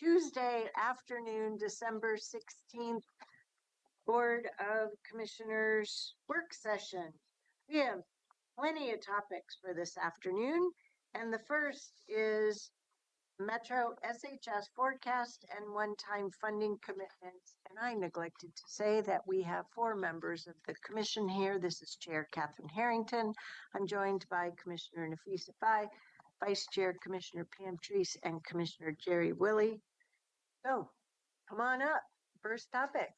Tuesday afternoon, December 16th, Board of Commissioners work session. We have plenty of topics for this afternoon, and the first is Metro SHS forecast and one-time funding commitments. And I neglected to say that we have 4 members of the commission here. This is Chair Catherine Harrington. I'm joined by Commissioner Nafisa Bai, Vice Chair Commissioner Pam Treese, and Commissioner Jerry Willie. So come on up. First topic.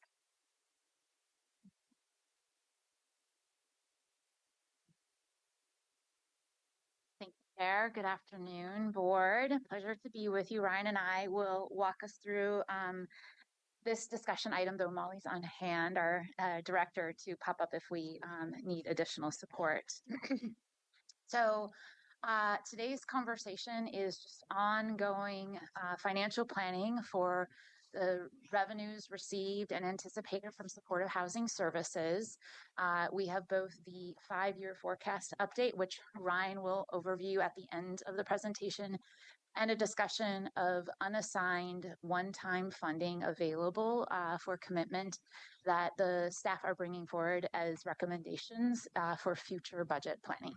Thank you, Chair. Good afternoon, Board. Pleasure to be with you. Ryan and I will walk us through this discussion item, though Molly's on hand, our director, to pop up if we need additional support. So today's conversation is just ongoing financial planning for the revenues received and anticipated from supportive housing services. We have both the 5-year forecast update, which Ryan will overview at the end of the presentation, and a discussion of unassigned one-time funding available for commitment that the staff are bringing forward as recommendations for future budget planning.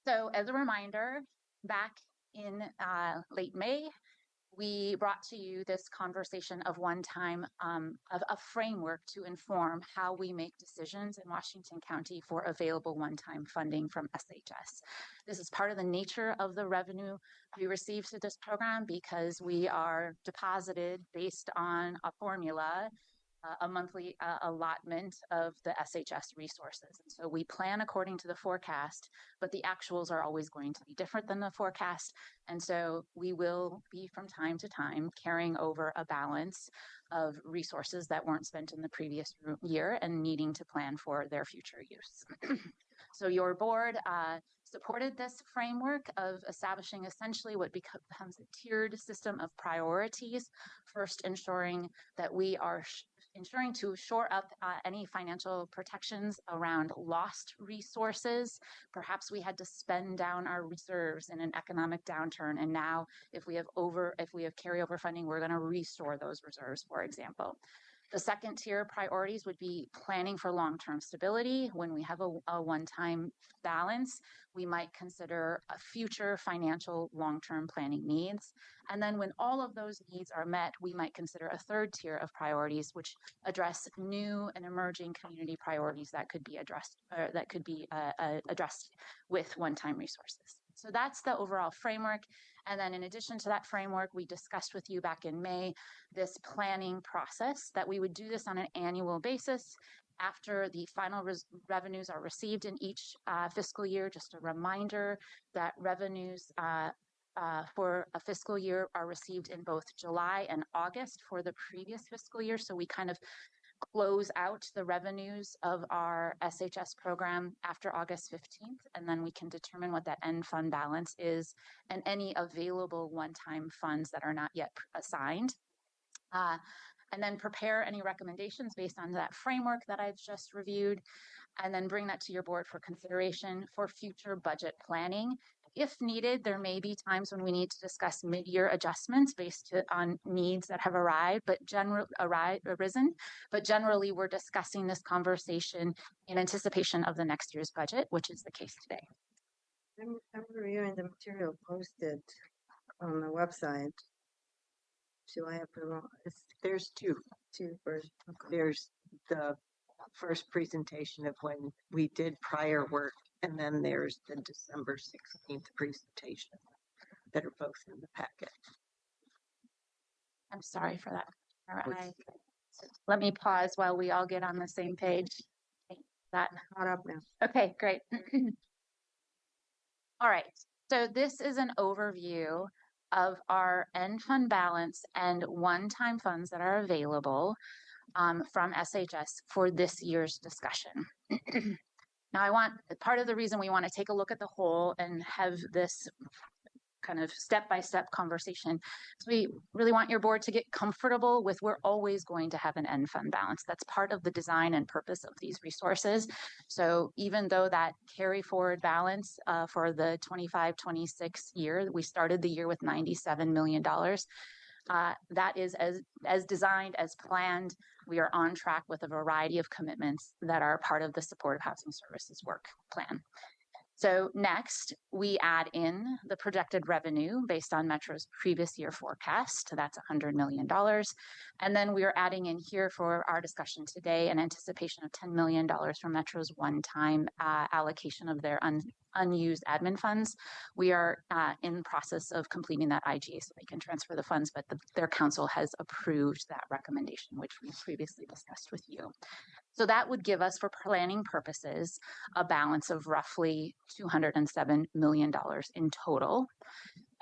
So as a reminder, back in late May, we brought to you this conversation of one-time, of a framework to inform how we make decisions in Washington County for available one-time funding from SHS. This is part of the nature of the revenue we receive through this program because we are deposited based on a formula, a monthly allotment of the SHS resources. And so we plan according to the forecast, but the actuals are always going to be different than the forecast. And so we will be from time to time carrying over a balance of resources that weren't spent in the previous year and needing to plan for their future use. So your board supported this framework of establishing essentially what becomes a tiered system of priorities, first ensuring that we are ensuring to shore up any financial protections around lost resources. Perhaps we had to spend down our reserves in an economic downturn, and now if we have carryover funding, we're going to restore those reserves, for example. The second tier priorities would be planning for long-term stability. When we have a one-time balance, we might consider a future financial long-term planning needs. And then when all of those needs are met, we might consider a third tier of priorities, which address new and emerging community priorities that could be addressed with one-time resources. So that's the overall framework. And then in addition to that framework, we discussed with you back in May this planning process that we would do this on an annual basis after the final revenues are received in each fiscal year. Just a reminder that revenues for a fiscal year are received in both July and August for the previous fiscal year. So we kind of close out the revenues of our SHS program after August 15th, and then we can determine what that end fund balance is and any available one-time funds that are not yet assigned. And then prepare any recommendations based on that framework that I've just reviewed, and then bring that to your board for consideration for future budget planning. If needed, there may be times when we need to discuss mid-year adjustments based on needs that have arisen, but generally we're discussing this conversation in anticipation of the next year's budget, which is the case today. I'm reviewing the material posted on the website. Do I have to wrong? There's two. First. Okay. There's the first presentation of when we did prior work, and then there's the December 16th presentation that are both in the packet. I'm sorry for that. Let me pause while we all get on the same page. Okay, that caught up now. Okay, great. All right, so this is an overview of our end fund balance and one-time funds that are available from SHS for this year's discussion. Now, part of the reason we want to take a look at the whole and have this kind of step-by-step conversation. So we really want your board to get comfortable with we're always going to have an end fund balance. That's part of the design and purpose of these resources. So even though that carry forward balance for the 25-26 year, we started the year with $97 million. That is as designed, as planned. We are on track with a variety of commitments that are part of the Supportive Housing Services work plan. So next, we add in the projected revenue based on Metro's previous year forecast. That's $100 million. And then we are adding in here for our discussion today an anticipation of $10 million from Metro's one-time allocation of their unused admin funds. We are in process of completing that IGA so they can transfer the funds, but their council has approved that recommendation, which we previously discussed with you. So that would give us, for planning purposes, a balance of roughly $207 million in total.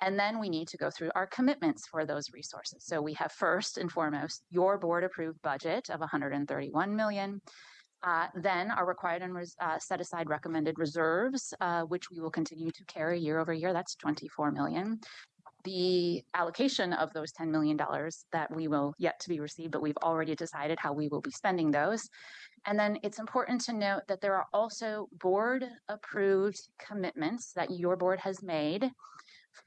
And then we need to go through our commitments for those resources. So we have first and foremost, your board approved budget of $131 million. Then our required and set aside recommended reserves, which we will continue to carry year over year. That's $24 million. The allocation of those $10 million that we will yet to be received, but we've already decided how we will be spending those. And then it's important to note that there are also board approved commitments that your board has made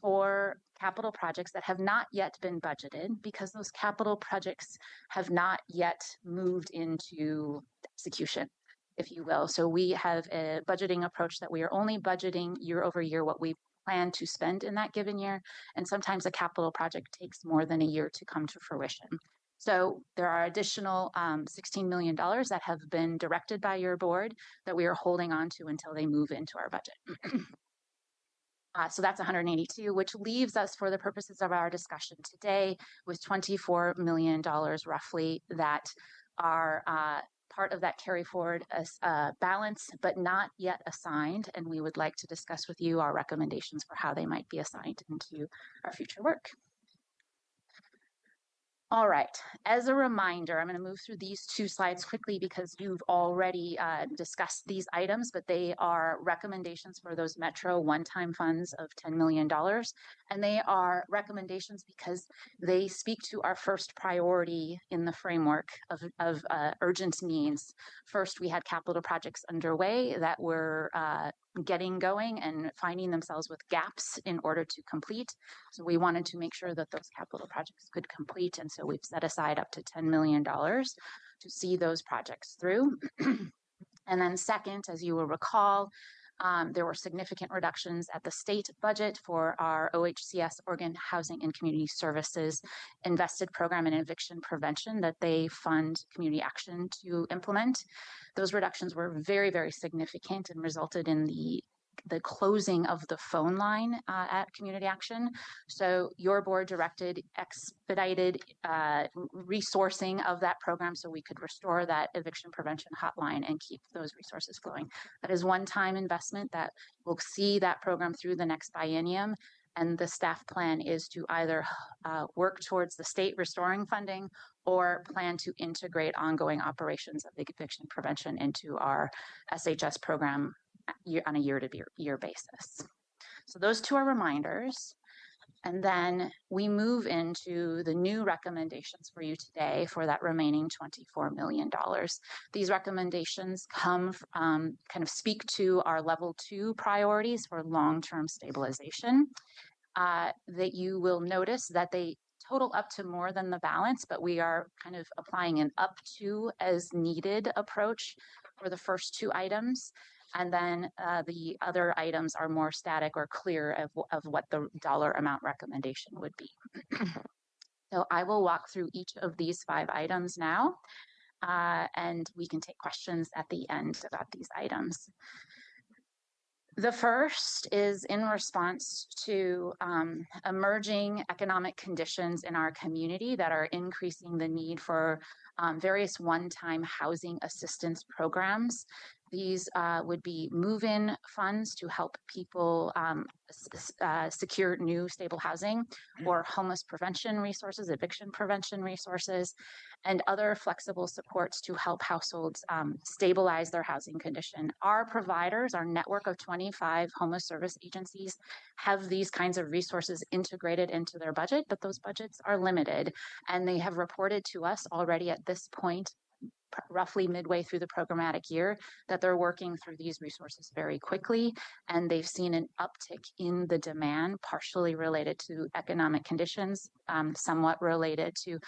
for capital projects that have not yet been budgeted because those capital projects have not yet moved into execution, if you will. So we have a budgeting approach that we are only budgeting year over year what we plan to spend in that given year. And sometimes a capital project takes more than a year to come to fruition. So there are additional $16 million that have been directed by your board that we are holding on to until they move into our budget. So that's 182, which leaves us for the purposes of our discussion today with $24 million roughly that are part of that carry forward as balance, but not yet assigned. And we would like to discuss with you our recommendations for how they might be assigned into our future work. All right, as a reminder, I'm going to move through these two slides quickly because you've already discussed these items, but they are recommendations for those Metro one-time funds of $10 million. And they are recommendations because they speak to our first priority in the framework of urgent needs. First, we had capital projects underway that were getting going and finding themselves with gaps in order to complete. So we wanted to make sure that those capital projects could complete. And so we've set aside up to $10 million to see those projects through. And then second, as you will recall, there were significant reductions at the state budget for our OHCS, Oregon Housing and Community Services invested program in eviction prevention that they fund community action to implement. Those reductions were very, very significant and resulted in the closing of the phone line at Community Action. So your board directed expedited resourcing of that program so we could restore that eviction prevention hotline and keep those resources flowing. That is one-time investment that will see that program through the next biennium. And the staff plan is to either work towards the state restoring funding or plan to integrate ongoing operations of eviction prevention into our SHS program on a year-to-year basis. So those two are reminders. And then we move into the new recommendations for you today for that remaining $24 million. These recommendations come kind of speak to our level 2 priorities for long-term stabilization. That you will notice that they total up to more than the balance, but we are kind of applying an up to as needed approach for the first two items. And then the other items are more static or clear of what the dollar amount recommendation would be. So I will walk through each of these 5 items now, and we can take questions at the end about these items. The first is in response to emerging economic conditions in our community that are increasing the need for various one-time housing assistance programs. These would be move-in funds to help people secure new stable housing, or homeless prevention resources, eviction prevention resources, and other flexible supports to help households stabilize their housing condition. Our providers, our network of 25 homeless service agencies, have these kinds of resources integrated into their budget, but those budgets are limited, and they have reported to us already at this point, roughly midway through the programmatic year, that they're working through these resources very quickly, and they've seen an uptick in the demand, partially related to economic conditions, somewhat related to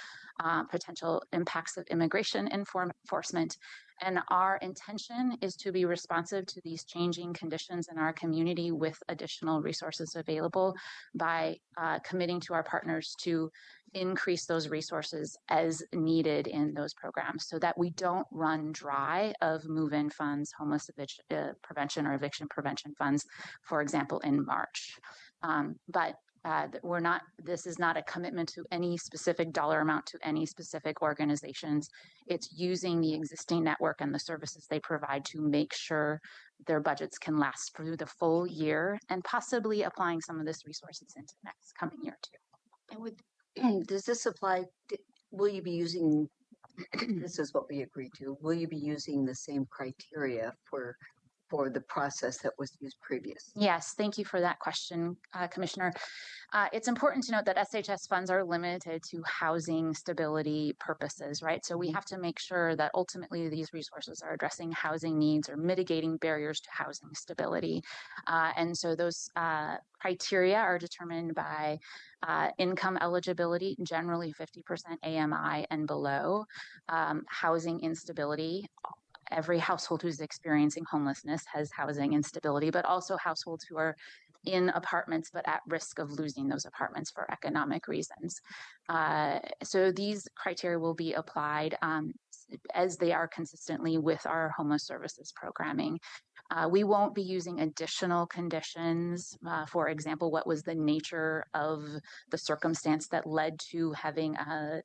potential impacts of immigration enforcement. And our intention is to be responsive to these changing conditions in our community with additional resources available by committing to our partners to increase those resources as needed in those programs, so that we don't run dry of move-in funds, homeless prevention or eviction prevention funds, for example, in March. This is not a commitment to any specific dollar amount to any specific organizations. It's using the existing network and the services they provide to make sure their budgets can last through the full year, and possibly applying some of this resources into next coming year too. And does this apply? Will you be using, this is what we agreed to, will you be using the same criteria for the process that was used previously? Yes, thank you for that question, Commissioner. It's important to note that SHS funds are limited to housing stability purposes, right? So we have to make sure that ultimately these resources are addressing housing needs or mitigating barriers to housing stability. And so those criteria are determined by income eligibility, generally 50% AMI and below, housing instability. Every household who's experiencing homelessness has housing instability, but also households who are in apartments but at risk of losing those apartments for economic reasons. So these criteria will be applied as they are consistently with our homeless services programming. We won't be using additional conditions. For example, what was the nature of the circumstance that led to having a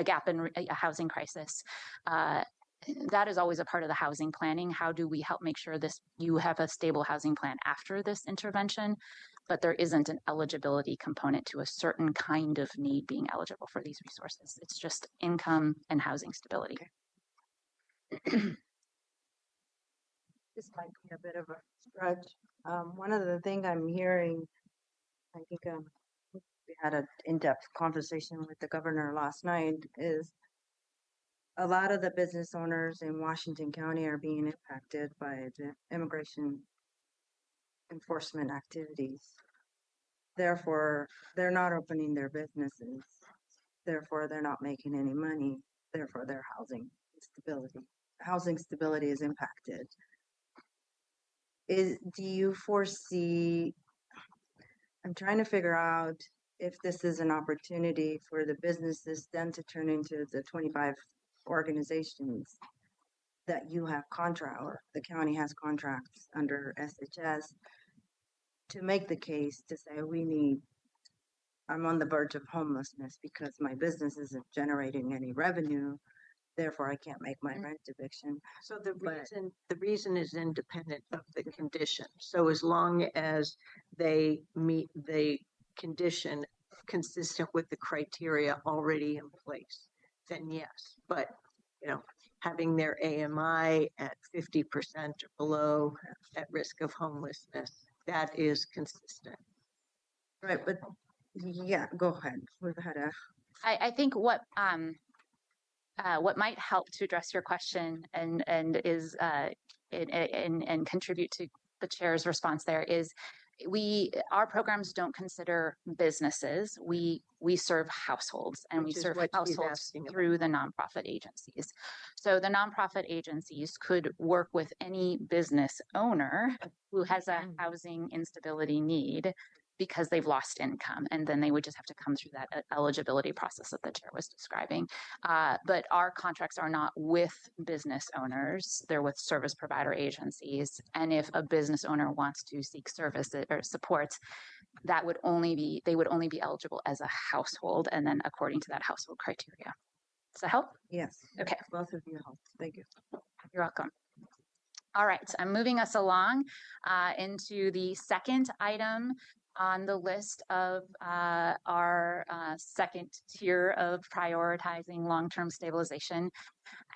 gap in a housing crisis? That is always a part of the housing planning. How do we help make sure you have a stable housing plan after this intervention? But there isn't an eligibility component to a certain kind of need being eligible for these resources. It's just income and housing stability. This might be a bit of a stretch. One of the things I'm hearing, I think we had an in-depth conversation with the governor last night, is a lot of the business owners in Washington County are being impacted by the immigration enforcement activities. Therefore, they're not opening their businesses. Therefore, they're not making any money. Therefore, their housing stability is impacted. Do you foresee, I'm trying to figure out if this is an opportunity for the businesses then to turn into the 25 organizations that you have or the county has contracts under SHS, to make the case to say, I'm on the verge of homelessness because my business isn't generating any revenue, therefore I can't make my rent eviction. So the reason is independent of the condition. So as long as they meet the condition consistent with the criteria already in place, then yes. But having their AMI at 50% or below, at risk of homelessness, that is consistent. Right, but yeah, go ahead. I think what might help to address your question and contribute to the chair's response there is, our programs don't consider businesses. We serve households, and we serve households through the nonprofit agencies. So the nonprofit agencies could work with any business owner who has a housing instability need because they've lost income, and then they would just have to come through that eligibility process that the chair was describing. But our contracts are not with business owners, they're with service provider agencies. And if a business owner wants to seek services or support, they would only be eligible as a household, and then according to that household criteria. Does that help? Yes. Okay. Both of you help. Thank you. You're welcome. All right, I'm moving us along into the second item on the list of our second tier of prioritizing long-term stabilization.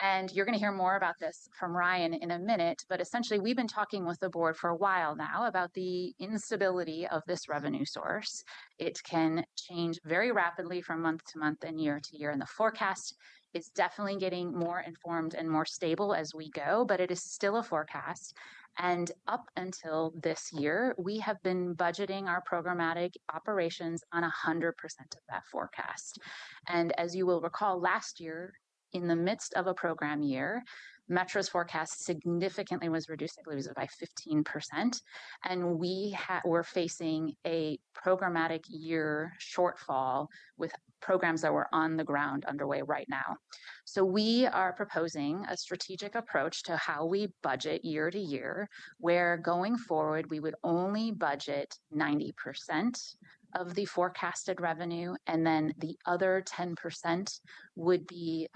And you're going to hear more about this from Ryan in a minute, but essentially we've been talking with the board for a while now about the instability of this revenue source. It can change very rapidly from month to month and year to year, and the forecast is definitely getting more informed and more stable as we go, but it is still a forecast. And up until this year, we have been budgeting our programmatic operations on 100% of that forecast. And as you will recall, last year, in the midst of a program year, Metro's forecast significantly was reduced, I believe it was by 15%. And we were facing a programmatic year shortfall with programs that were on the ground underway right now. So we are proposing a strategic approach to how we budget year to year, where going forward, we would only budget 90% of the forecasted revenue, and then the other 10% would be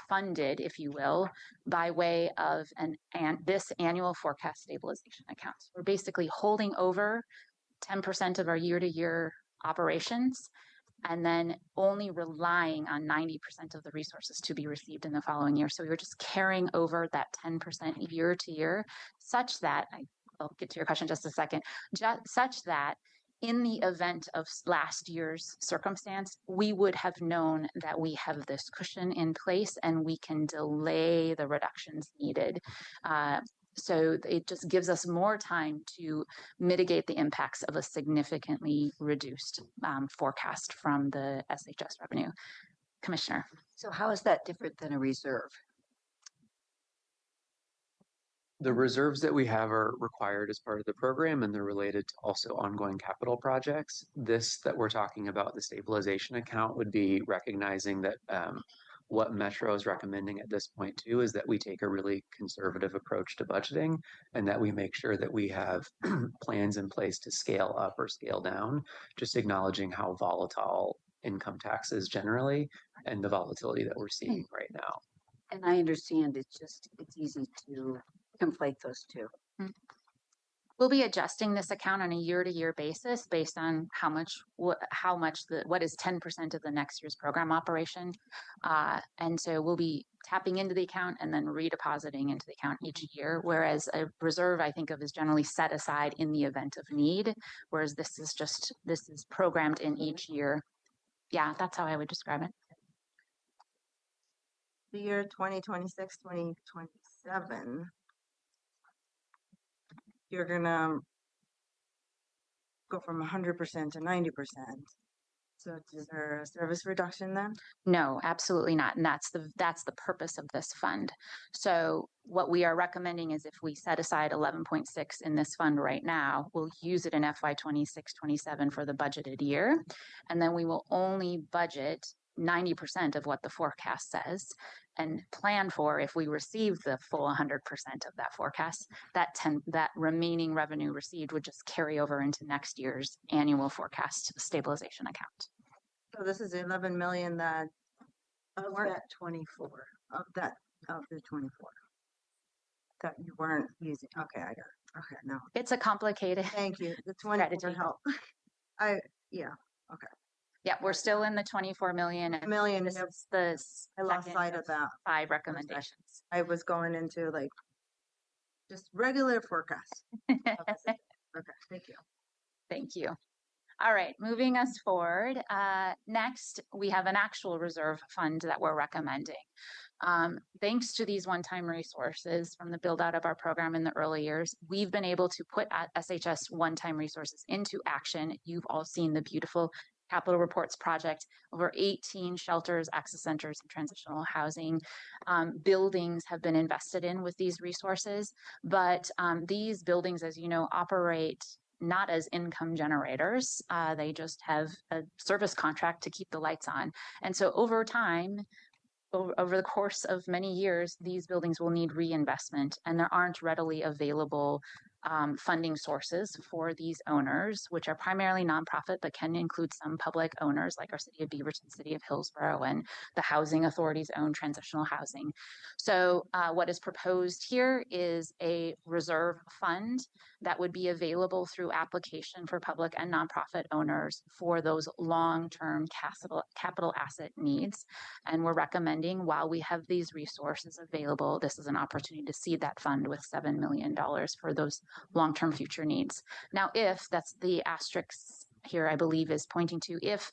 funded, if you will, by way of this annual forecast stabilization account. So we're basically holding over 10% of our year-to-year operations, and then only relying on 90% of the resources to be received in the following year. So we were just carrying over that 10% year to year, such that, I'll get to your question in just a second, such that in the event of last year's circumstance, we would have known that we have this cushion in place and we can delay the reductions needed. So it just gives us more time to mitigate the impacts of a significantly reduced forecast from the SHS revenue. Commissioner. So how is that different than a reserve? The reserves that we have are required as part of the program, and they're related to also ongoing capital projects. This that we're talking about, the stabilization account, would be recognizing that what Metro is recommending at this point too is that we take a really conservative approach to budgeting, and that we make sure that we have plans in place to scale up or scale down, just acknowledging how volatile income tax is generally and the volatility that we're seeing right now. And I understand it's easy to conflate those two. We'll be adjusting this account on a year-to-year basis based on what is 10% of the next year's program operation. And so we'll be tapping into the account and then redepositing into the account each year, whereas a reserve I think of is generally set aside in the event of need, whereas this is programmed in each year. Yeah, that's how I would describe it. The year 2026, 2027, you're gonna go from 100% to 90%. So is there a service reduction then? No, absolutely not. And that's the purpose of this fund. So what we are recommending is if we set aside 11.6 in this fund right now, we'll use it in FY 26-27 for the budgeted year. And then we will only budget 90% of what the forecast says and plan for, if we receive the full 100% of that forecast, that remaining revenue received would just carry over into next year's annual forecast stabilization account. So this is 11 million that Of that 24. of the 24 that you weren't using. Okay, I got it. Okay, no. It's a complicated. Thank you. The 24 help. Yeah. Okay. Yeah, we're still in the 24 million. A million. This is the I lost sight of that. 5 recommendations. I was going into like just regular forecast. Okay, thank you. Thank you. All right, moving us forward. Next, we have an actual reserve fund that we're recommending. Thanks to these one-time resources from the build out of our program in the early years, we've been able to put SHS one-time resources into action. You've all seen the beautiful Capital Reports project, over 18 shelters, access centers, and transitional housing buildings have been invested in with these resources. But these buildings, as you know, operate not as income generators. They just have a service contract to keep the lights on. And so over time, over the course of many years, these buildings will need reinvestment, and there aren't readily available funding sources for these owners, which are primarily nonprofit, but can include some public owners like our City of Beaverton, City of Hillsborough, and the housing authorities own transitional housing. So what is proposed here is a reserve fund that would be available through application for public and nonprofit owners for those long-term capital asset needs. And we're recommending, while we have these resources available, this is an opportunity to seed that fund with $7 million for those long-term future needs. Now, if that's the asterisk here, I believe is pointing to if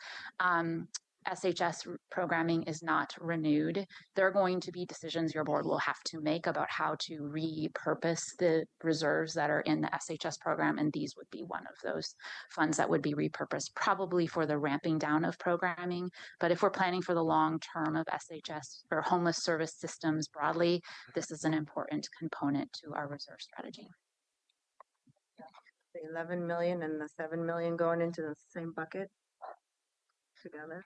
SHS programming is not renewed, there are going to be decisions your board will have to make about how to repurpose the reserves that are in the SHS program, and these would be one of those funds that would be repurposed, probably for the ramping down of programming. But if we're planning for the long term of SHS or homeless service systems broadly, this is an important component to our reserve strategy. The 11 million and the 7 million going into the same bucket together.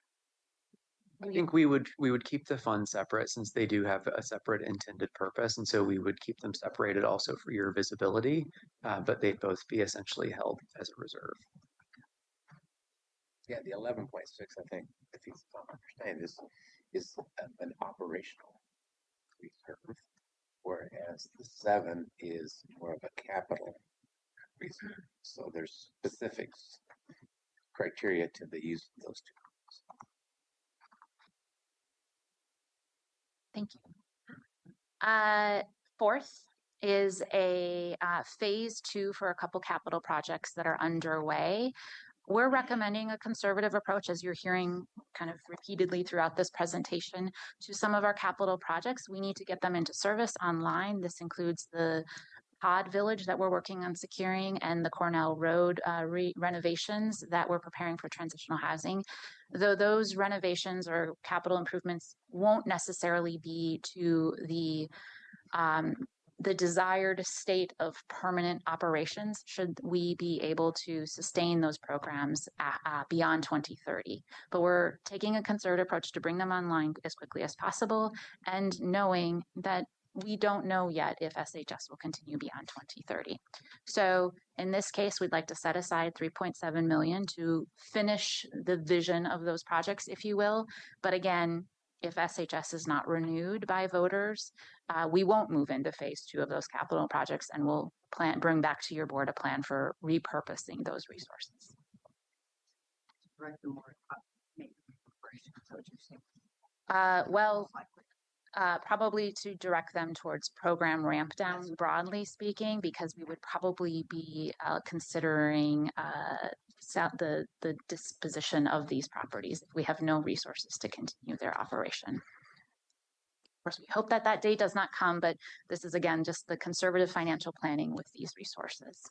I think we would keep the funds separate since they do have a separate intended purpose, and so we would keep them separated also for your visibility, but they'd both be essentially held as a reserve. Yeah, the 11.6, I think, if I'm understanding this, is an operational reserve, whereas the 7 is more of a capital reserve. So there's specifics, criteria to the use of those two. Thank you. Fourth is a phase 2 for a couple capital projects that are underway. We're recommending a conservative approach, as you're hearing kind of repeatedly throughout this presentation, to some of our capital projects. We need to get them into service online. This includes the Pod Village that we're working on securing and the Cornell Road renovations that we're preparing for transitional housing. Though those renovations or capital improvements won't necessarily be to the desired state of permanent operations, should we be able to sustain those programs beyond 2030. But we're taking a conservative approach to bring them online as quickly as possible, and knowing that we don't know yet if SHS will continue beyond 2030. So in this case, we'd like to set aside $3.7 million to finish the vision of those projects, if you will. But again, if SHS is not renewed by voters, we won't move into phase 2 of those capital projects, and we'll bring back to your board a plan for repurposing those resources. Probably to direct them towards program ramp down, broadly speaking, because we would probably be considering the disposition of these properties if we have no resources to continue their operation. Of course, we hope that that day does not come, but this is, again, just the conservative financial planning with these resources.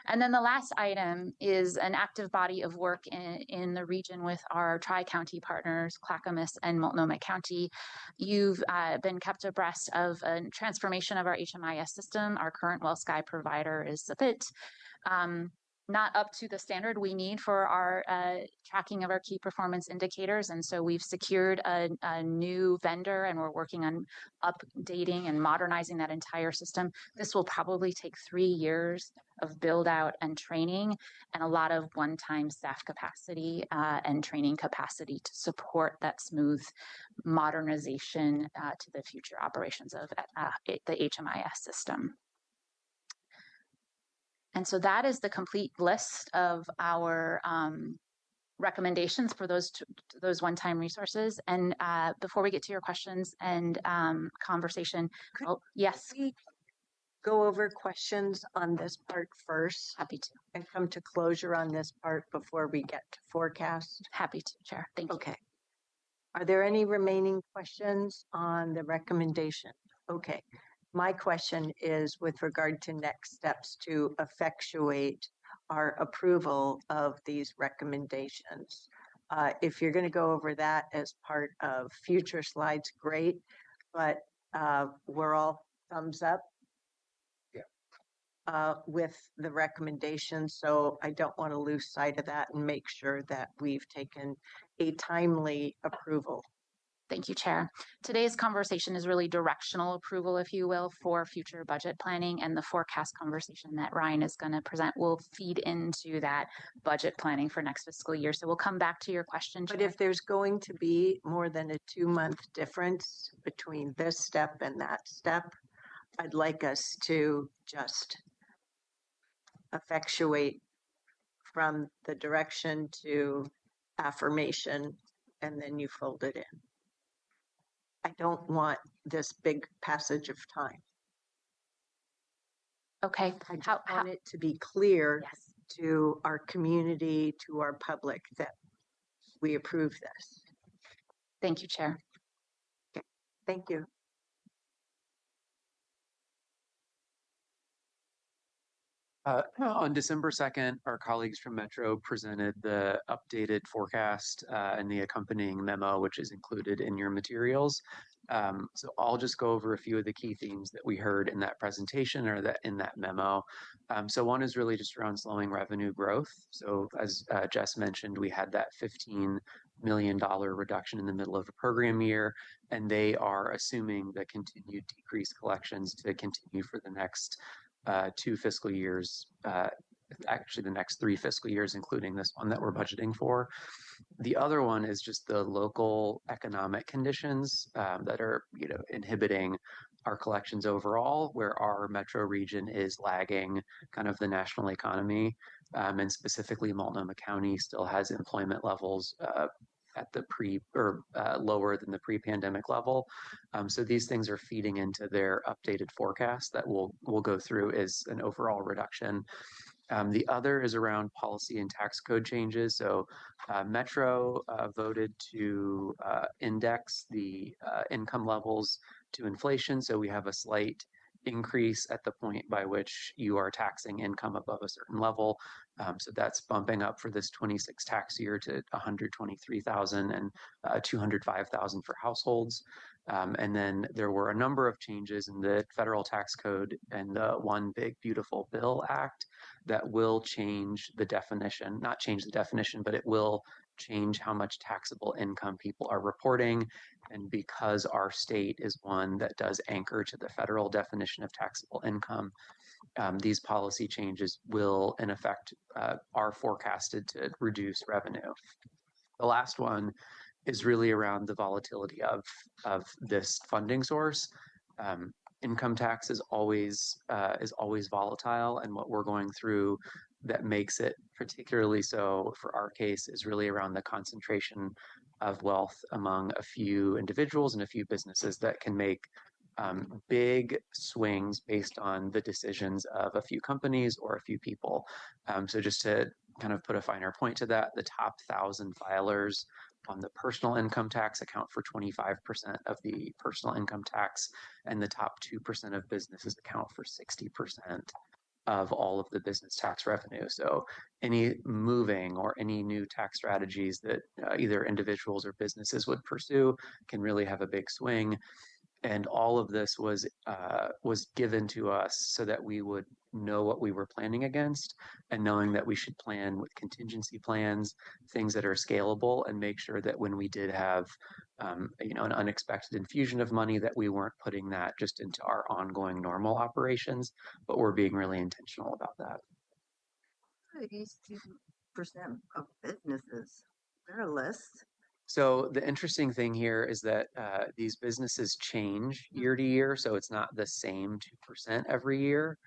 And then the last item is an active body of work in the region with our tri-county partners, Clackamas and Multnomah County. You've been kept abreast of a transformation of our HMIS system. Our current WellSky provider is a bit not up to the standard we need for our tracking of our key performance indicators. And so we've secured a new vendor, and we're working on updating and modernizing that entire system. This will probably take 3 years of build out and training, and a lot of one-time staff capacity and training capacity to support that smooth modernization to the future operations of the HMIS system. And so that is the complete list of our recommendations for those one-time resources. And before we get to your questions and conversation, yes. We go over questions on this part first. Happy to. And come to closure on this part before we get to forecast. Happy to, Chair. Thank you. Okay. Are there any remaining questions on the recommendation? Okay. My question is with regard to next steps to effectuate our approval of these recommendations. If you're going to go over that as part of future slides, great, but we're all thumbs up with the recommendations. So I don't want to lose sight of that and make sure that we've taken a timely approval Thank you, Chair. Today's conversation is really directional approval, if you will, for future budget planning, and the forecast conversation that Ryan is going to present will feed into that budget planning for next fiscal year. So we'll come back to your question, But Chair. if there's going to be more than a 2-month difference between this step and that step, I'd like us to just effectuate from the direction to affirmation, and then you fold it in. I don't want this big passage of time. Okay. I just want it to be clear Yes. to our community, to our public, that we approve this. Thank you, Chair. Thank you. On December 2nd, our colleagues from Metro presented the updated forecast and the accompanying memo, which is included in your materials. So I'll just go over a few of the key themes that we heard in that presentation or that in that memo. So one is really just around slowing revenue growth. So as Jess mentioned, we had that $15 million reduction in the middle of a program year, and they are assuming the continued decreased collections to continue for the next 2 fiscal years, actually the next 3 fiscal years, including this one that we're budgeting for. The other one is just the local economic conditions that are, inhibiting our collections overall, where our metro region is lagging kind of the national economy, and specifically Multnomah County still has employment levels at the lower than the pre-pandemic level. So these things are feeding into their updated forecast that we'll go through as an overall reduction. The other is around policy and tax code changes. So Metro voted to index the income levels to inflation. So we have a slight increase at the point by which you are taxing income above a certain level. So that's bumping up for this 26 tax year to $123,000 and $205,000 for households. And then there were a number of changes in the federal tax code and the One Big Beautiful Bill Act that will change the definition, not change the definition, but it will change how much taxable income people are reporting. And because our state is one that does anchor to the federal definition of taxable income, these policy changes will, in effect, are forecasted to reduce revenue. The last one is really around the volatility of this funding source. Income tax is always volatile, and what we're going through that makes it particularly so for our case is really around the concentration of wealth among a few individuals and a few businesses that can make big swings based on the decisions of a few companies or a few people. So just to kind of put a finer point to that, the top 1,000 filers on the personal income tax account for 25% of the personal income tax, and the top 2% of businesses account for 60% of all of the business tax revenue. So any moving or any new tax strategies that either individuals or businesses would pursue can really have a big swing. And all of this was given to us so that we would know what we were planning against, and knowing that we should plan with contingency plans, things that are scalable, and make sure that when we did have an unexpected infusion of money, that we weren't putting that just into our ongoing normal operations, but we're being really intentional about that. 82% of businesses. Is there a list? So the interesting thing here is that these businesses change year to year, so it's not the same 2% every year,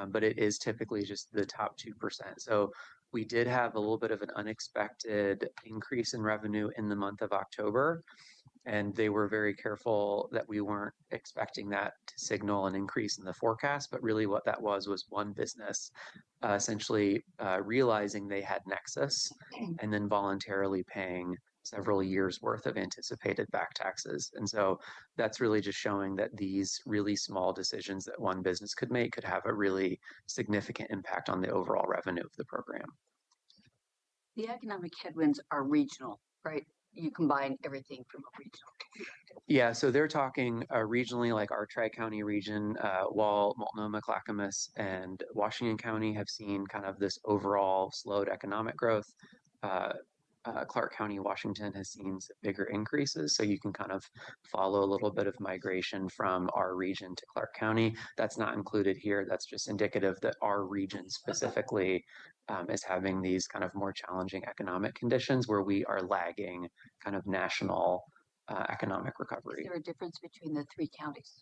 but it is typically just the top 2%. So we did have a little bit of an unexpected increase in revenue in the month of October, and they were very careful that we weren't expecting that to signal an increase in the forecast, but really what that was one business essentially realizing they had nexus and then voluntarily paying several years worth of anticipated back taxes. And so that's really just showing that these really small decisions that one business could make could have a really significant impact on the overall revenue of the program. The economic headwinds are regional, right? You combine everything from a regional perspective. Yeah, so they're talking regionally, like our Tri-County region, while Multnomah, Clackamas, and Washington County have seen kind of this overall slowed economic growth. Clark County, Washington has seen some bigger increases. So you can kind of follow a little bit of migration from our region to Clark County. That's not included here. That's just indicative that our region specifically is having these kind of more challenging economic conditions where we are lagging kind of national economic Is recovery. there a difference between the three counties?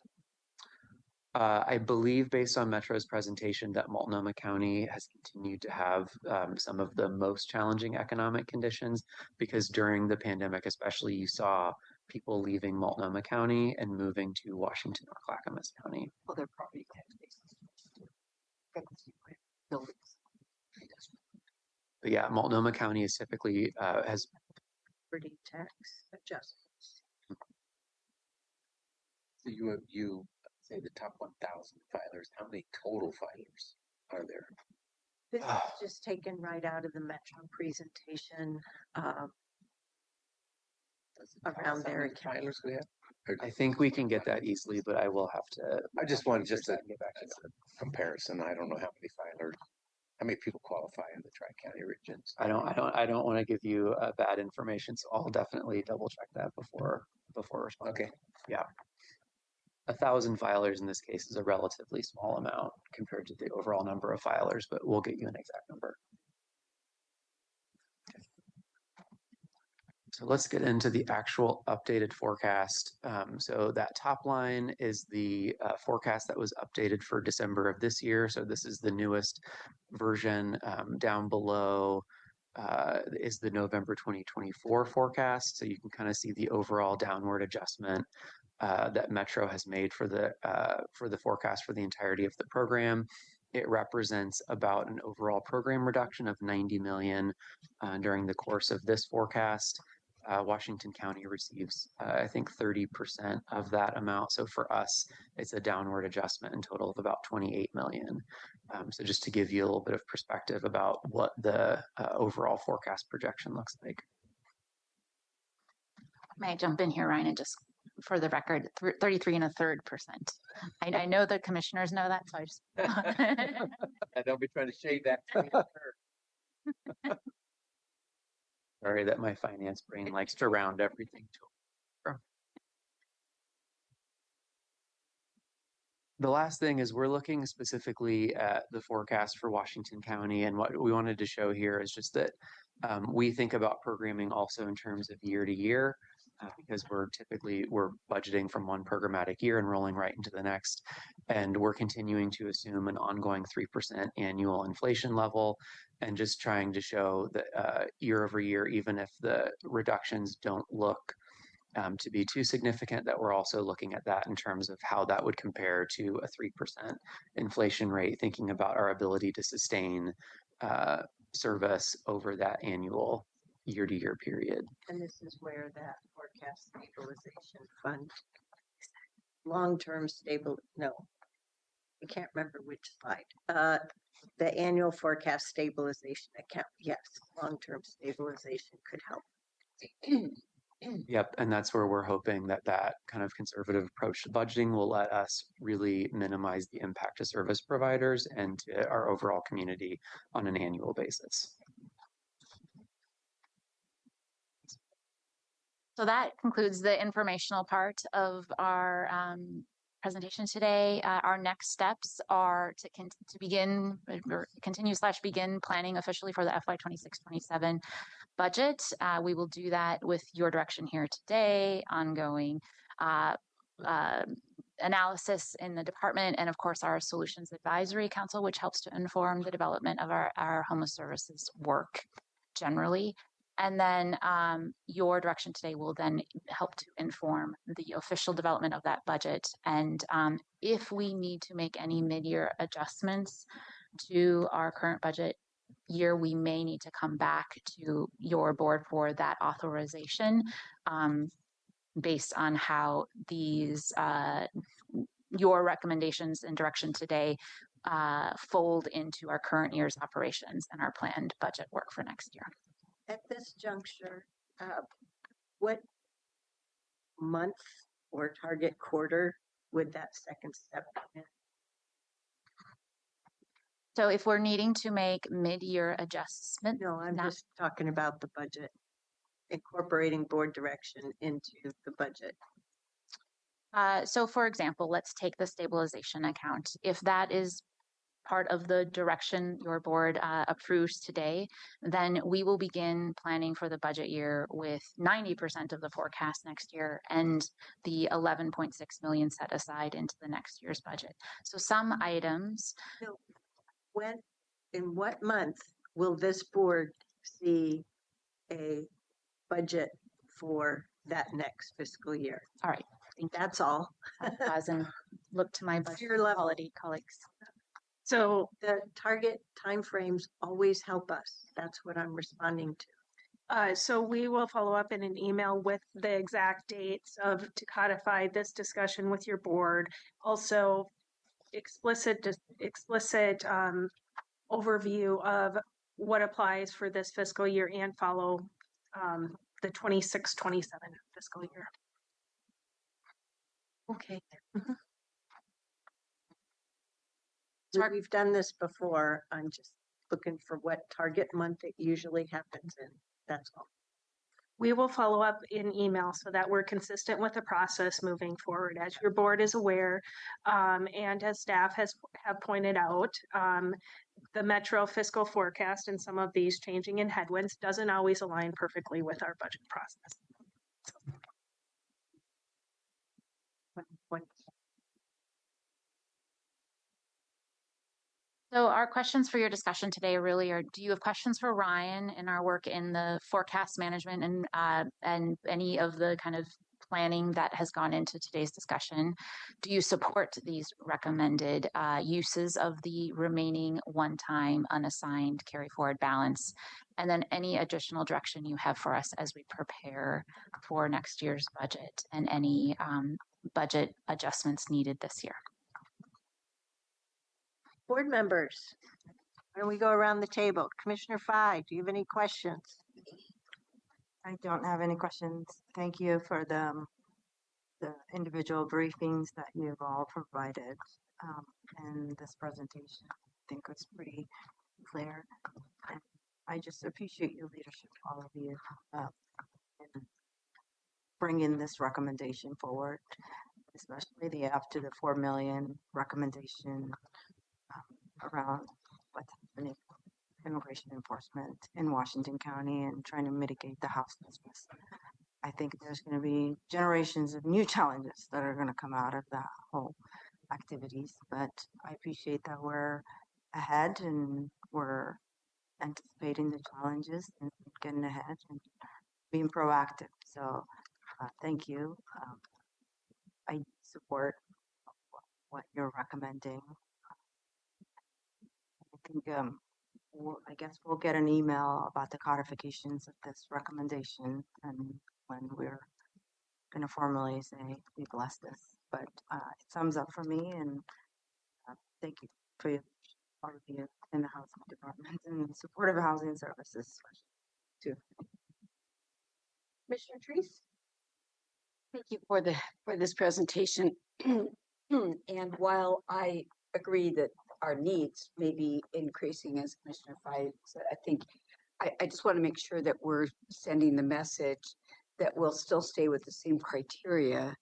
I believe based on Metro's presentation that Multnomah County has continued to have some of the most challenging economic conditions because during the pandemic, especially, you saw people leaving Multnomah County and moving to Washington or Clackamas County. Well, their property tax bases. Buildings. But yeah, Multnomah County is typically has Property tax adjustments. So you say the top 1,000 filers. How many total filers are there? This is just taken right out of the Metro presentation. Around there. Filers we have? Or- I think we can get that easily, but I will have to. I just wanted just a, get back to as a comparison. I don't know how many filers, how many people qualify in the Tri-County regions. I don't want to give you bad information, so I'll definitely double check that before responding. Okay. Yeah. 1,000 filers in this case is a relatively small amount compared to the overall number of filers, but we'll get you an exact number. So let's get into the actual updated forecast. So that top line is the forecast that was updated for December of this year. So this is the newest version. Down below is the November 2024 forecast. So you can kind of see the overall downward adjustment that Metro has made for the forecast for the entirety of the program. It represents about an overall program reduction of 90 million during the course of this forecast. Washington County receives, I think, 30% of that amount. So for us, it's a downward adjustment in total of about 28 million. So just to give you a little bit of perspective about what the overall forecast projection looks like. May I jump in here, Ryan, and just for the record, 33.33%. I know the commissioners know that, so I just. And don't be trying to shade that. Sorry that my finance brain likes to round everything to. The last thing is we're looking specifically at the forecast for Washington County, and what we wanted to show here is just that we think about programming also in terms of year to year, because we're budgeting from one programmatic year and rolling right into the next, and we're continuing to assume an ongoing 3% annual inflation level, and just trying to show that year over year, even if the reductions don't look to be too significant, that we're also looking at that in terms of how that would compare to a 3% inflation rate, thinking about our ability to sustain service over that annual year-to-year period. And this is where that forecast stabilization fund, long-term stable, no, I can't remember which slide. The annual forecast stabilization account, yes, long-term stabilization could help. Yep, and that's where we're hoping that that kind of conservative approach to budgeting will let us really minimize the impact to service providers and to our overall community on an annual basis. So that concludes the informational part of our presentation today. Our next steps are to begin planning officially for the FY 26-27 budget. We will do that with your direction here today, ongoing analysis in the department, and of course our Solutions Advisory Council, which helps to inform the development of our homeless services work generally. And then your direction today will then help to inform the official development of that budget. And if we need to make any mid-year adjustments to our current budget year, we may need to come back to your board for that authorization based on how these your recommendations and direction today fold into our current year's operations and our planned budget work for next year. At this juncture, what month or target quarter would that second step come in? So if we're needing to make mid-year adjustment, No, I'm just talking about the budget. incorporating board direction into the budget? So for example, let's take the stabilization account. If that is part of the direction your board approves today, then we will begin planning for the budget year with 90% of the forecast next year and the 11.6 million set aside into the next year's budget. So some items. When, in what month will this board see a budget for that next fiscal year? All right, That's all. I'll pause and look to my budget Your level. quality colleagues. So the target timeframes always help us. That's what I'm responding to. So we will follow up in an email with the exact dates to codify this discussion with your board. Also, explicit overview of what applies for this fiscal year and follow the 26-27 fiscal year. Okay. We've done this before. I'm just looking for what target month it usually happens in. That's all. We will follow up in email so that we're consistent with the process moving forward. As your board is aware, and as staff have pointed out, the Metro fiscal forecast and some of these changing in headwinds doesn't always align perfectly with our budget process. So our questions for your discussion today really are, do you have questions for Ryan in our work in the forecast management and any of the kind of planning that has gone into today's discussion? Do you support these recommended uses of the remaining one-time unassigned carry forward balance? And then any additional direction you have for us as we prepare for next year's budget and any budget adjustments needed this year? Board members, why don't we go around the table? Commissioner Fye, do you have any questions? I don't have any questions. Thank you for the individual briefings that you've all provided. And this presentation, I think, was pretty clear. And I just appreciate your leadership, all of you, in bringing this recommendation forward, especially the up to the 4 million recommendation around what's happening immigration enforcement in Washington County and trying to mitigate the homelessness. I think there's going to be generations of new challenges that are going to come out of that whole activities, but I appreciate that we're ahead and we're anticipating the challenges and getting ahead and being proactive. So thank you. I support what you're recommending. I think I guess we'll get an email about the codifications of this recommendation and when we're going to formally say we bless this. But it sums up for me, and thank you for all of you in the housing department and supportive housing services too. Commissioner Treese? Thank you for this presentation. And while I agree that our needs may be increasing, as Commissioner Fye said, I think I just want to make sure that we're sending the message that we'll still stay with the same criteria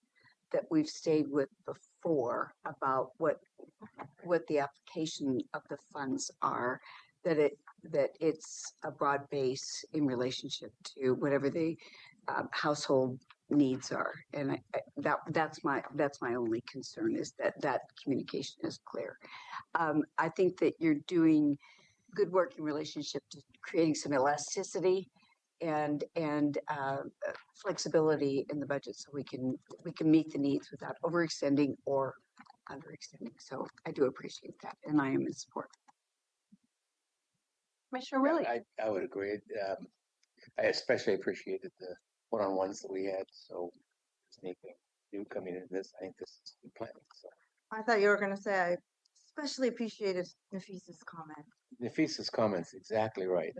that we've stayed with before about what the application of the funds are, that it's a broad base in relationship to whatever the household needs are, and that's my only concern, is that communication is clear. I think that you're doing good work in relationship to creating some elasticity and flexibility in the budget, so we can meet the needs without overextending or underextending. So I do appreciate that, and I am in support. Commissioner Willie? I would agree. I especially appreciated the one-on-ones that we had. So anything new coming into this, I think this is good planning. So I thought you were going to say I especially appreciated Nafisa's comment. Nafisa's comments, exactly right.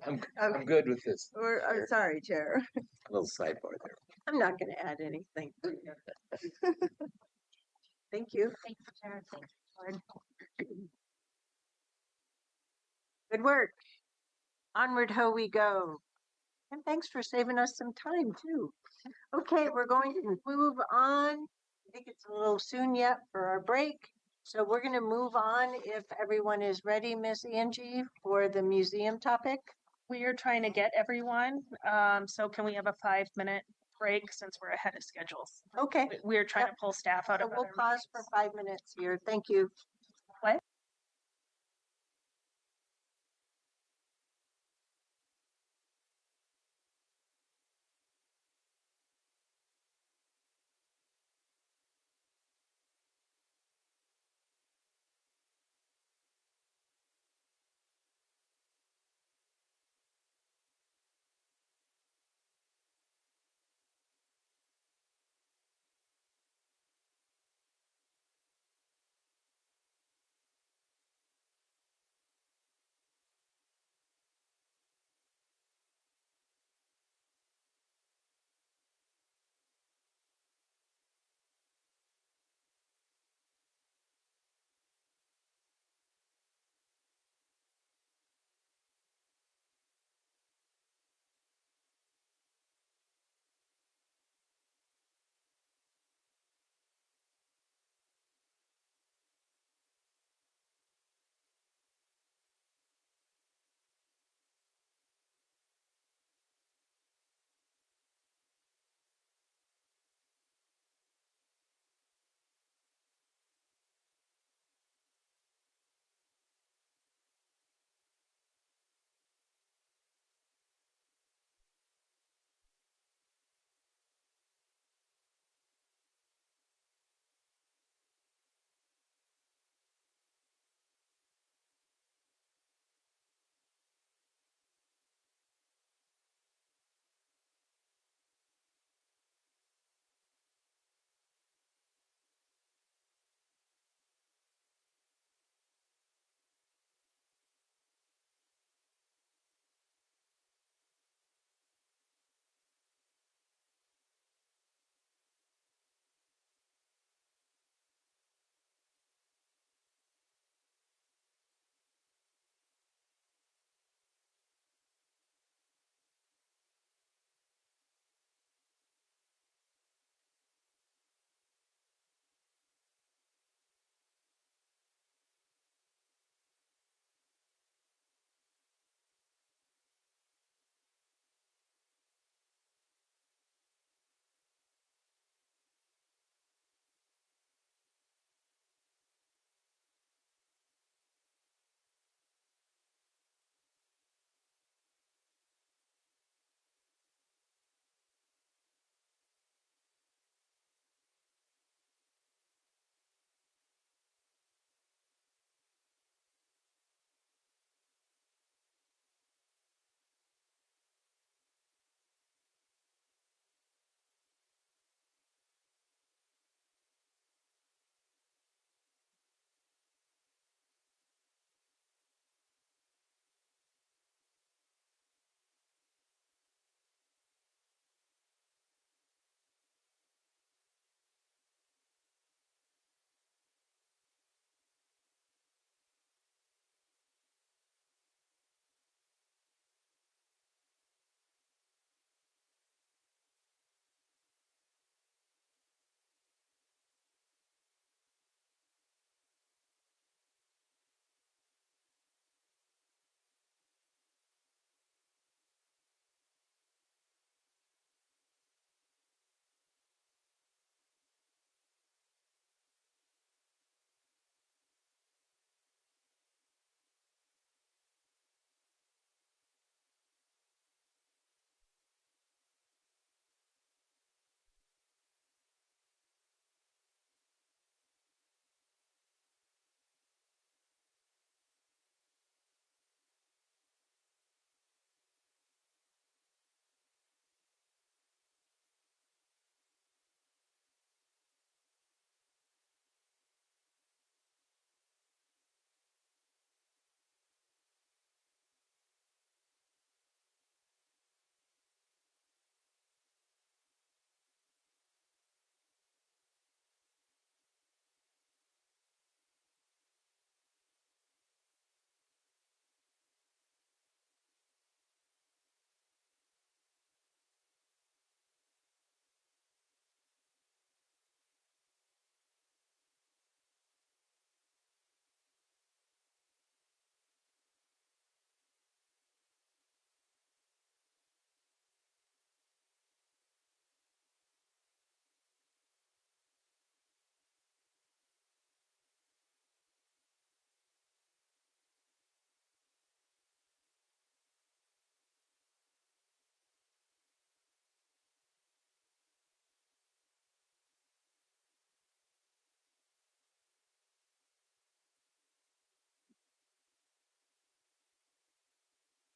I'm good with this. I'm sorry, Chair. A little sidebar there. I'm not going to add anything. Thank you. Thank you, Chair. Thank you, Board. Good work. Onward ho we go. And thanks for saving us some time too. Okay, we're going to move on. I think it's a little soon yet for our break. So we're going to move on if everyone is ready, Miss Angie, for the museum topic. We are trying to get everyone. So can we have a 5-minute break since we're ahead of schedules? Okay, We're trying Yep. to pull staff out so of we'll other pause for meetings. 5 minutes here. Thank you. What?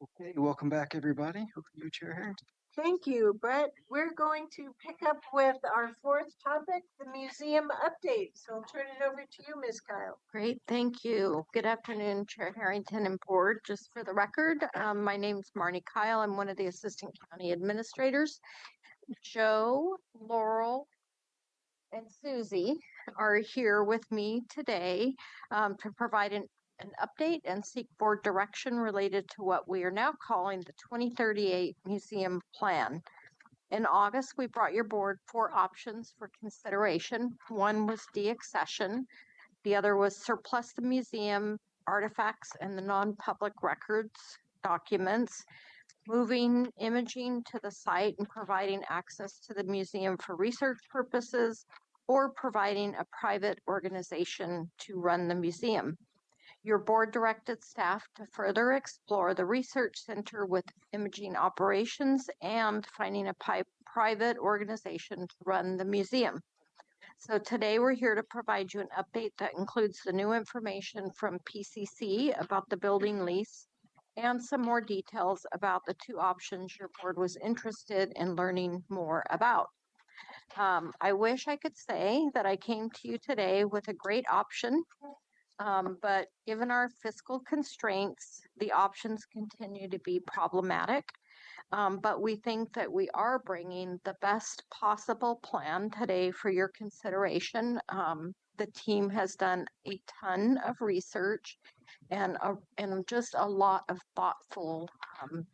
Okay, welcome back, everybody. Over to you, Chair Harrington. Thank you, Brett. We're going to pick up with our fourth topic, the museum update. So I'll turn it over to you, Ms. Kyle. Great, thank you. Good afternoon, Chair Harrington and Board. Just for the record, my name's Marnie Kyle. I'm one of the Assistant County Administrators. Joe, Laurel, and Susie are here with me today to provide an update and seek board direction related to what we are now calling the 2038 Museum Plan. In August, we brought your board 4 options for consideration. One was deaccession. The other was surplus the museum artifacts and the non-public records documents, moving imaging to the site and providing access to the museum for research purposes, or providing a private organization to run the museum. Your board directed staff to further explore the research center with imaging operations and finding a private organization to run the museum. So today we're here to provide you an update that includes the new information from PCC about the building lease and some more details about the 2 options your board was interested in learning more about. I wish I could say that I came to you today with a great option, but given our fiscal constraints, the options continue to be problematic. But we think that we are bringing the best possible plan today for your consideration. The team has done a ton of research and just a lot of thoughtful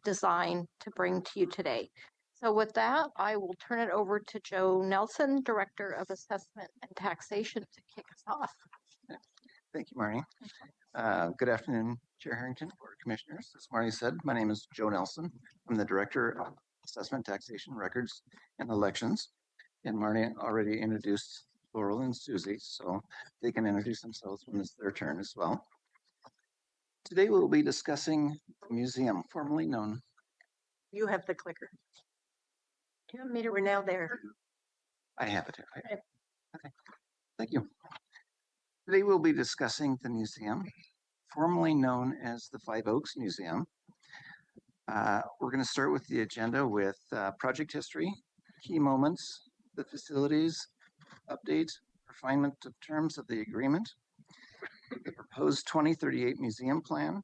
design to bring to you today. So with that, I will turn it over to Joe Nelson, Director of Assessment and Taxation, to kick us off. Thank you, Marnie. Good afternoon, Chair Harrington, Board of Commissioners. As Marnie said, my name is Joe Nelson. I'm the Director of Assessment, Taxation, Records, and Elections. And Marnie already introduced Laurel and Susie, so they can introduce themselves when it's their turn as well. Today we'll be discussing the museum, formerly known. You have the clicker. We're now there. I have it here. Okay, thank you. Today we'll be discussing the museum, formerly known as the Five Oaks Museum. We're going to start with the agenda with project history, key moments, the facilities, update, refinement of terms of the agreement, the proposed 2038 museum plan,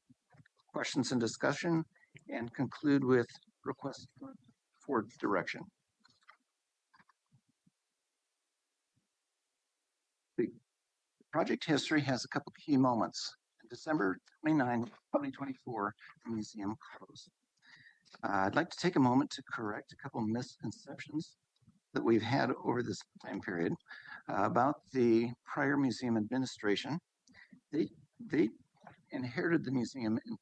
questions and discussion, and conclude with requests for direction. The project history has a couple key moments. On December 29, 2024, the museum closed. I'd like to take a moment to correct a couple misconceptions that we've had over this time period about the prior museum administration. They inherited the museum in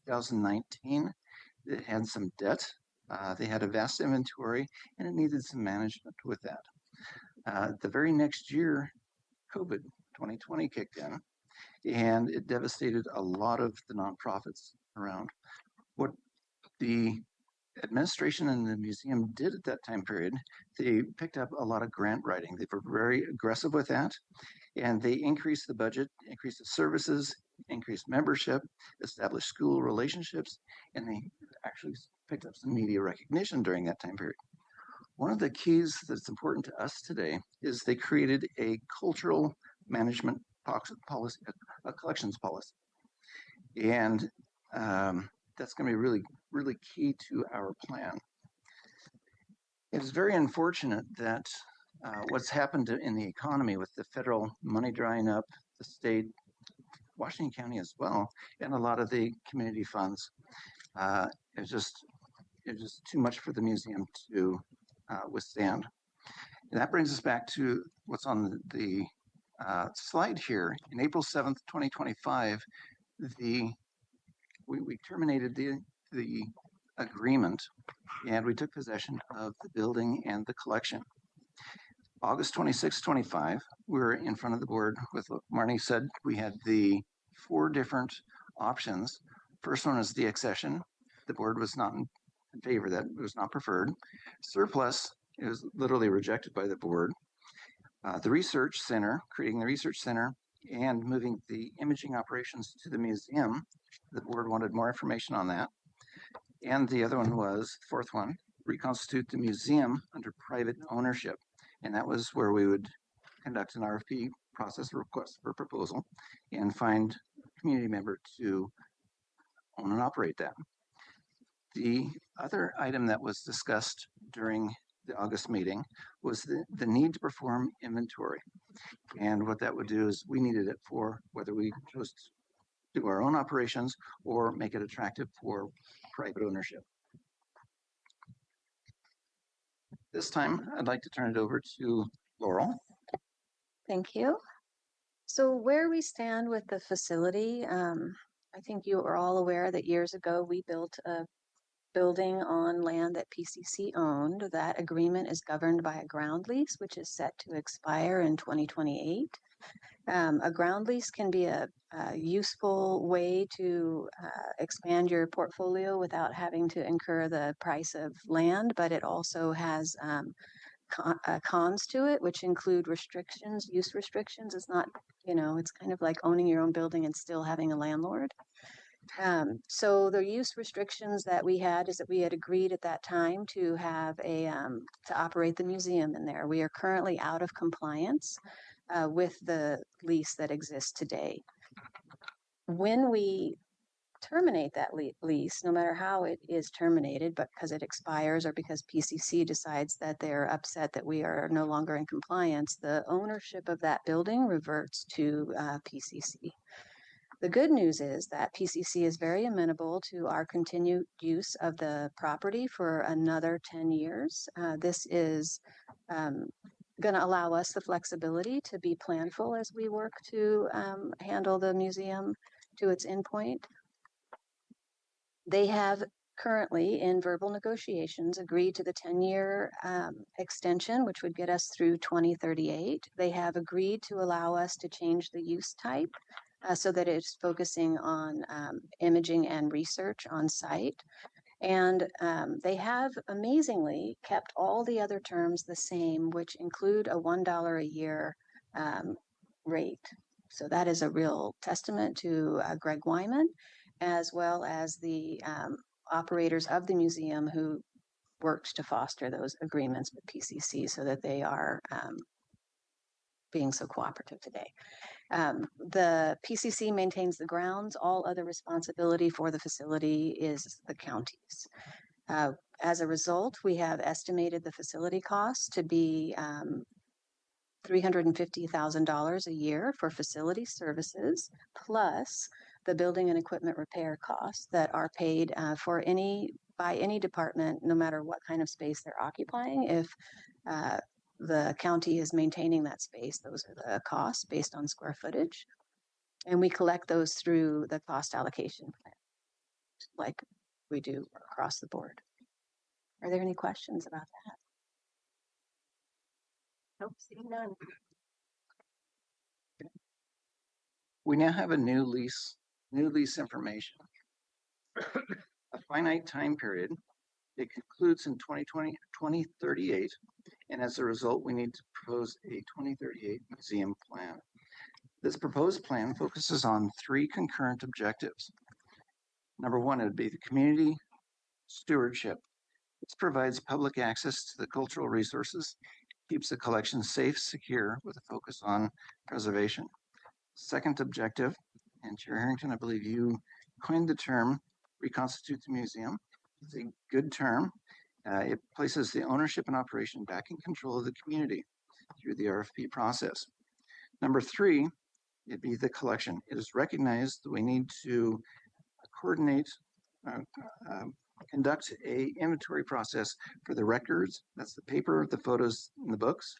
2019. It had some debt. They had a vast inventory, and it needed some management with that. The very next year, COVID 2020 kicked in, and it devastated a lot of the nonprofits around. What the administration and the museum did at that time period, they picked up a lot of grant writing. They were very aggressive with that, and they increased the budget, increased the services, increased membership, established school relationships, and they actually picked up some media recognition during that time period. One of the keys that's important to us today is they created a cultural management policy, a collections policy. And that's going to be really, really key to our plan. It is very unfortunate that what's happened in the economy with the federal money drying up, the state, Washington County as well, and a lot of the community funds, it's just too much for the museum to withstand. And that brings us back to what's on the slide here. In April 7th, 2025, we terminated the agreement, and we took possession of the building and the collection. August 26, 25, we were in front of the board with what Marnie said. We had the 4 different options. First one is deaccession. The board was not in favor of that. It was not preferred. Surplus, it was literally rejected by the board. The research center, creating the research center and moving the imaging operations to the museum. The board wanted more information on that. And the other one was, fourth one, reconstitute the museum under private ownership. And that was where we would conduct an RFP process, request for proposal, and find a community member to own and operate that. The other item that was discussed during the August meeting was the need to perform inventory. And what that would do is we needed it for whether we chose to do our own operations or make it attractive for private ownership. This time, I'd like to turn it over to Laurel. Thank you. So where we stand with the facility, I think you are all aware that years ago we built a building on land that PCC owned. That agreement is governed by a ground lease, which is set to expire in 2028. A ground lease can be a useful way to expand your portfolio without having to incur the price of land, but it also has cons to it, which include restrictions. Use restrictions is not, it's kind of like owning your own building and still having a landlord. So the use restrictions that we had is that we had agreed at that time to have to operate the museum in there. We are currently out of compliance with the lease that exists today. When we terminate that lease, no matter how it is terminated, but because it expires or because PCC decides that they're upset that we are no longer in compliance, the ownership of that building reverts to PCC. The good news is that PCC is very amenable to our continued use of the property for another 10 years. This is going to allow us the flexibility to be planful as we work to handle the museum to its endpoint. They have currently, in verbal negotiations, agreed to the 10-year extension, which would get us through 2038. They have agreed to allow us to change the use type so that it's focusing on imaging and research on site. And they have amazingly kept all the other terms the same, which include a $1 a year rate. So that is a real testament to Greg Wyman, as well as the operators of the museum who worked to foster those agreements with PCC so that they are being so cooperative today. The PCC maintains the grounds. All other responsibility for the facility is the county's. As a result, we have estimated the facility costs to be $350,000 a year for facility services, plus the building and equipment repair costs that are paid by any department, no matter what kind of space they're occupying. If the county is maintaining that space, those are the costs based on square footage. And we collect those through the cost allocation plan, like we do across the board. Are there any questions about that? Nope, seeing none. We now have a new lease information. A finite time period. It concludes in 2038, and as a result, we need to propose a 2038 museum plan. This proposed plan focuses on 3 concurrent objectives. Number 1, it would be the community stewardship. This provides public access to the cultural resources, keeps the collection safe, secure, with a focus on preservation. Second objective, and Chair Harrington, I believe you coined the term reconstitute the museum. It's a good term. It places the ownership and operation back in control of the community through the RFP process. Number 3, it'd be the collection. It is recognized that we need to coordinate, conduct a inventory process for the records, that's the paper, the photos, and the books,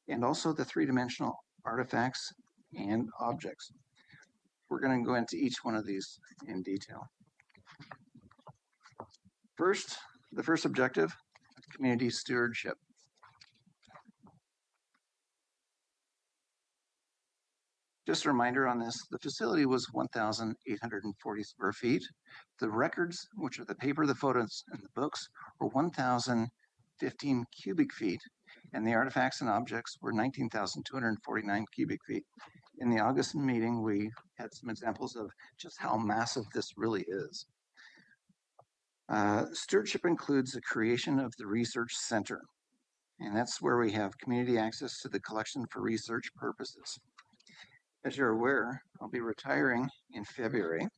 and also the 3-dimensional artifacts and objects. We're going to go into each one of these in detail. First, the first objective, community stewardship. Just a reminder on this, the facility was 1,840 square feet. The records, which are the paper, the photos, and the books, were 1,015 cubic feet, and the artifacts and objects were 19,249 cubic feet. In the August meeting, we had some examples of just how massive this really is. Stewardship includes the creation of the research center, and that's where we have community access to the collection for research purposes. As you're aware, I'll be retiring in February,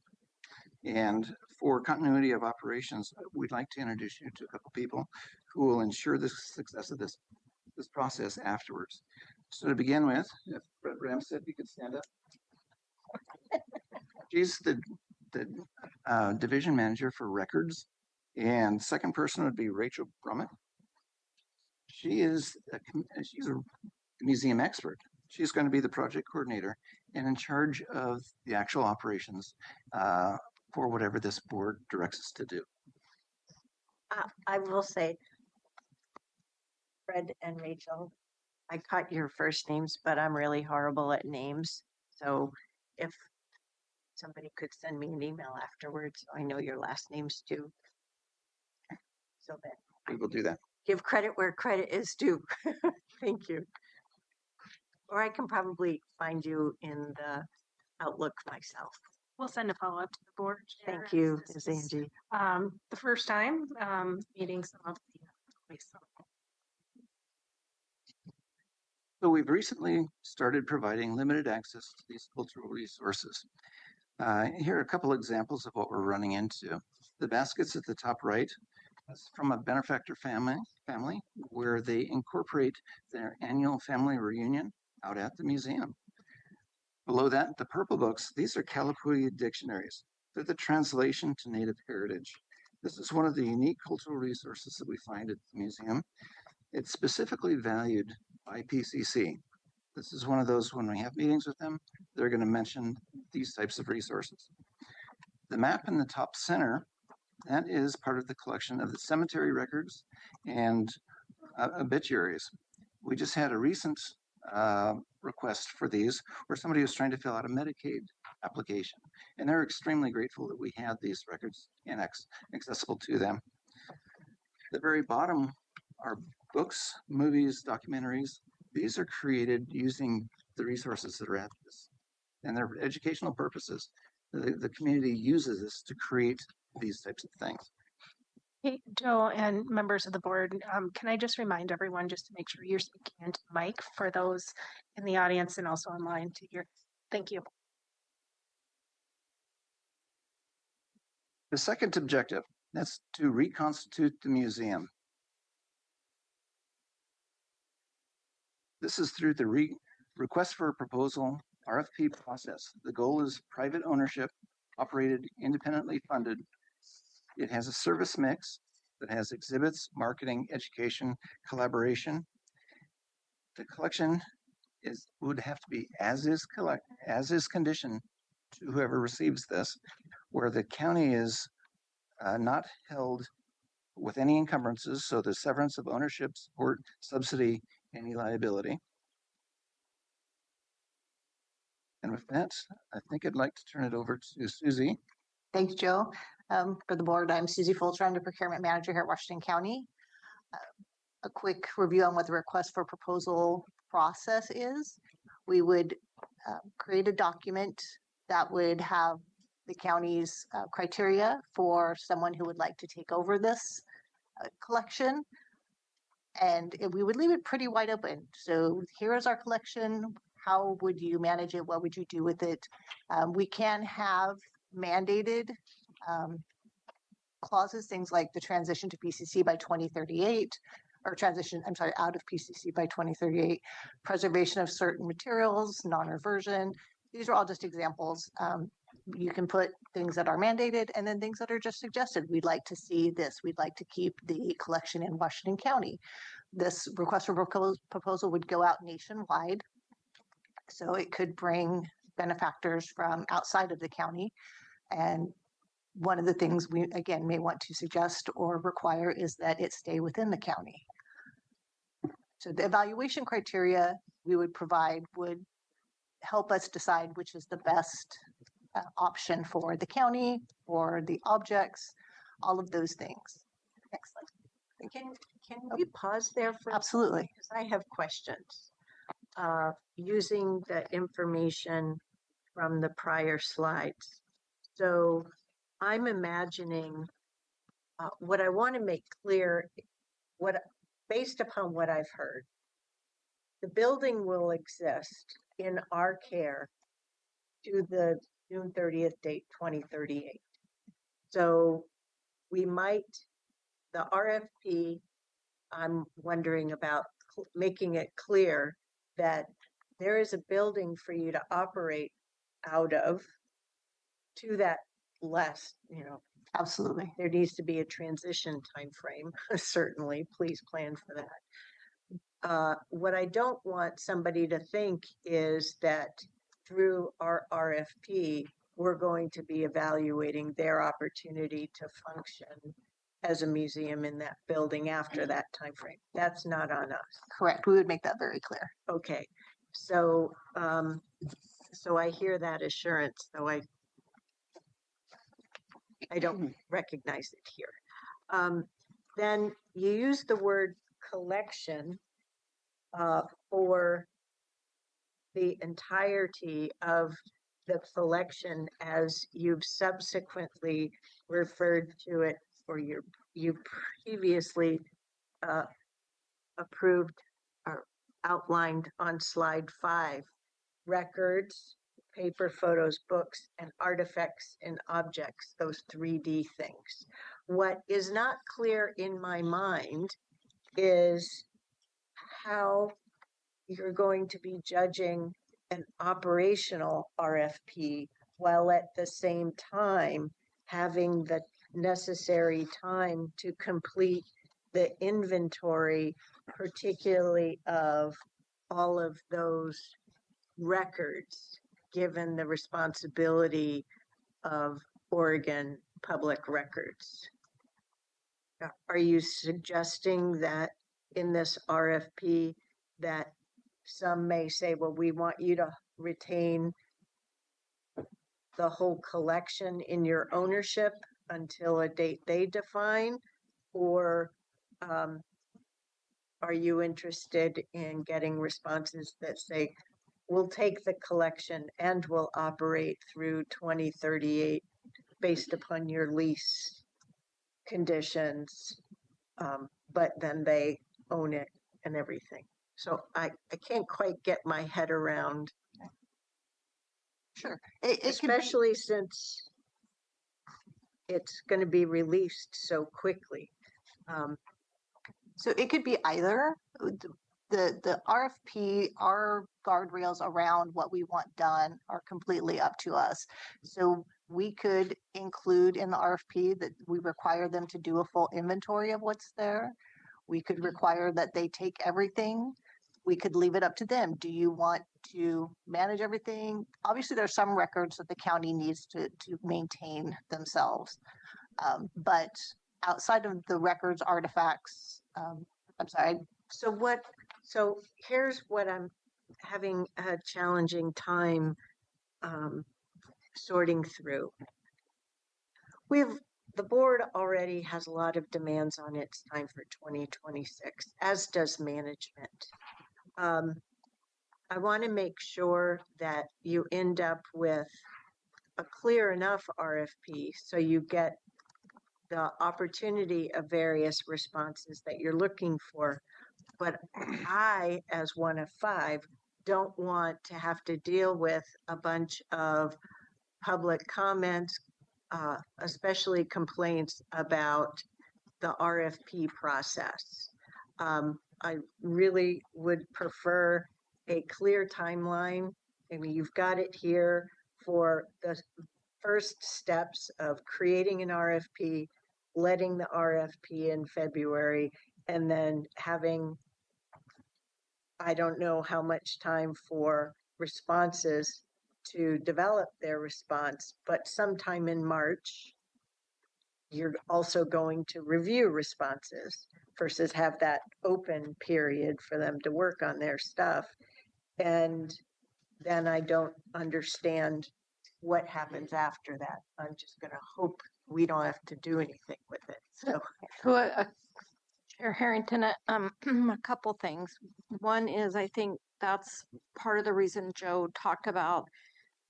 and for continuity of operations, we'd like to introduce you to a couple people who will ensure the success of this process afterwards. So to begin with, if Brett Ramsett, you could stand up. She's the division manager for records, and second person would be Rachel Brummett. She's a museum expert. She's going to be the project coordinator and in charge of the actual operations for whatever this board directs us to do. I will say, Fred and Rachel, I caught your first names, but I'm really horrible at names. So if somebody could send me an email afterwards, I know your last names too. So that We will do that. Give credit where credit is due. Thank you. Or I can probably find you in the Outlook myself. We'll send a follow-up to the board. Chair, Thank you, as Ms. this is, Angie. the first time meeting some of the So we've recently started providing limited access to these cultural resources. Here are a couple examples of what we're running into. The baskets at the top right, that's from a benefactor family where they incorporate their annual family reunion out at the museum. Below that, the purple books, these are Kalapuya dictionaries. They're the translation to Native heritage. This is one of the unique cultural resources that we find at the museum. It's specifically valued by PCC. This is one of those, when we have meetings with them, they're going to mention these types of resources. The map in the top center, that is part of the collection of the cemetery records and obituaries. We just had a recent request for these where somebody was trying to fill out a Medicaid application, and they're extremely grateful that we had these records accessible to them. The very bottom are books, movies, documentaries. These are created using the resources that are at this, and they're educational purposes. The community uses this to create these types of things. Hey, Joe and members of the board, can I just remind everyone just to make sure you're speaking into the mic for those in the audience and also online to hear. Thank you. The second objective, that's to reconstitute the museum. This is through the request for a proposal RFP process. The goal is private ownership, operated, independently funded. It has a service mix that has exhibits, marketing, education, collaboration. The collection would have to be as is condition to whoever receives this, where the county is not held with any encumbrances, so the severance of ownership, support, subsidy, any liability. And with that, I think I'd like to turn it over to Susie. Thanks, Joe. For the board, I'm Susie Fulcher. I'm the procurement manager here at Washington County. A quick review on what the request for proposal process is. We would create a document that would have the county's criteria for someone who would like to take over this collection. And we would leave it pretty wide open. So here is our collection. How would you manage it? What would you do with it? We can have mandated clauses, things like the transition to PCC by 2038, or transition, I'm sorry, out of PCC by 2038, preservation of certain materials, non-reversion. These are all just examples. You can put things that are mandated and then things that are just suggested. We'd like to see this. We'd like to keep the collection in Washington County. This request for proposal would go out nationwide. So it could bring benefactors from outside of the county. And one of the things we, again, may want to suggest or require is that it stay within the county. So the evaluation criteria we would provide would help us decide which is the best option for the county, for the objects, all of those things. Next slide. Can we pause there for Absolutely. Because I have questions. Using the information from the prior slides. So I'm imagining What I want to make clear, based upon what I've heard, the building will exist in our care to the June 30th date, 2038. So we might, the RFP, I'm wondering about making it clear that there is a building for you to operate out of to that less, Absolutely. there needs to be a transition time frame. Certainly, please plan for that. What I don't want somebody to think is that through our RFP, we're going to be evaluating their opportunity to function as a museum in that building after that time frame. That's not on us. Correct. We would make that very clear. Okay, so so I hear that assurance, though I don't recognize it here. Then you use the word collection for the entirety of the collection as you've subsequently referred to it, or you previously approved or outlined on slide 5, records, paper, photos, books, and artifacts and objects, those 3D things. What is not clear in my mind is how you're going to be judging an operational RFP while at the same time having the necessary time to complete the inventory, particularly of all of those records, given the responsibility of Oregon Public Records. Are you suggesting that in this RFP that some may say, well, we want you to retain the whole collection in your ownership until a date they define? Or are you interested in getting responses that say, we'll take the collection and we'll operate through 2038 based upon your lease conditions, but then they own it and everything? So I can't quite get my head around. Sure. Especially since it's going to be released so quickly. So it could be either. The RFP, our guardrails around what we want done are completely up to us. So we could include in the RFP that we require them to do a full inventory of what's there. We could require that they take everything. We could leave it up to them. Do you want to manage everything? Obviously, there's some records that the county needs to maintain themselves. But outside of the records, artifacts, I'm sorry. So here's what I'm having a challenging time sorting through. The board already has a lot of demands on its time for 2026, as does management. I want to make sure that you end up with a clear enough RFP so you get the opportunity of various responses that you're looking for. But I, as one of 5, don't want to have to deal with a bunch of public comments, especially complaints about the RFP process. I really would prefer a clear timeline. I mean, you've got it here for the first steps of creating an RFP, letting the RFP in February, and then having, I don't know how much time for responses to develop their response, but sometime in March, you're also going to review responses versus have that open period for them to work on their stuff. And then I don't understand what happens after that. I'm just going to hope we don't have to do anything with it. So, Chair Harrington, a couple things. One is I think that's part of the reason Joe talked about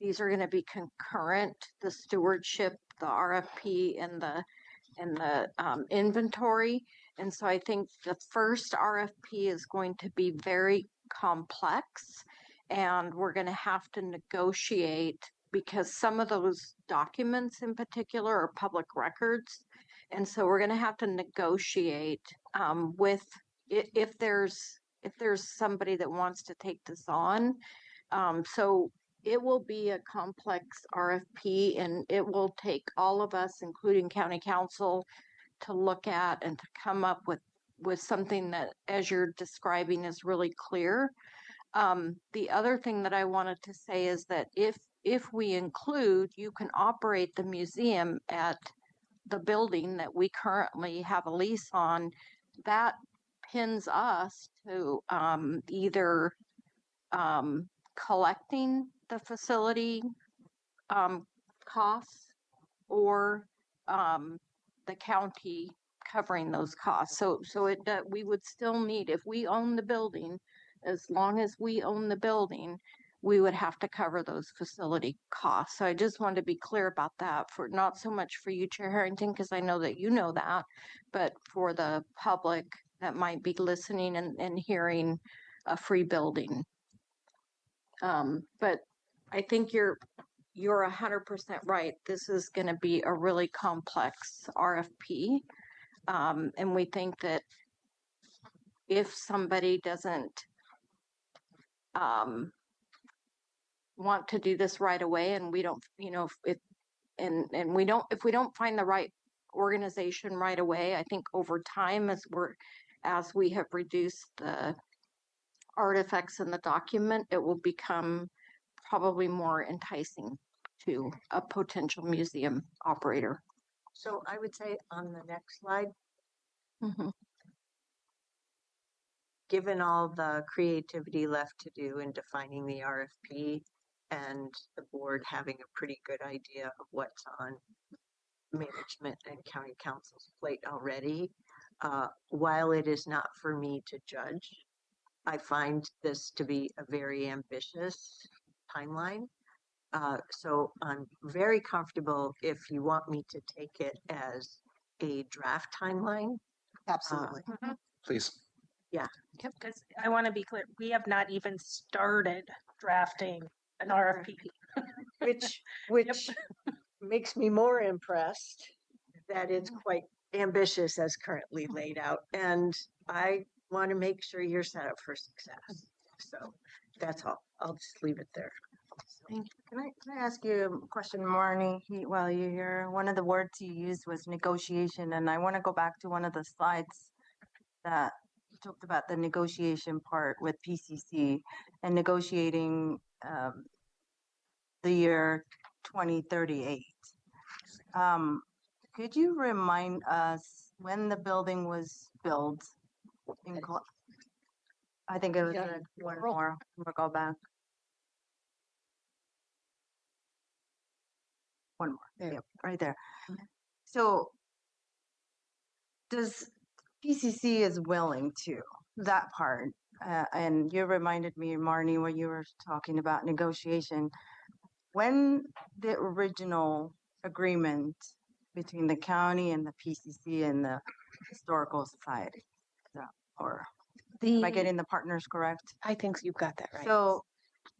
these are going to be concurrent, the stewardship, the RFP, and the inventory. And so I think the first RFP is going to be very complex, and we're going to have to negotiate because some of those documents in particular are public records. And so we're going to have to negotiate with if there's somebody that wants to take this on. So it will be a complex RFP, and it will take all of us, including county council, to look at and to come up with something that, as you're describing, is really clear. The other thing that I wanted to say is that if we include, you can operate the museum at the building that we currently have a lease on, that pins us to either collecting the facility costs or the county covering those costs. So we would still need, if we own the building, as long as we own the building, we would have to cover those facility costs. So I just wanted to be clear about that, for not so much for you, Chair Harrington, because I know that you know that, but for the public that might be listening and hearing a free building. But I think you're 100% right. This is going to be a really complex RFP. And we think that if somebody doesn't want to do this right away, and we don't, if we don't find the right organization right away, I think over time, as we have reduced the artifacts in the document, it will become probably more enticing to a potential museum operator. So I would say on the next slide, given all the creativity left to do in defining the RFP and the board having a pretty good idea of what's on management and county council's plate already, while it is not for me to judge, I find this to be a very ambitious timeline. So I'm very comfortable if you want me to take it as a draft timeline. Absolutely. Please. Yeah. Because I want to be clear, we have not even started drafting an RFP. Which makes me more impressed that it's quite ambitious as currently laid out. And I want to make sure you're set up for success. So that's all. I'll just leave it there. Thank you. Can I ask you a question, Marnie, while you're here? One of the words you used was negotiation, and I want to go back to one of the slides that talked about the negotiation part with PCC and negotiating the year 2038. Could you remind us when the building was built? I think it was one more. We'll go back. One more. Yep, right there. So does PCC is willing to that part? And you reminded me, Marnie, when you were talking about negotiation, when the original agreement between the county and the PCC and the Historical Society, or am I getting the partners correct? I think you've got that right. So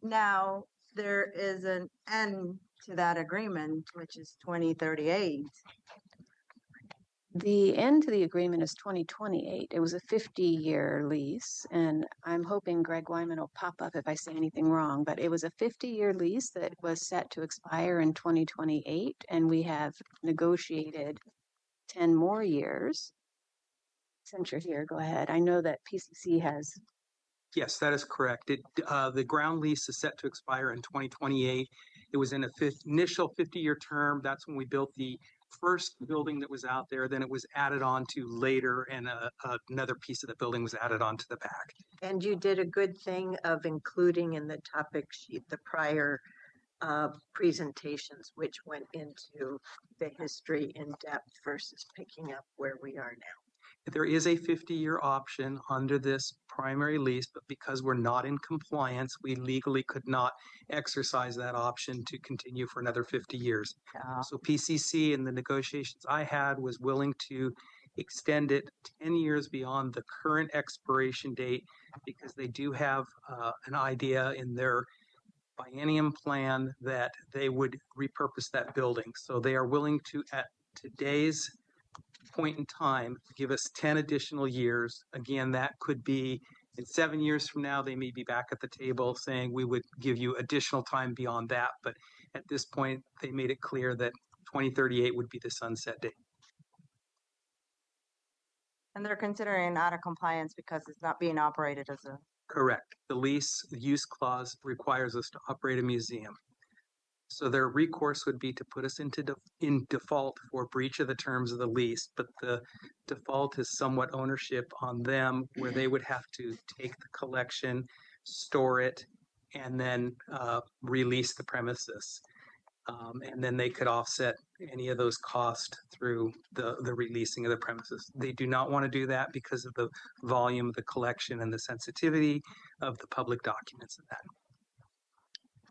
now there is an end to that agreement, which is 2038. The end to the agreement is 2028. It was a 50-year lease, and I'm hoping Greg Wyman will pop up if I say anything wrong, but it was a 50-year lease that was set to expire in 2028, and we have negotiated 10 more years. Since you're here, go ahead. I know that PCC has. Yes, that is correct. The ground lease is set to expire in 2028. It was in an initial 50-year term. That's when we built the first building that was out there. Then it was added on to later, and another piece of the building was added on to the back. And you did a good thing of including in the topic sheet the prior presentations, which went into the history in depth versus picking up where we are now. There is a 50-year option under this primary lease, but because we're not in compliance, we legally could not exercise that option to continue for another 50 years. So PCC in the negotiations I had was willing to extend it 10 years beyond the current expiration date because they do have an idea in their biennium plan that they would repurpose that building. So they are willing to, at today's point in time, give us 10 additional years. Again, that could be in 7 years from now, they may be back at the table saying we would give you additional time beyond that. But at this point, they made it clear that 2038 would be the sunset date. And they're considering out of compliance because it's not being operated as a. Correct. The lease use clause requires us to operate a museum. So their recourse would be to put us in default for breach of the terms of the lease, but the default is somewhat ownership on them where they would have to take the collection, store it, and then release the premises. And then they could offset any of those costs through the releasing of the premises. They do not want to do that because of the volume of the collection and the sensitivity of the public documents in that.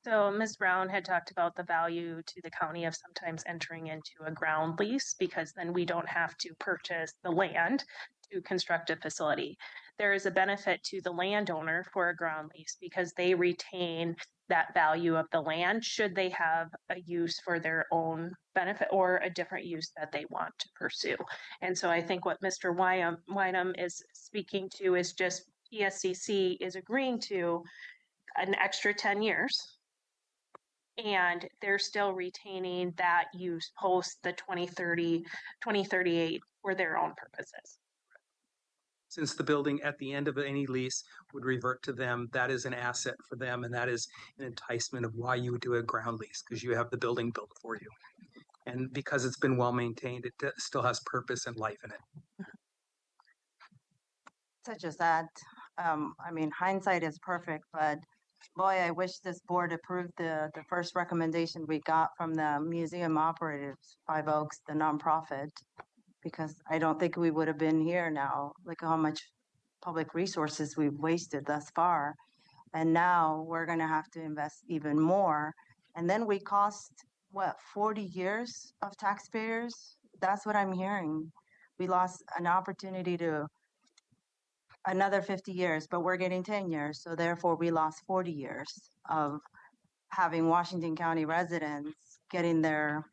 So Ms. Brown had talked about the value to the county of sometimes entering into a ground lease because then we don't have to purchase the land to construct a facility. There is a benefit to the landowner for a ground lease because they retain that value of the land should they have a use for their own benefit or a different use that they want to pursue. And so I think what Mr. Wynham is speaking to is just PSCC is agreeing to an extra 10 years. And they're still retaining that use post the 2038 for their own purposes. Since the building at the end of any lease would revert to them, that is an asset for them, and that is an enticement of why you would do a ground lease, because you have the building built for you. And because it's been well maintained, it still has purpose and life in it. Such as that, I mean, hindsight is perfect, but boy, I wish this board approved the first recommendation we got from the museum operatives, Five Oaks, the nonprofit, because I don't think we would have been here now. Look how much public resources we've wasted thus far. And now we're going to have to invest even more. And then we cost, what, 40 years of taxpayers? That's what I'm hearing. We lost an opportunity to another 50 years, but we're getting 10 years. So therefore we lost 40 years of having Washington County residents getting their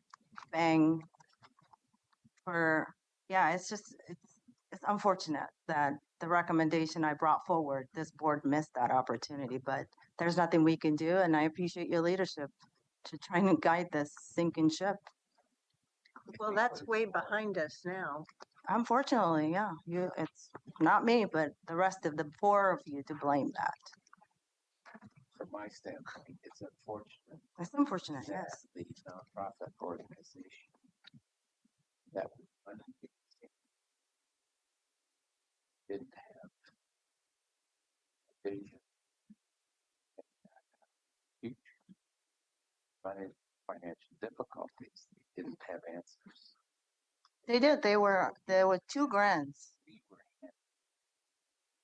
bang for, yeah, it's unfortunate that the recommendation I brought forward, this board missed that opportunity, but there's nothing we can do. And I appreciate your leadership to try and guide this sinking ship. Well, that's way behind us now. Unfortunately, yeah, it's not me, but the rest of the four of you to blame that. From my standpoint, it's unfortunate. It's unfortunate, that yes. the nonprofit organization that was running the museum didn't have a vision, future, running financial difficulties. They didn't have answers. They did. There were 2 grants. We were in a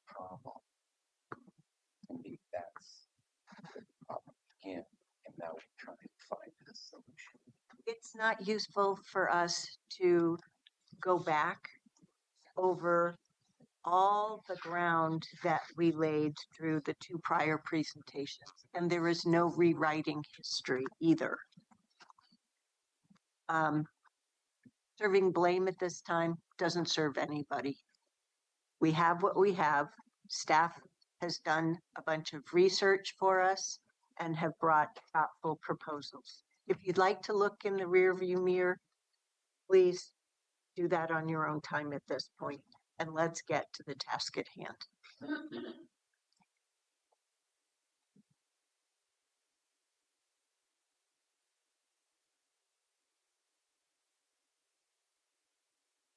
problem. I mean, that's the problem again. And now we're trying to find a solution. It's not useful for us to go back over all the ground that we laid through the 2 prior presentations. And there is no rewriting history either. Serving blame at this time doesn't serve anybody. We have what we have. Staff has done a bunch of research for us and have brought thoughtful proposals. If you'd like to look in the rearview mirror, please do that on your own time at this point, and let's get to the task at hand.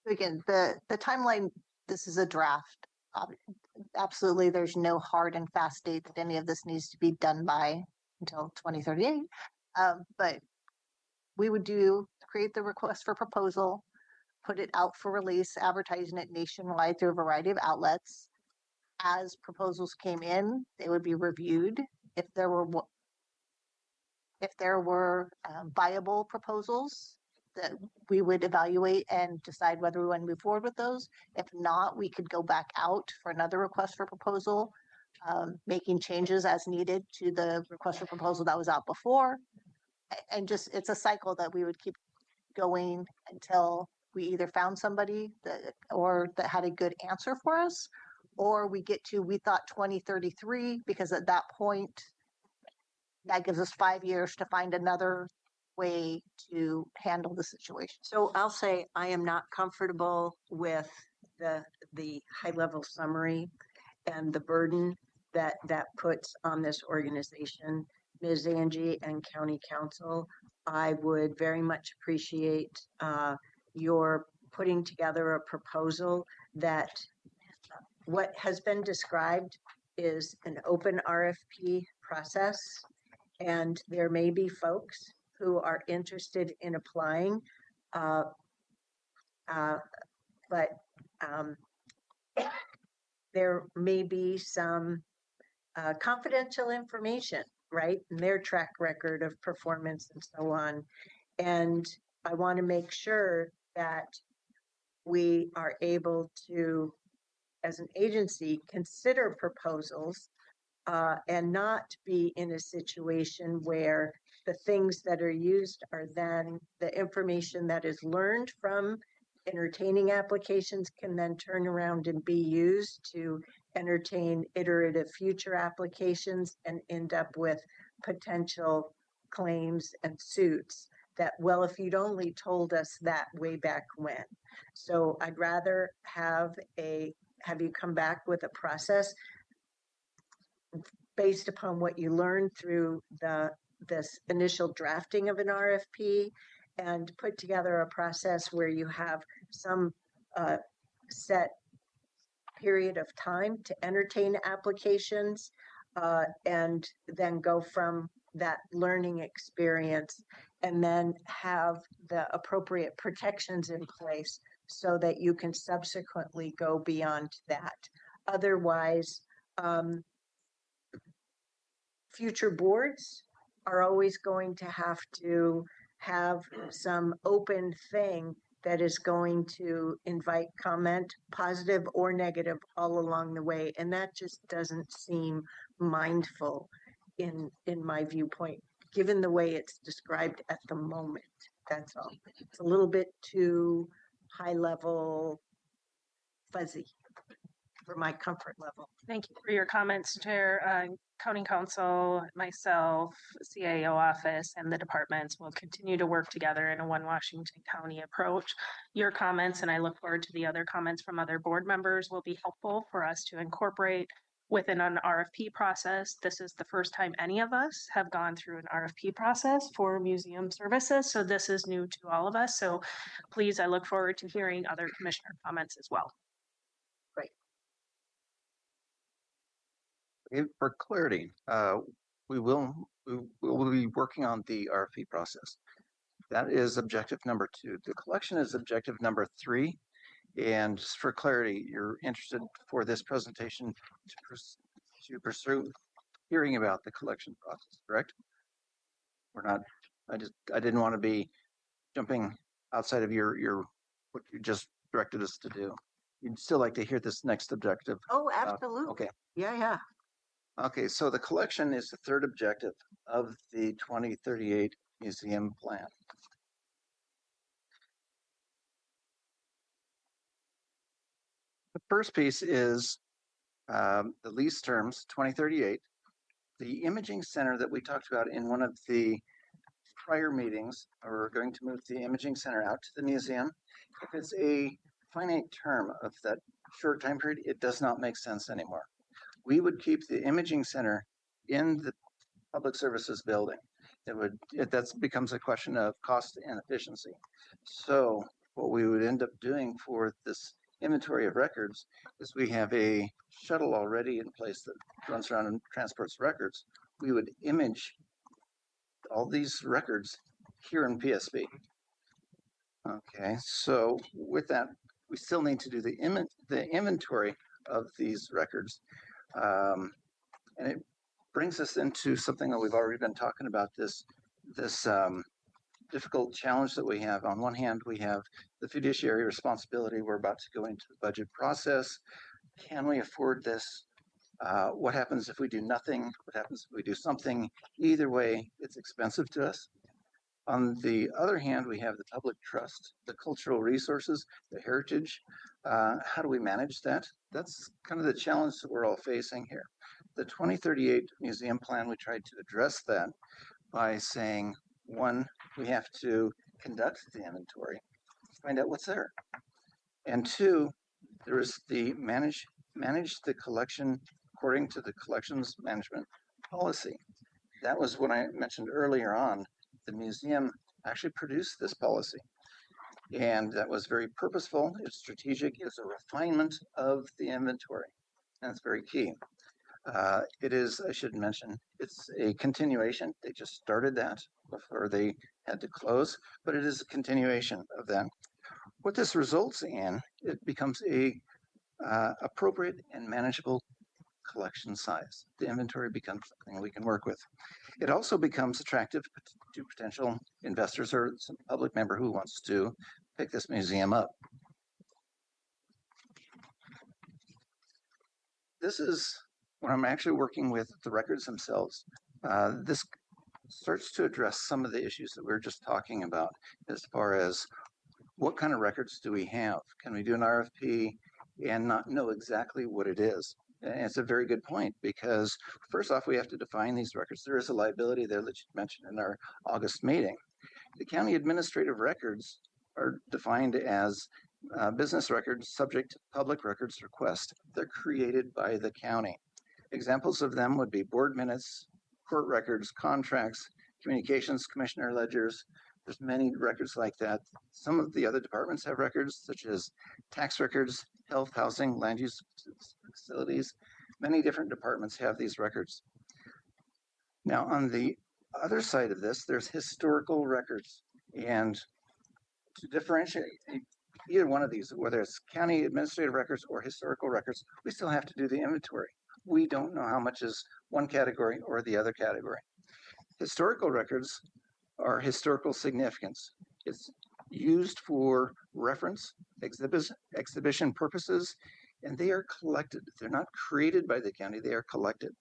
Again, the timeline, this is a draft. Absolutely, there's no hard and fast date that any of this needs to be done by until 2038. But we would create the request for proposal. put it out for release, advertising it nationwide through a variety of outlets. As proposals came in, they would be reviewed. If there were viable proposals, that we would evaluate and decide whether we want to move forward with those. If not, we could go back out for another request for proposal, making changes as needed to the request for proposal that was out before. And just, it's a cycle that we would keep going until we either found somebody that had a good answer for us, or we get to, we thought 2033, because at that point, that gives us 5 years to find another way to handle the situation. So I'll say I am not comfortable with the high level summary and the burden that puts on this organization. Ms. Angie and County Council, I would very much appreciate your putting together a proposal that what has been described is an open RFP process, and there may be folks who are interested in applying, but there may be some confidential information, right? And their track record of performance and so on. And I want to make sure that we are able to, as an agency, consider proposals and not be in a situation where the things that are used are then the information that is learned from entertaining applications can then turn around and be used to entertain iterative future applications and end up with potential claims and suits that, well, if you'd only told us that way back when. So I'd rather have you come back with a process based upon what you learned through this initial drafting of an RFP, and put together a process where you have some set period of time to entertain applications and then go from that learning experience and then have the appropriate protections in place so that you can subsequently go beyond that. Otherwise, future boards are always going to have some open thing that is going to invite comment, positive or negative, all along the way. And that just doesn't seem mindful in my viewpoint, given the way it's described at the moment. That's all. It's a little bit too high level, fuzzy for my comfort level. Thank you for your comments, Chair. County Council, myself, CAO office, and the departments will continue to work together in a One Washington County approach. Your comments, and I look forward to the other comments from other board members, will be helpful for us to incorporate within an RFP process. This is the first time any of us have gone through an RFP process for museum services, so this is new to all of us. So please, I look forward to hearing other commissioner comments as well. For clarity, we will be working on the RFP process. That is objective number 2. The collection is objective number 3. And just for clarity, you're interested for this presentation to pursue hearing about the collection process, correct? We're not. I didn't want to be jumping outside of your what you just directed us to do. You'd still like to hear this next objective? Oh, absolutely. Okay. Yeah. Okay, so the collection is the third objective of the 2038 museum plan. The first piece is the lease terms, 2038. The imaging center that we talked about in one of the prior meetings, we're going to move the imaging center out to the museum. If it's a finite term of that short time period, it does not make sense anymore. We would keep the imaging center in the public services building. That becomes a question of cost and efficiency. So what we would end up doing for this inventory of records is we have a shuttle already in place that runs around and transports records. We would image all these records here in PSB. Okay, so with that, we still need to do the inventory of these records. And it brings us into something that we've already been talking about, this difficult challenge that we have. On one hand, we have the fiduciary responsibility. We're about to go into the budget process. Can we afford this? What happens if we do nothing? What happens if we do something? Either way, it's expensive to us. On the other hand, we have the public trust, the cultural resources, the heritage. How do we manage that? That's kind of the challenge that we're all facing here. The 2038 museum plan, we tried to address that by saying, one, we have to conduct the inventory, find out what's there. And two, there is the manage the collection according to the collections management policy. That was what I mentioned earlier on. The museum actually produced this policy. And that was very purposeful. It's strategic. It's a refinement of the inventory. That's very key. It is, I should mention, it's a continuation. They just started that before they had to close, but it is a continuation of that. What this results in, it becomes a appropriate and manageable collection size. The inventory becomes something we can work with. It also becomes attractive to potential investors or some public member who wants to pick this museum up. This is when I'm actually working with the records themselves. This starts to address some of the issues that we were just talking about as far as what kind of records do we have? Can we do an RFP and not know exactly what it is? And it's a very good point because first off, we have to define these records. There is a liability there that you mentioned in our August meeting. The county administrative records are defined as business records subject to public records request. They're created by the county. Examples of them would be board minutes, court records, contracts, communications, commissioner ledgers. There's many records like that. Some of the other departments have records such as tax records, health, housing, land use facilities. Many different departments have these records. Now, on the other side of this, there's historical records. And to differentiate either one of these, whether it's county administrative records or historical records, we still have to do the inventory. We don't know how much is one category or the other category. Historical records are historical significance. It's used for reference, exhibition purposes, and they are collected. They're not created by the county, they are collected.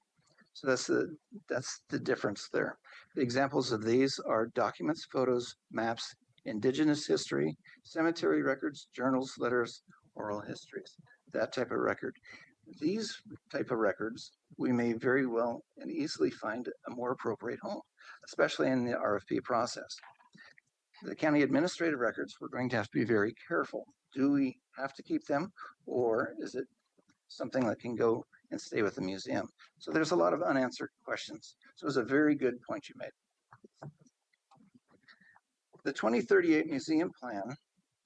So that's the difference there. The examples of these are documents, photos, maps, indigenous history, cemetery records, journals, letters, oral histories, that type of record. These type of records, we may very well and easily find a more appropriate home, especially in the RFP process. The county administrative records, we're going to have to be very careful. Do we have to keep them, or is it something that can go and stay with the museum? So there's a lot of unanswered questions. So it was a very good point you made. The 2038 museum plan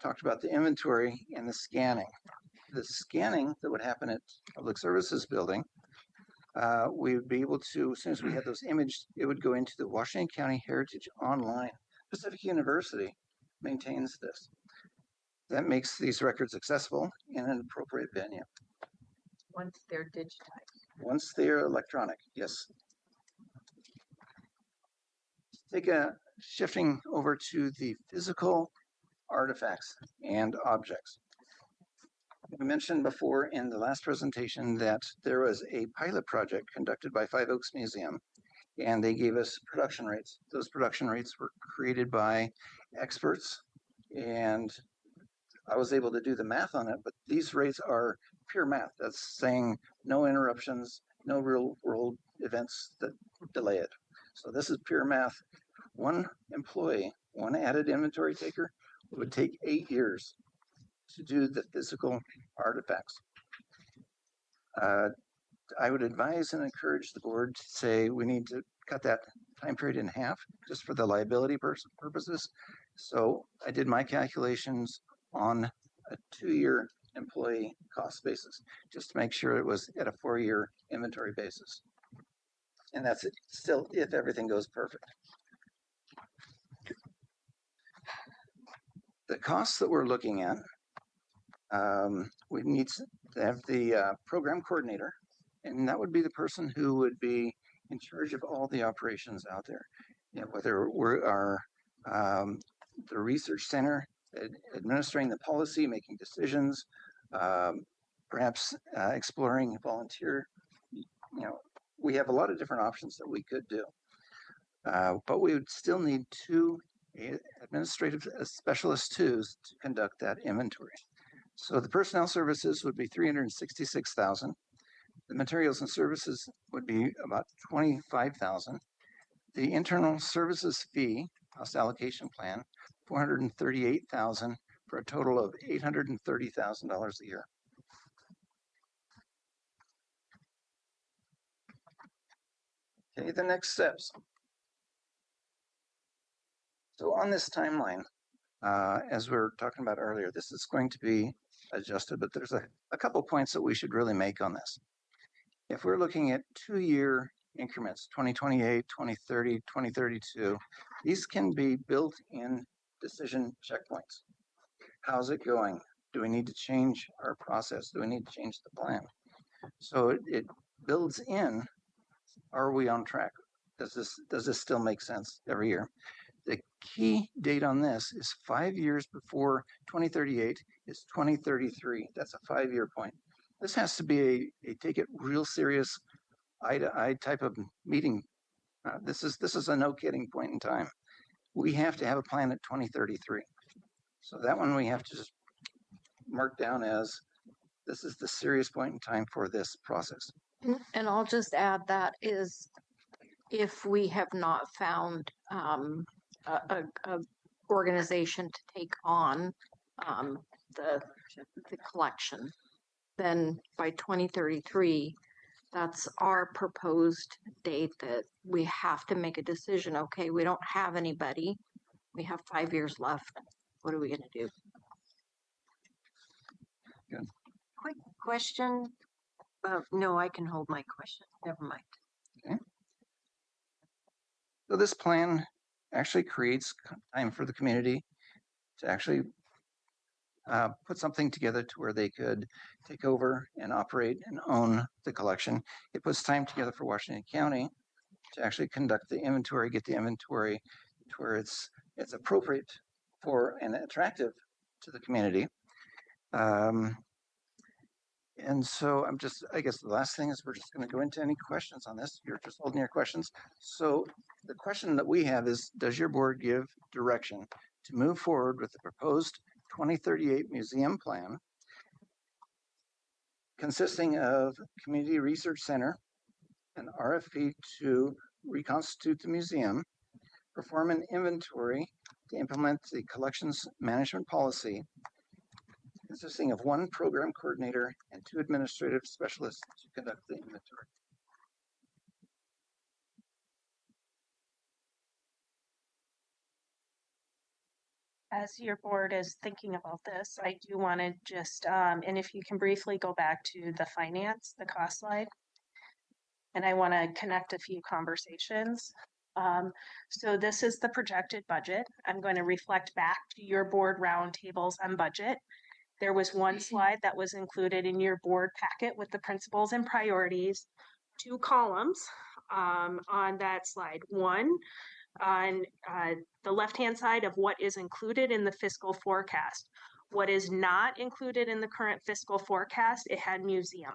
talked about the inventory and the scanning. The scanning that would happen at Public Services Building, we would be able to, as soon as we had those imaged, it would go into the Washington County Heritage Online. Pacific University maintains this. That makes these records accessible in an appropriate venue. Once they're digitized. Once they're electronic, yes. Shifting over to the physical artifacts and objects. We mentioned before in the last presentation that there was a pilot project conducted by Five Oaks Museum, and they gave us production rates. Those production rates were created by experts, and I was able to do the math on it, but these rates are pure math. That's saying no interruptions, no real world events that delay it. So this is pure math. One employee, one added inventory taker, would take 8 years to do the physical artifacts. I would advise and encourage the board to say we need to cut that time period in half just for the liability purposes. So I did my calculations on a 2-year employee cost basis, just to make sure it was at a 4-year inventory basis. And that's it, still if everything goes perfect. The costs that we're looking at, we need to have the program coordinator, and that would be the person who would be in charge of all the operations out there. You know, whether the research center administering the policy, making decisions, perhaps exploring volunteer. You know, we have a lot of different options that we could do, but we would still need two administrative specialists to conduct that inventory. So the personnel services would be $366,000. The materials and services would be about $25,000. The internal services fee, cost allocation plan, $438,000 for a total of $830,000 a year. Okay, the next steps. So on this timeline, as we were talking about earlier, this is going to be adjusted, but there's a couple points that we should really make on this. If we're looking at 2-year increments, 2028, 2030, 2032, these can be built-in decision checkpoints. How's it going? Do we need to change our process? Do we need to change the plan? So it builds in, are we on track? Does this still make sense every year? The key date on this is 5 years before 2038 is 2033. That's a 5-year point. This has to be a take it real serious, eye-to-eye type of meeting. This is a no kidding point in time. We have to have a plan at 2033. So that one we have to just mark down as this is the serious point in time for this process. And I'll just add that is if we have not found a organization to take on the collection, then by 2033, that's our proposed date that we have to make a decision. Okay, we don't have anybody. We have 5 years left. What are we going to do? Good. Quick question. No, I can hold my question. Never mind. Okay. So this plan actually creates time for the community to actually put something together to where they could take over and operate and own the collection. It puts time together for Washington County to actually conduct the inventory, get the inventory to where it's appropriate for and attractive to the community. And so I guess the last thing is we're just going to go into any questions on this. You're just holding your questions. So the question that we have is, does your board give direction to move forward with the proposed 2038 museum plan consisting of community research center, an RFP to reconstitute the museum, perform an inventory to implement the collections management policy, consisting of 1 program coordinator and 2 administrative specialists to conduct the inventory? As your board is thinking about this, I do want to just, and if you can briefly go back to the finance, the cost slide, and I want to connect a few conversations. So this is the projected budget. I'm going to reflect back to your board roundtables on budget. There was one slide that was included in your board packet with the principles and priorities, 2 columns on that slide. One on the left-hand side of what is included in the fiscal forecast. What is not included in the current fiscal forecast, it had museum.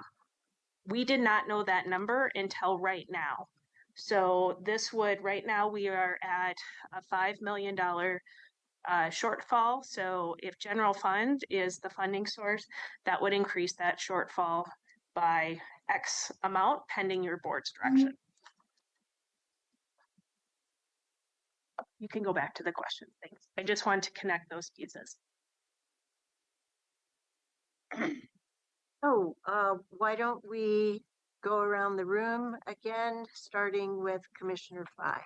We did not know that number until right now. So this would, right now we are at a $5 million shortfall. So if general fund is the funding source, that would increase that shortfall by X amount pending your board's direction. You can go back to the question. Thanks. I just wanted to connect those pieces. So why don't we go around the room again, starting with Commissioner Fye.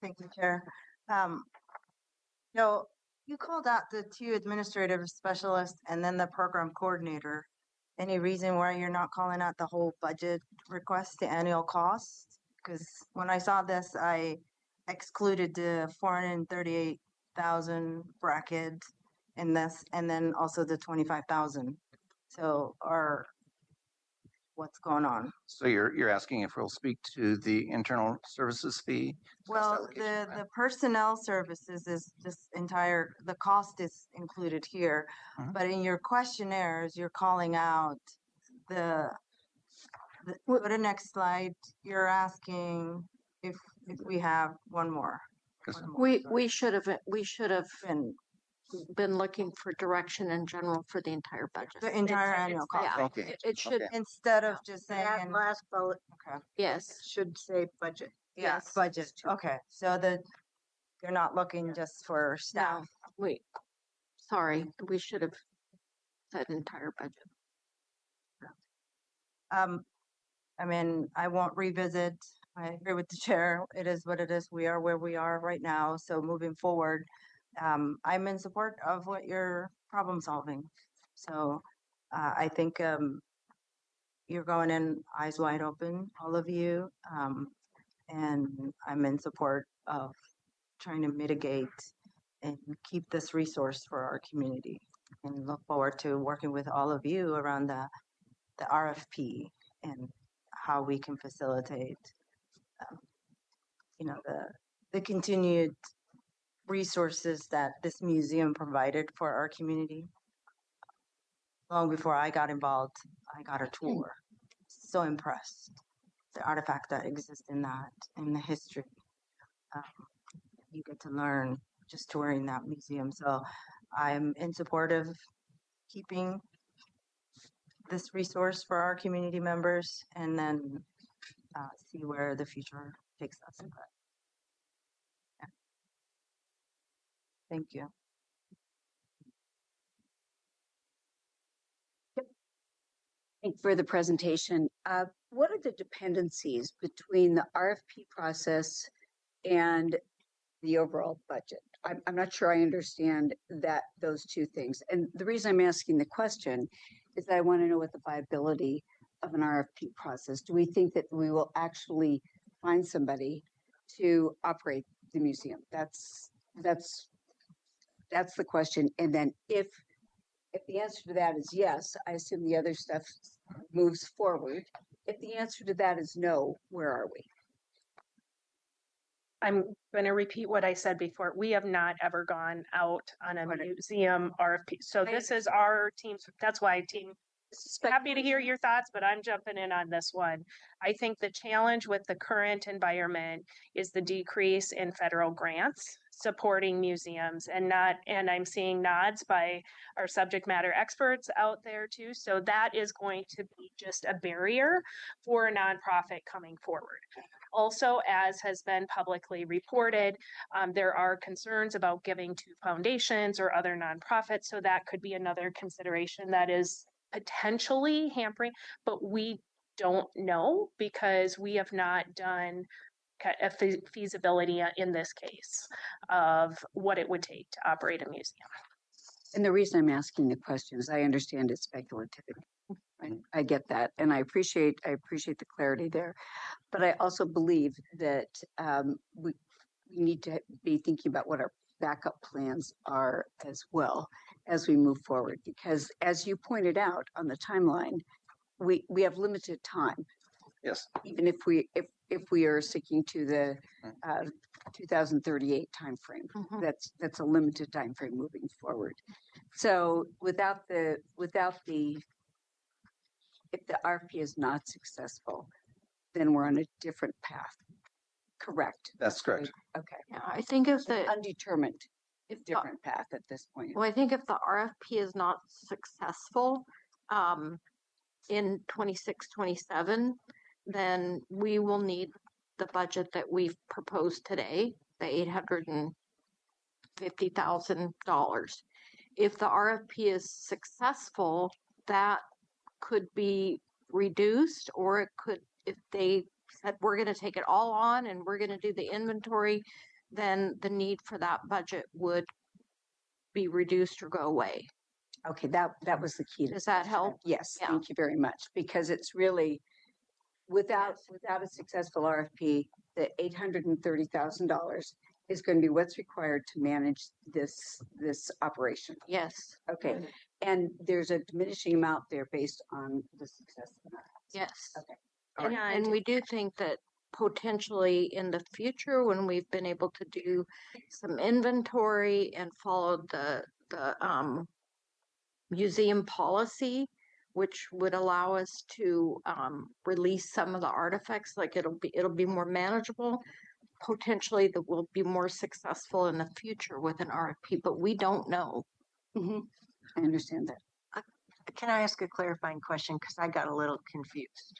Thank you, Chair. No, you called out the 2 administrative specialists and then the program coordinator. Any reason why you're not calling out the whole budget request, the annual cost? Because when I saw this, I excluded the $438,000 50,000 bracket in this, and then also the 25,000. So what's going on? So you're asking if we'll speak to the internal services fee? Well, allocation, right? the personnel services is this entire, the cost is included here. Mhm. But in your questionnaires, you're calling out go to next slide. You're asking if we have one more. Yes, ma'am. We should have And been looking for direction in general for the entire budget. the entire annual cost. Yeah, Okay. it should, Okay. Instead of just That saying, last bullet okay, yes, should say budget. yeah, yes. budget. Okay, so you're not looking just for staff. No, sorry, we should have said entire budget. I mean, I won't revisit. I agree with the chair. It is what it is. We are where we are right now. So moving forward, I'm in support of what you're problem solving. So I think you're going in eyes wide open, all of you. And I'm in support of trying to mitigate and keep this resource for our community. And look forward to working with all of you around the RFP and how we can facilitate, the continued resources that this museum provided for our community. Long before I got involved, I got a tour. So impressed. The artifact that exists in that, in the history. You get to learn just touring that museum. So I'm in support of keeping this resource for our community members and then see where the future takes us. But, yeah. Thank you. Thank you for the presentation. What are the dependencies between the RFP process and the overall budget? I'm not sure I understand those two things. And the reason I'm asking the question is that I want to know what the viability of an RFP process. Do we think that we will actually find somebody to operate the museum? That's the question. And then if the answer to that is yes, I assume the other stuff moves forward. If the answer to that is no, where are we? I'm going to repeat what I said before. We have not ever gone out on a museum RFP. So this is our team's, that's why team, happy to hear your thoughts, but I'm jumping in on this one. I think the challenge with the current environment is the decrease in federal grants supporting museums and I'm seeing nods by our subject matter experts out there too. So that is going to be just a barrier for a nonprofit coming forward. Also, as has been publicly reported, there are concerns about giving to foundations or other nonprofits. So that could be another consideration that is potentially hampering, but we don't know because we have not done a feasibility in this case of what it would take to operate a museum. And the reason I'm asking the question is I understand it's speculative. I get that, and I appreciate the clarity there. But I also believe that we need to be thinking about what our backup plans are as well as we move forward. Because as you pointed out on the timeline, we have limited time. Yes. Even if we are sticking to the 2038 timeframe, that's a limited timeframe moving forward. So if the RFP is not successful, then we're on a different path. Correct. That's correct. Okay. Yeah, I think if the Undetermined, different path at this point. well, I think if the RFP is not successful in 26, 27, then we will need the budget that we've proposed today, the $850,000. If the RFP is successful, that could be reduced, or it could, if they said we're going to take it all on and we're going to do the inventory, then the need for that budget would be reduced or go away. Okay, that was the key. Does that help? Yes, Yeah. thank you very much. Because it's really without a successful RFP, the $830,000 is going to be what's required to manage this operation. Yes, Okay, and there's a diminishing amount there based on the success of that. yes. Okay. And we do think that potentially in the future, when we've been able to do some inventory and follow the museum policy, which would allow us to release some of the artifacts, like it'll be more manageable. Potentially that will be more successful in the future with an RFP, but we don't know. I understand that. Can I ask a clarifying question? Because I got a little confused.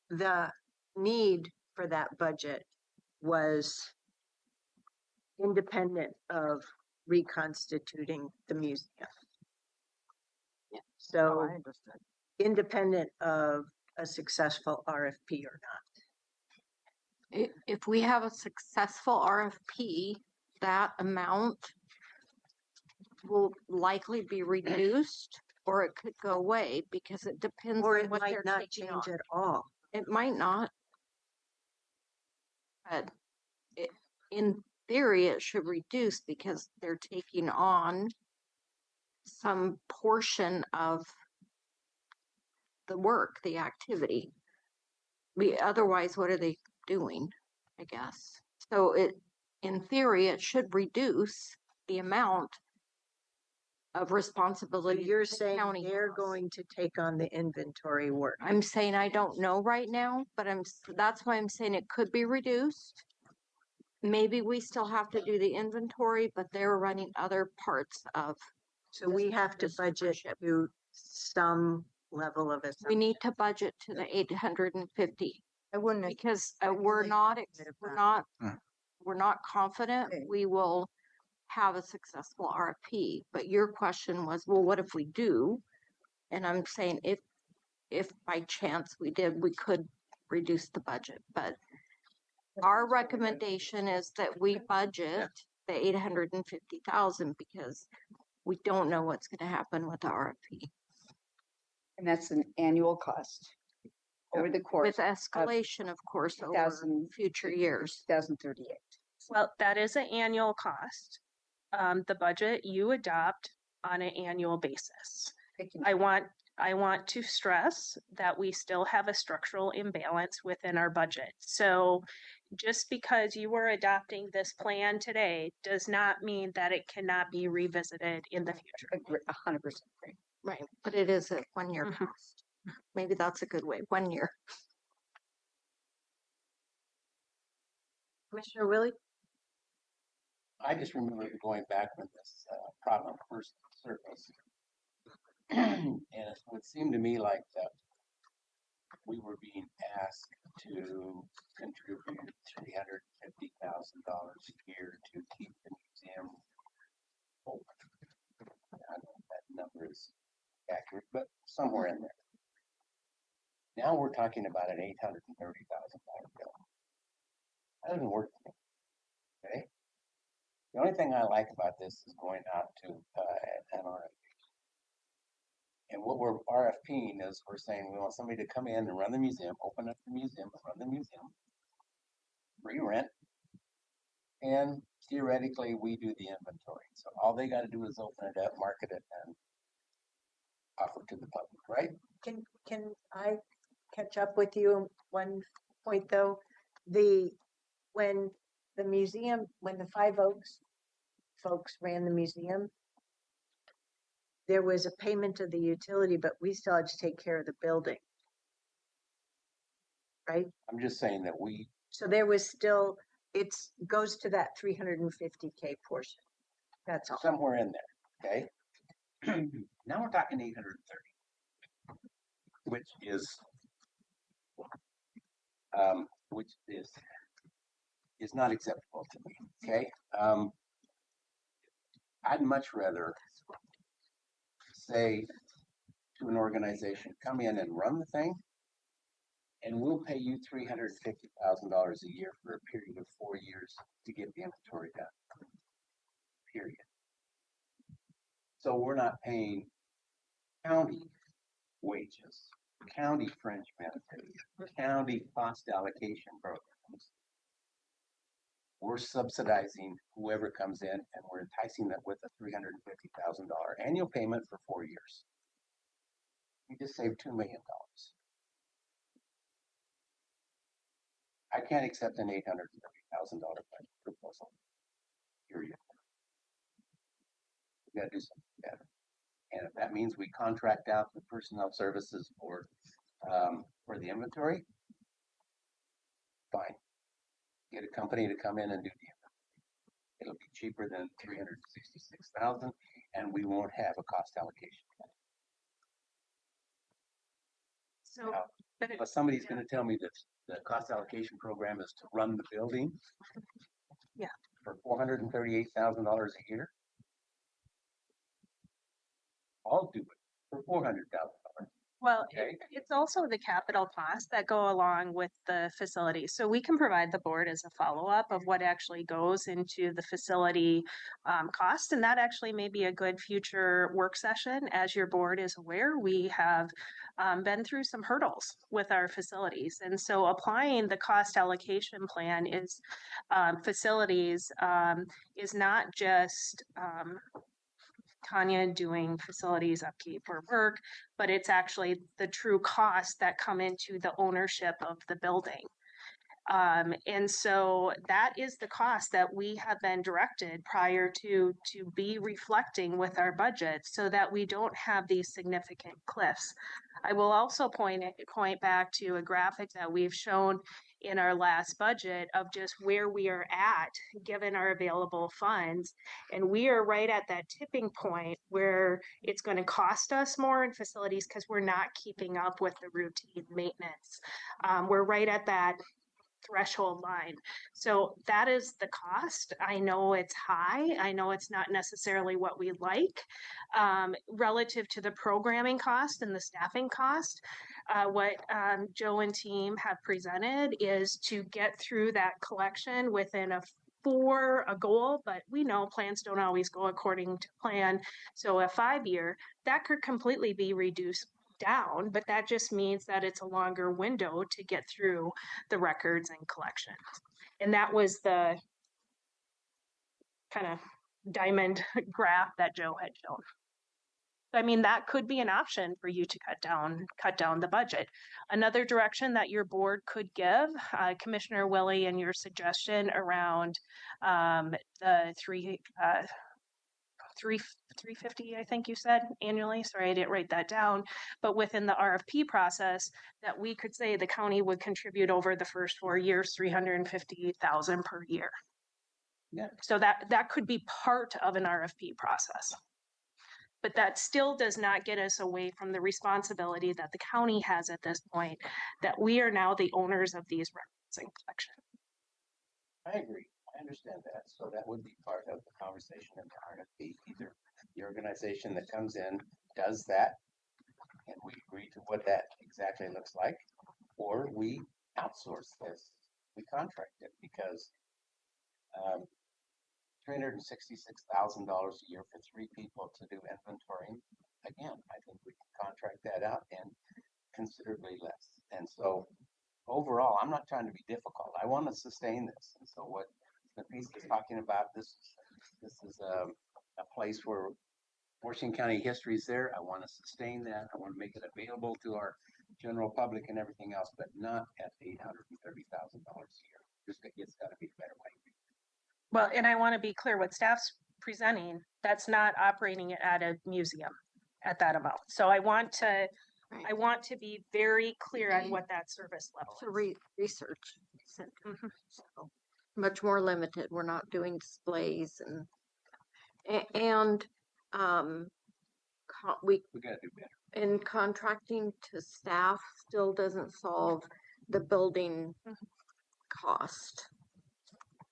The need for that budget was independent of reconstituting the museum. Yeah. So I understood. independent of a successful RFP or not. If we have a successful RFP, that amount will likely be reduced, or it could go away because it depends Or on it what might they're not taking change on. at all. It might not. But in theory, it should reduce because they're taking on some portion of the work, the activity. Otherwise, what are they doing? I guess. So in theory, it should reduce the amount of So responsibility. you're the saying county they're has. going to take on the inventory work. I'm saying I don't know right now, but that's why I'm saying it could be reduced. Maybe we still have to do the inventory, but they're running other parts of. So we have to this budget stewardship. to some level of We assumption. need to budget to the 850 I wouldn't. because I feel we're like not bit of we're that. not Hmm. we're not confident Okay. we will have a successful RFP. But your question was, well, what if we do? And I'm saying if by chance we did, we could reduce the budget. But our recommendation is that we budget the 850,000 because we don't know what's going to happen with the RFP. And that's an annual cost over the course With escalation, of course, over 2000 future years. 2038. Well, that is an annual cost. The budget you adopt on an annual basis. I want to stress that we still have a structural imbalance within our budget. So just because you are adopting this plan today does not mean that it cannot be revisited in the future. 100% agree. Right. But it is a 1 year Mhm. cost. Maybe that's a good way. 1 year. Commissioner Willie? I just remember going back when this problem first surfaced. And it would seem to me like that we were being asked to contribute $350,000 a year to keep the museum open. I don't know if that number is accurate, but somewhere in there. Now we're talking about an $830,000 bill. That doesn't work for me. Okay. The only thing I like about this is going out to an RFP. And what we're RFPing is we're saying we want somebody to come in and run the museum, open up the museum, and run the museum, free rent, and theoretically we do the inventory. So all they got to do is open it up, market it, and offer to the public, right? Can I catch up with you on one point though? When the Five Oaks folks ran the museum, there was a payment to the utility, but we still had to take care of the building. Right? I'm just saying that we, So there was still, goes to that 350K portion. That's all. somewhere in there, okay? Now we're talking 830, which is not acceptable to me, okay? I'd much rather say to an organization, come in and run the thing, and we'll pay you $350,000 a year for a period of 4 years to get the inventory done. Period. So we're not paying county wages county fringe benefits, county cost allocation programs. We're subsidizing whoever comes in and we're enticing them with a $350,000 annual payment for 4 years. We just saved $2 million. I can't accept an $830,000 proposal. Period. We got to do something better. And if that means we contract out the personnel services for the inventory, fine. Get a company to come in and do the inventory. It'll be cheaper than $366,000, and we won't have a cost allocation. So, Now, but if somebody's going to tell me that the cost allocation program is to run the building, yeah, for $438,000 a year, I'll do it for $400,000. well, Okay. it's also the capital costs that go along with the facility. So we can provide the board as a follow-up of what actually goes into the facility cost. And that actually may be a good future work session. As your board is aware, we have been through some hurdles with our facilities. And so applying the cost allocation plan is facilities is not just Tanya doing facilities upkeep or work, but it's actually the true costs that come into the ownership of the building. And so that is the cost that we have been directed prior to be reflecting with our budget so that we don't have these significant cliffs. I will also point back to a graphic that we've shown in our last budget of just where we are at given our available funds. And we are right at that tipping point where it's going to cost us more in facilities because we're not keeping up with the routine maintenance. We're right at that threshold line. So that is the cost. I know it's high. I know it's not necessarily what we like relative to the programming cost and the staffing cost. What Joe and team have presented is to get through that collection within a goal, but we know plans don't always go according to plan. So a 5-year, that could completely be reduced down, but that just means that it's a longer window to get through the records and collections. And that was the kind of diamond graph that Joe had shown. I mean, that could be an option for you to cut down the budget. Another direction that your board could give, Commissioner Willie, and your suggestion around the 350, I think you said annually. Sorry, I didn't write that down. But within the RFP process, that we could say the county would contribute over the first 4 years, $350,000 per year. Yeah. So that could be part of an RFP process. But that still does not get us away from the responsibility that the county has at this point, that we are now the owners of these records and collection. I agree. I understand that. So that would be part of the conversation in the RFP. Either the organization that comes in does that, and we agree to what that exactly looks like, or we outsource this. We contract it because $366,000 a year for 3 people to do inventory. Again, I think we can contract that out and considerably less. And so overall, I'm not trying to be difficult. I want to sustain this. And so what the piece is talking about, this is a place where Washington County history is there. I want to sustain that. I want to make it available to our general public and everything else, but not at $830,000 a year. It's got to be a better way. Well, and I want to be clear, what staff's presenting, that's not operating it at a museum at that amount. So I want to be very clear on what that service level It's a is. research center, so much more limited. We're not doing displays and we got to do better. and contracting to staff still doesn't solve the building cost,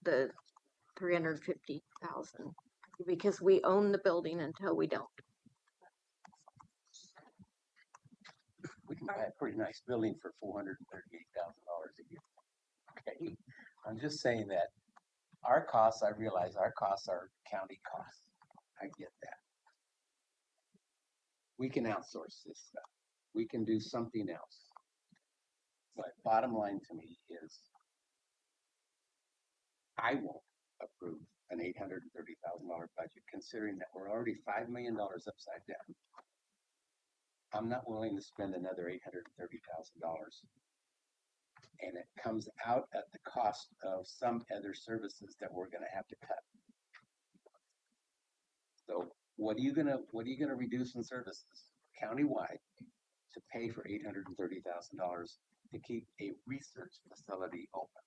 the 350,000, because we own the building until we don't. We can buy a pretty nice building for $438,000 a year. Okay, I'm just saying that our costs, I realize our costs are county costs. I get that. We can outsource this stuff. we can do something else. But bottom line to me is, I won't approve an $830,000 budget, considering that we're already $5 million upside down. I'm not willing to spend another $830,000. And it comes out at the cost of some other services that we're gonna have to cut. So what are you gonna reduce in services countywide to pay for $830,000 to keep a research facility open?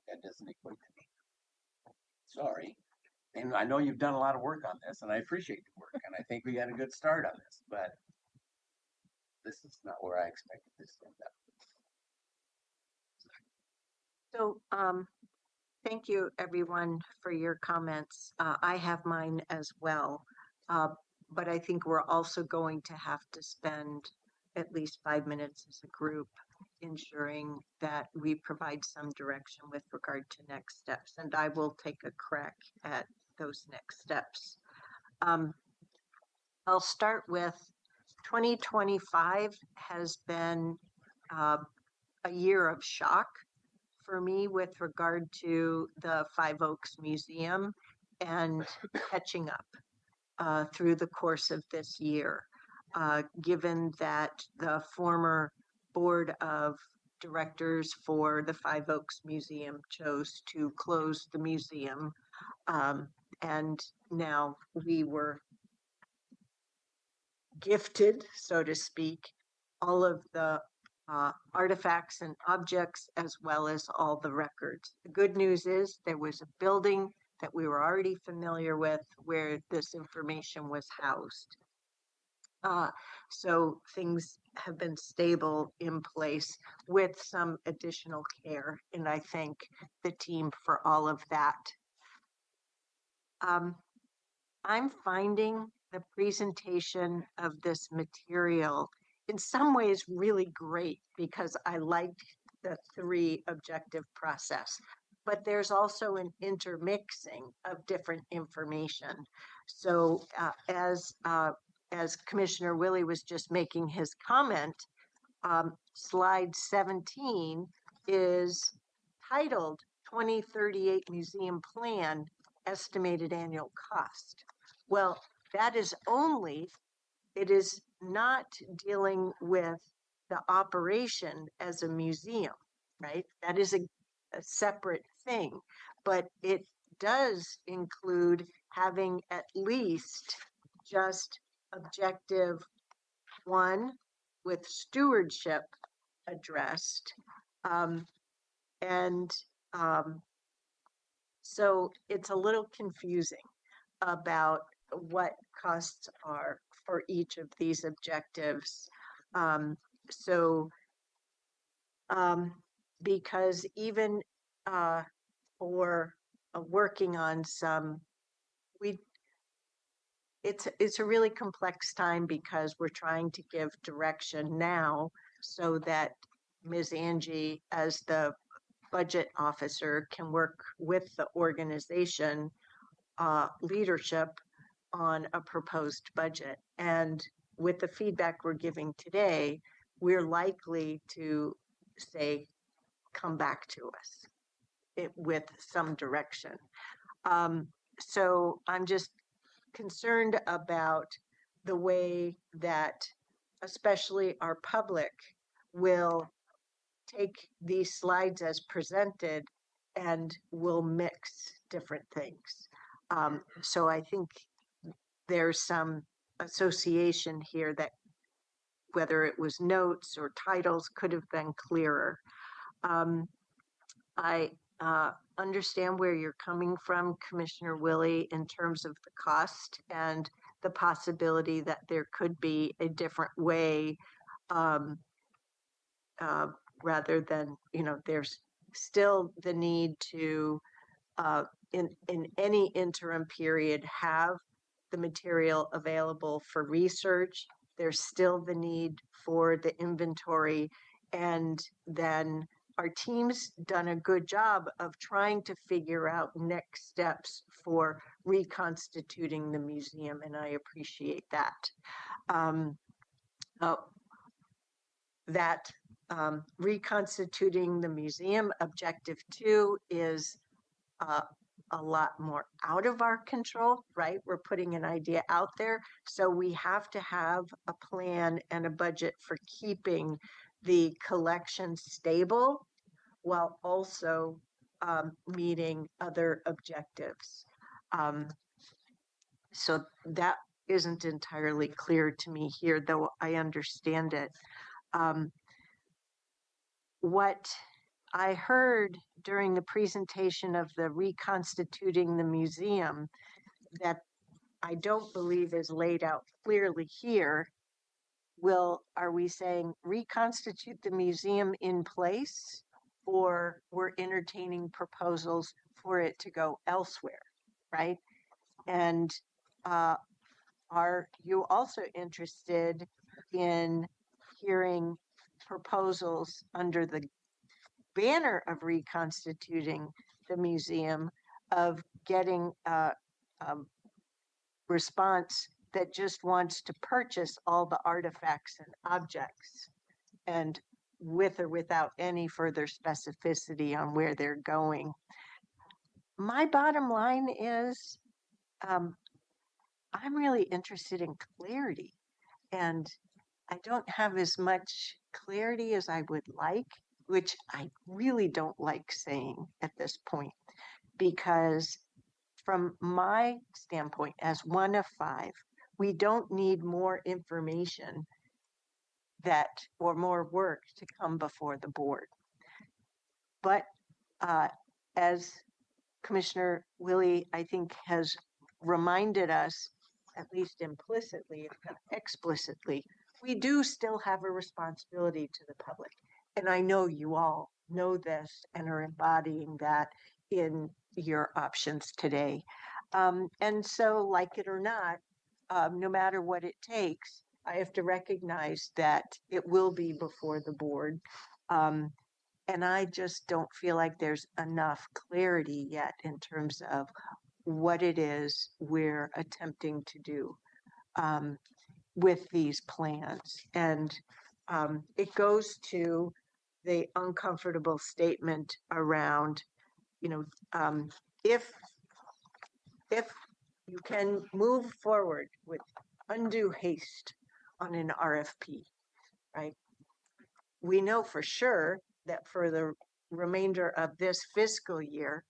That doesn't equate to me. Sorry. And I know you've done a lot of work on this, and I appreciate the work, and I think we got a good start on this, but this is not where I expected this to end up. So, thank you everyone for your comments. I have mine as well. But I think we're also going to have to spend at least 5 minutes as a group ensuring that we provide some direction with regard to next steps. And I will take a crack at those next steps. I'll start with 2025 has been a year of shock for me with regard to the Five Oaks Museum and catching up through the course of this year, given that the former board of directors for the Five Oaks Museum chose to close the museum. And now we were gifted, so to speak, all of the artifacts and objects, as well as all the records. The good news is there was a building that we were already familiar with where this information was housed. So things have been stable in place with some additional care, and I thank the team for all of that. I'm finding the presentation of this material in some ways really great because I liked the 3 objective process, but there's also an intermixing of different information. So as Commissioner Willie was just making his comment, slide 17 is titled 2038 Museum Plan Estimated Annual Cost. Well, that is only, it is not dealing with the operation as a museum, right? That is a separate thing, but it does include having at least just objective 1 with stewardship addressed. So it's a little confusing about what costs are for each of these objectives. Because even for working on some, it's a really complex time because we're trying to give direction now so that Ms. Angie, as the budget officer, can work with the organization leadership on a proposed budget. And with the feedback we're giving today, we're likely to say, come back to us with some direction. So I'm just concerned about the way that especially our public will take these slides as presented and will mix different things. So I think there's some association here that whether it was notes or titles could have been clearer. I understand where you're coming from, Commissioner Willie, in terms of the cost and the possibility that there could be a different way rather than, there's still the need to, in any interim period, have the material available for research. There's still the need for the inventory, and then our team's done a good job of trying to figure out next steps for reconstituting the museum, and I appreciate that. that reconstituting the museum, objective 2, is a lot more out of our control, right? We're putting an idea out there. So we have to have a plan and a budget for keeping the collection stable while also meeting other objectives. So that isn't entirely clear to me here, though I understand it. What I heard during the presentation of the reconstituting the museum that I don't believe is laid out clearly here. Are we saying reconstitute the museum in place, or we're entertaining proposals for it to go elsewhere, right? And are you also interested in hearing proposals under the banner of reconstituting the museum of getting a response that just wants to purchase all the artifacts and objects, and with or without any further specificity on where they're going? My bottom line is I'm really interested in clarity, and I don't have as much clarity as I would like, which I really don't like saying at this point, because from my standpoint, as one of 5, we don't need more information or more work to come before the board. But as Commissioner Willie, I think, has reminded us, at least implicitly, if not explicitly, we do still have a responsibility to the public. And I know you all know this and are embodying that in your options today. And so, like it or not, no matter what it takes, I have to recognize that it will be before the board. And I just don't feel like there's enough clarity yet in terms of what it is we're attempting to do with these plans. And it goes to the uncomfortable statement around, if you can move forward with undue haste on an RFP, right? We know for sure that for the remainder of this fiscal year,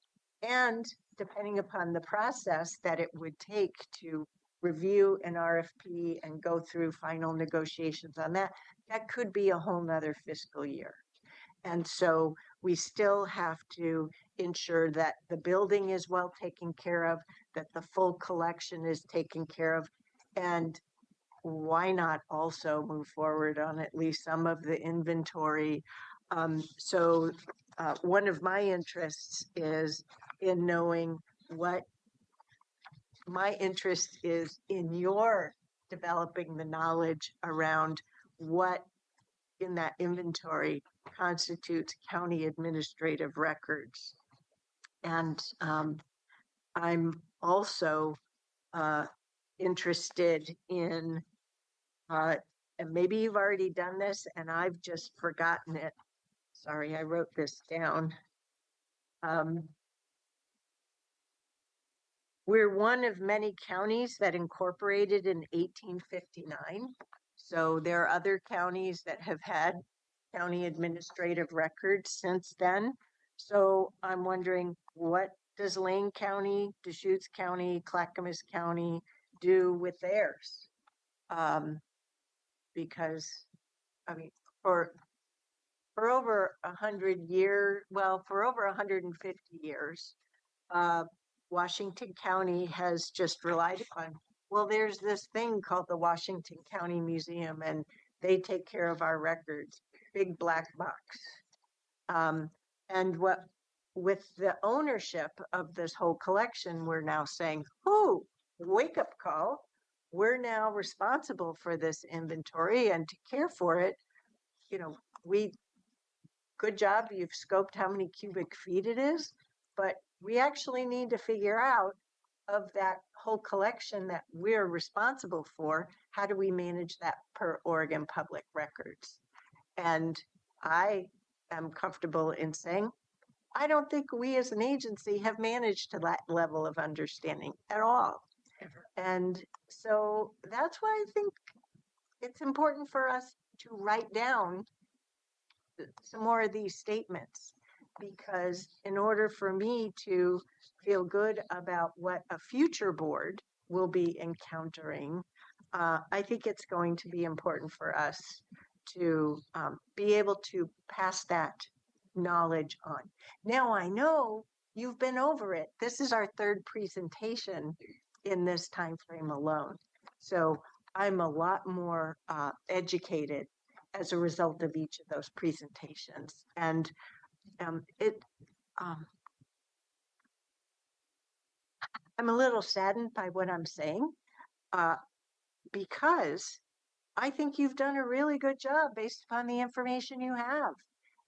and depending upon the process that it would take to review an RFP and go through final negotiations on that, that could be a whole nother fiscal year. And so we still have to ensure that the building is well taken care of, that the full collection is taken care of, and why not also move forward on at least some of the inventory? So one of my interests is in knowing what my interest is in your developing the knowledge around what in that inventory constitutes county administrative records. And I'm also interested in, and maybe you've already done this and I've just forgotten it. Sorry, I wrote this down. We're one of many counties that incorporated in 1859. So there are other counties that have had county administrative records since then. So I'm wondering, what does Lane County, Deschutes County, Clackamas County do with theirs? Because, I mean, for over 100 years, well, for over 150 years, Washington County has just relied upon, well, there's this thing called the Washington County Museum, and they take care of our records, big black box. And with the ownership of this whole collection, we're now saying, oh, wake up call. We're now responsible for this inventory and to care for it. Good job, you've scoped how many cubic feet it is, but we actually need to figure out of that whole collection that we're responsible for, how do we manage that per Oregon Public Records? And I am comfortable in saying, I don't think we as an agency have managed to that level of understanding at all. And so that's why I think it's important for us to write down some more of these statements, because in order for me to feel good about what a future board will be encountering, I think it's going to be important for us to be able to pass that knowledge on. Now I know you've been over it. This is our third presentation in this time frame alone. So I'm a lot more educated as a result of each of those presentations. And I'm a little saddened by what I'm saying because I think you've done a really good job based upon the information you have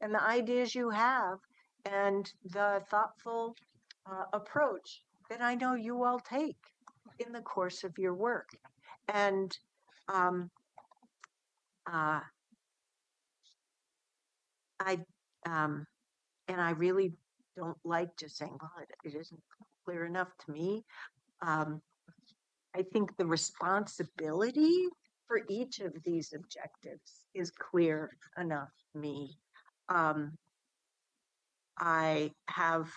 and the ideas you have and the thoughtful approach that I know you all take in the course of your work. And I really don't like just saying, well, it isn't clear enough to me. I think the responsibility for each of these objectives is clear enough to me. I have,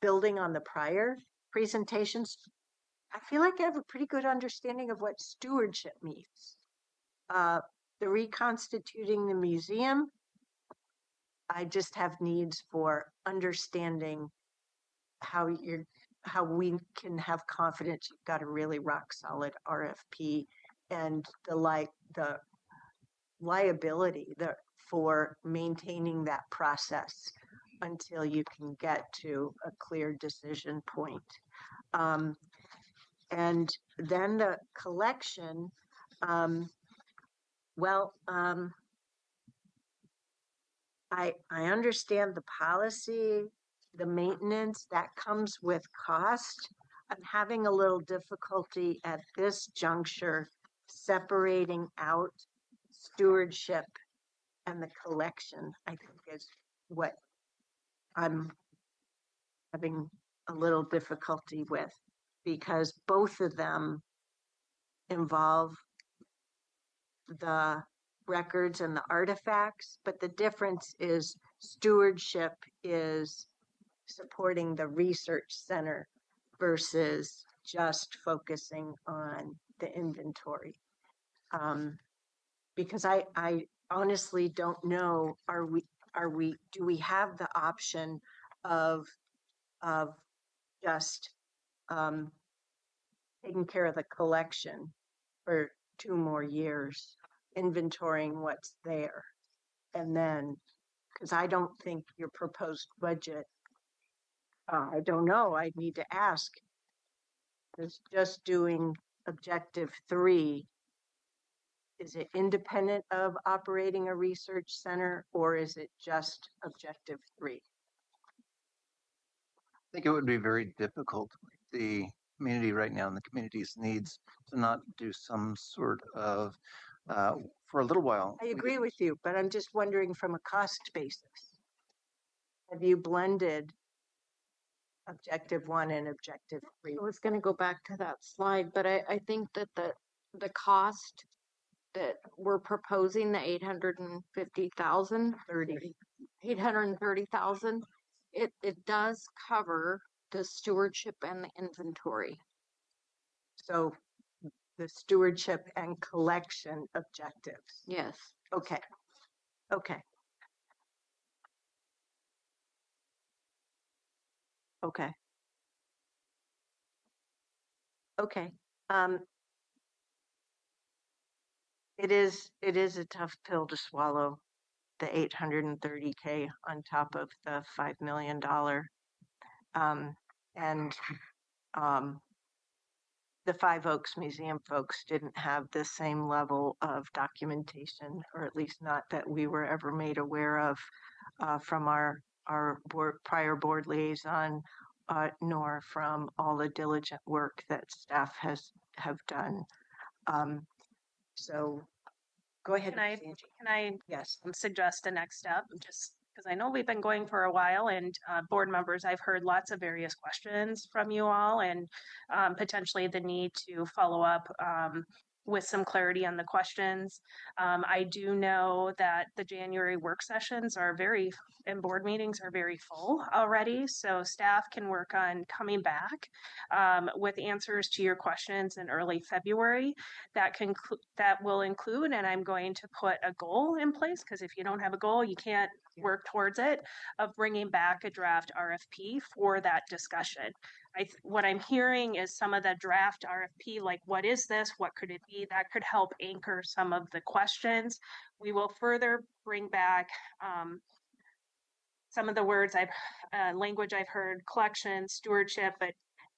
building on the prior presentations, I feel like I have a pretty good understanding of what stewardship means. The reconstituting the museum, I just have needs for understanding how we can have confidence you've got a really rock solid RFP and the liability for maintaining that process until you can get to a clear decision point. And then the collection, I understand the policy, the maintenance that comes with cost. I'm having a little difficulty at this juncture separating out stewardship and the collection, I think is what I'm having a little difficulty with, because both of them involve the records and the artifacts, but the difference is stewardship is supporting the research center versus just focusing on the inventory. Because I honestly don't know, do we have the option of just taking care of the collection for 2 more years, inventorying what's there? And then, because I don't think your proposed budget, I don't know, I need to ask, is just doing objective 3, is it independent of operating a research center, or is it just objective 3? I think it would be very difficult with the community right now and the community's needs to not do some sort of, for a little while. I agree with you, but I'm just wondering from a cost basis. Have you blended objective 1 and objective 3? I was going to go back to that slide, but I think that the cost that we're proposing, the 850,000, 830,000, it does cover the stewardship and the inventory. So the stewardship and collection objectives. Yes. Okay. Okay. Okay. Okay. It is a tough pill to swallow, the 830K on top of the $5 million. The Five Oaks Museum folks didn't have the same level of documentation, or at least not that we were ever made aware of from our prior board liaison nor from all the diligent work that staff have done. So go ahead. Can I, Angie. can I Yes. suggest a next step? Just because I know we've been going for a while, and board members, I've heard lots of various questions from you all, and potentially the need to follow up with some clarity on the questions. I do know that the January work sessions are and board meetings are very full already, so staff can work on coming back with answers to your questions in early February. That will include, and I'm going to put a goal in place, because if you don't have a goal, you can't work towards it, of bringing back a draft RFP for that discussion. What I'm hearing is some of the draft RFP, like what is this? What could it be? That could help anchor some of the questions. We will further bring back some of the language I've heard, collection, stewardship, but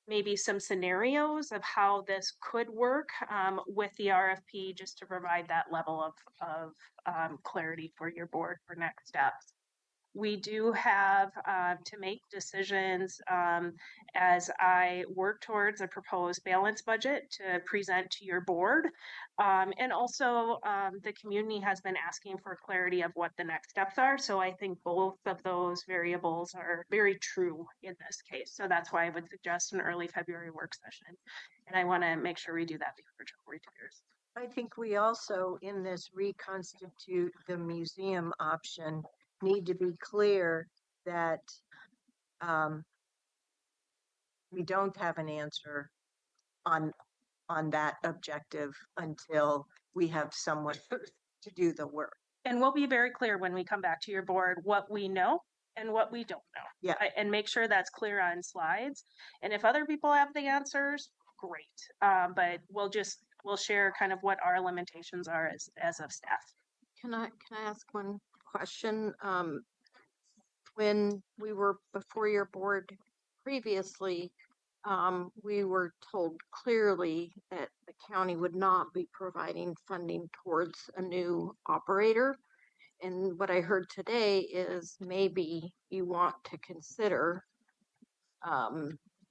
maybe some scenarios of how this could work with the RFP, just to provide that level of clarity for your board for next steps. We do have to make decisions as I work towards a proposed balanced budget to present to your board. And also the community has been asking for clarity of what the next steps are. So I think both of those variables are very true in this case. So that's why I would suggest an early February work session. And I want to make sure we do that before Joe retires. I think we also, in this reconstitute the museum option, need to be clear that we don't have an answer on that objective until we have someone to do the work. And we'll be very clear when we come back to your board what we know and what we don't know. Yeah. And make sure that's clear on slides. And if other people have the answers, great. But we'll share kind of what our limitations are as of staff. Can I ask one question? When we were before your board previously, we were told clearly that the county would not be providing funding towards a new operator. And what I heard today is maybe you want to consider,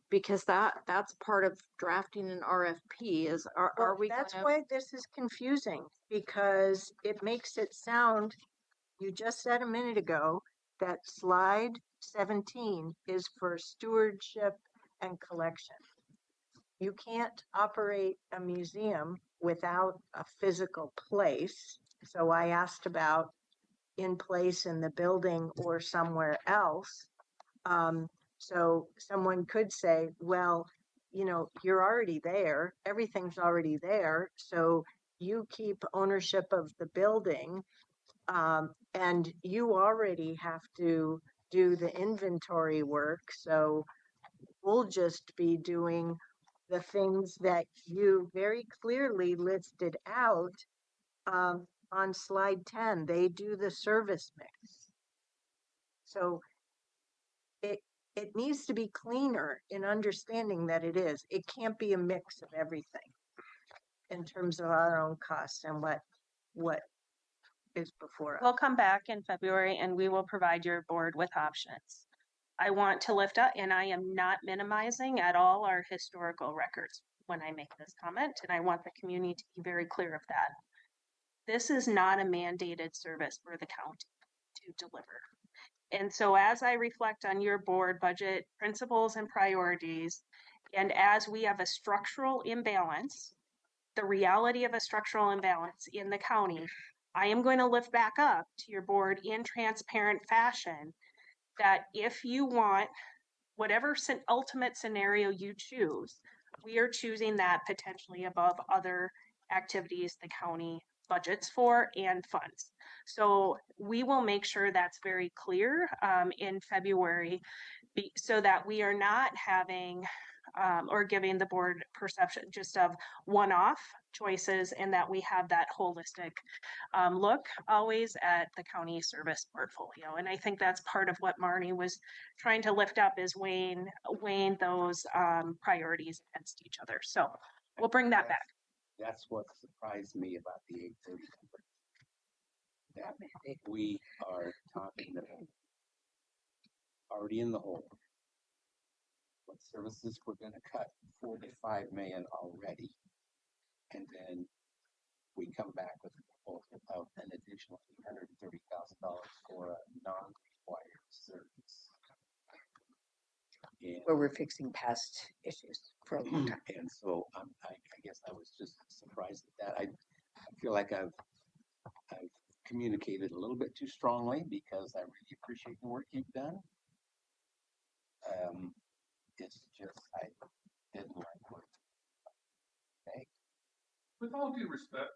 because that's part of drafting an RFP is, are we That's gonna... why this is confusing, because it makes it sound, you just said a minute ago, that slide 17 is for stewardship and collection. You can't operate a museum without a physical place. So I asked about in place in the building or somewhere else. So someone could say, well, you know, you're already there, everything's already there, so you keep ownership of the building, and you already have to do the inventory work, so we'll just be doing the things that you very clearly listed out on slide 10. They do the service mix. So it needs to be cleaner in understanding that it is. It can't be a mix of everything in terms of our own costs and what is before us. We'll come back in February and we will provide your board with options. I want to lift up, and I am not minimizing at all our historical records when I make this comment, and I want the community to be very clear of that. This is not a mandated service for the county to deliver. And so as I reflect on your board budget principles and priorities, and as we have a structural imbalance, the reality of a structural imbalance in the county, I am going to lift back up to your board in transparent fashion that if you want whatever ultimate scenario you choose, we are choosing that potentially above other activities the county budgets for and funds. So we will make sure that's very clear in February, so that we are not having or giving the board perception just of one-off choices, and that we have that holistic look always at the county service portfolio. And I think that's part of what Marnie was trying to lift up, is weighing those priorities against each other. So we'll bring that back. That's what surprised me about the 830 number. That we are talking about already in the hole. what services we're gonna cut 45 million already. And then we come back with a proposal of an additional $830,000 for a non-required service. And, Where we're fixing past issues for a long time. and so I guess I was just surprised at that. I feel like I've communicated a little bit too strongly because I really appreciate the work you've done. It's just I didn't like what. Okay. With all due respect.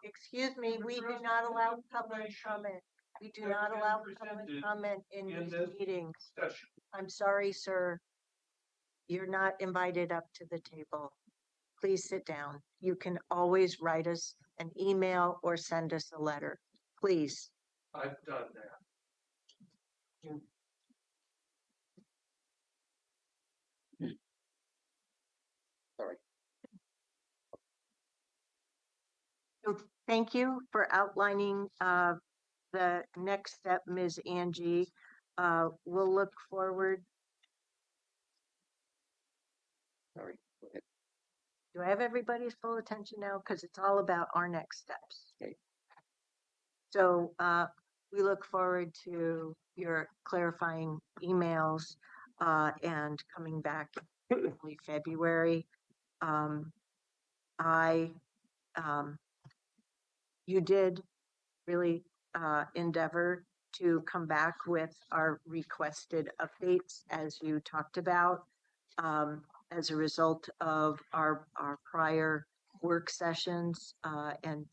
Excuse me, we do not allow public comment. We do not allow public comment in these meetings. I'm sorry, sir. You're not invited up to the table. Please sit down. You can always write us an email or send us a letter. Please. I've done that. Sorry. So thank you for outlining the next step, Ms. Angie. We'll look forward. Sorry. Go ahead. Do I have everybody's full attention now? Because it's all about our next steps. Okay. So we look forward to your clarifying emails and coming back in early February. You did really endeavor to come back with our requested updates as you talked about as a result of our prior work sessions and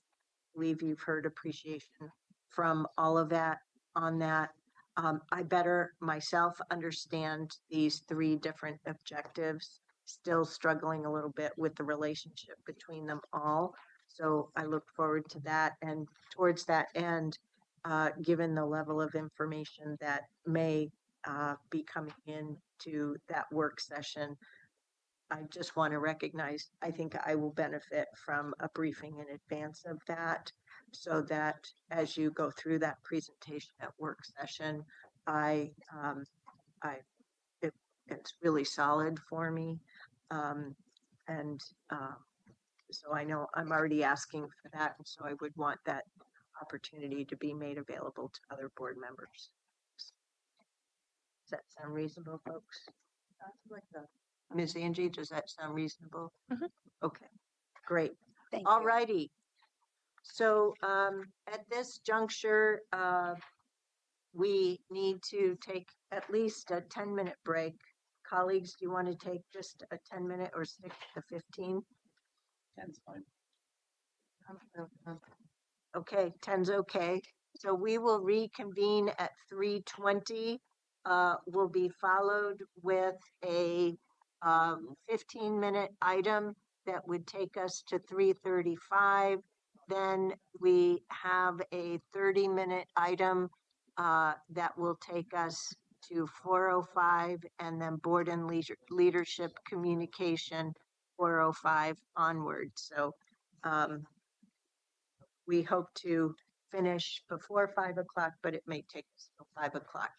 believe you've heard appreciation from all of that on that. I better myself understand these three different objectives, still struggling a little bit with the relationship between them all. So I look forward to that. And towards that end, given the level of information that may be coming into that work session, I just want to recognize, I think I will benefit from a briefing in advance of that so that as you go through that presentation at work session, it's really solid for me. So I know I'm already asking for that. And so I would want that opportunity to be made available to other board members. Does that sound reasonable, folks? Like that. Ms. Angie, does that sound reasonable? Mhm. Okay, great. Thank All you. righty. So at this juncture, we need to take at least a 10-minute break. Colleagues, do you want to take just a 10-minute or stick to 15? 10's fine. Okay, 10's okay. So we will reconvene at 3:20. Will be followed with a 15-minute item that would take us to 3:35. Then we have a 30-minute item that will take us to 4:05, and then board and leadership communication 4:05 onward. So we hope to finish before 5 o'clock, but it may take us till 5 o'clock.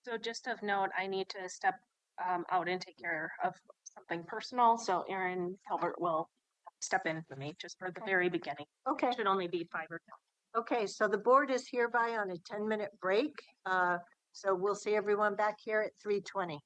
So just of note, I need to step out and take care of something personal. So Erin Talbert will step in for me just for the very beginning. Okay. It should only be 5 or 10. Okay, so the board is hereby on a 10-minute break. So we'll see everyone back here at 3:20.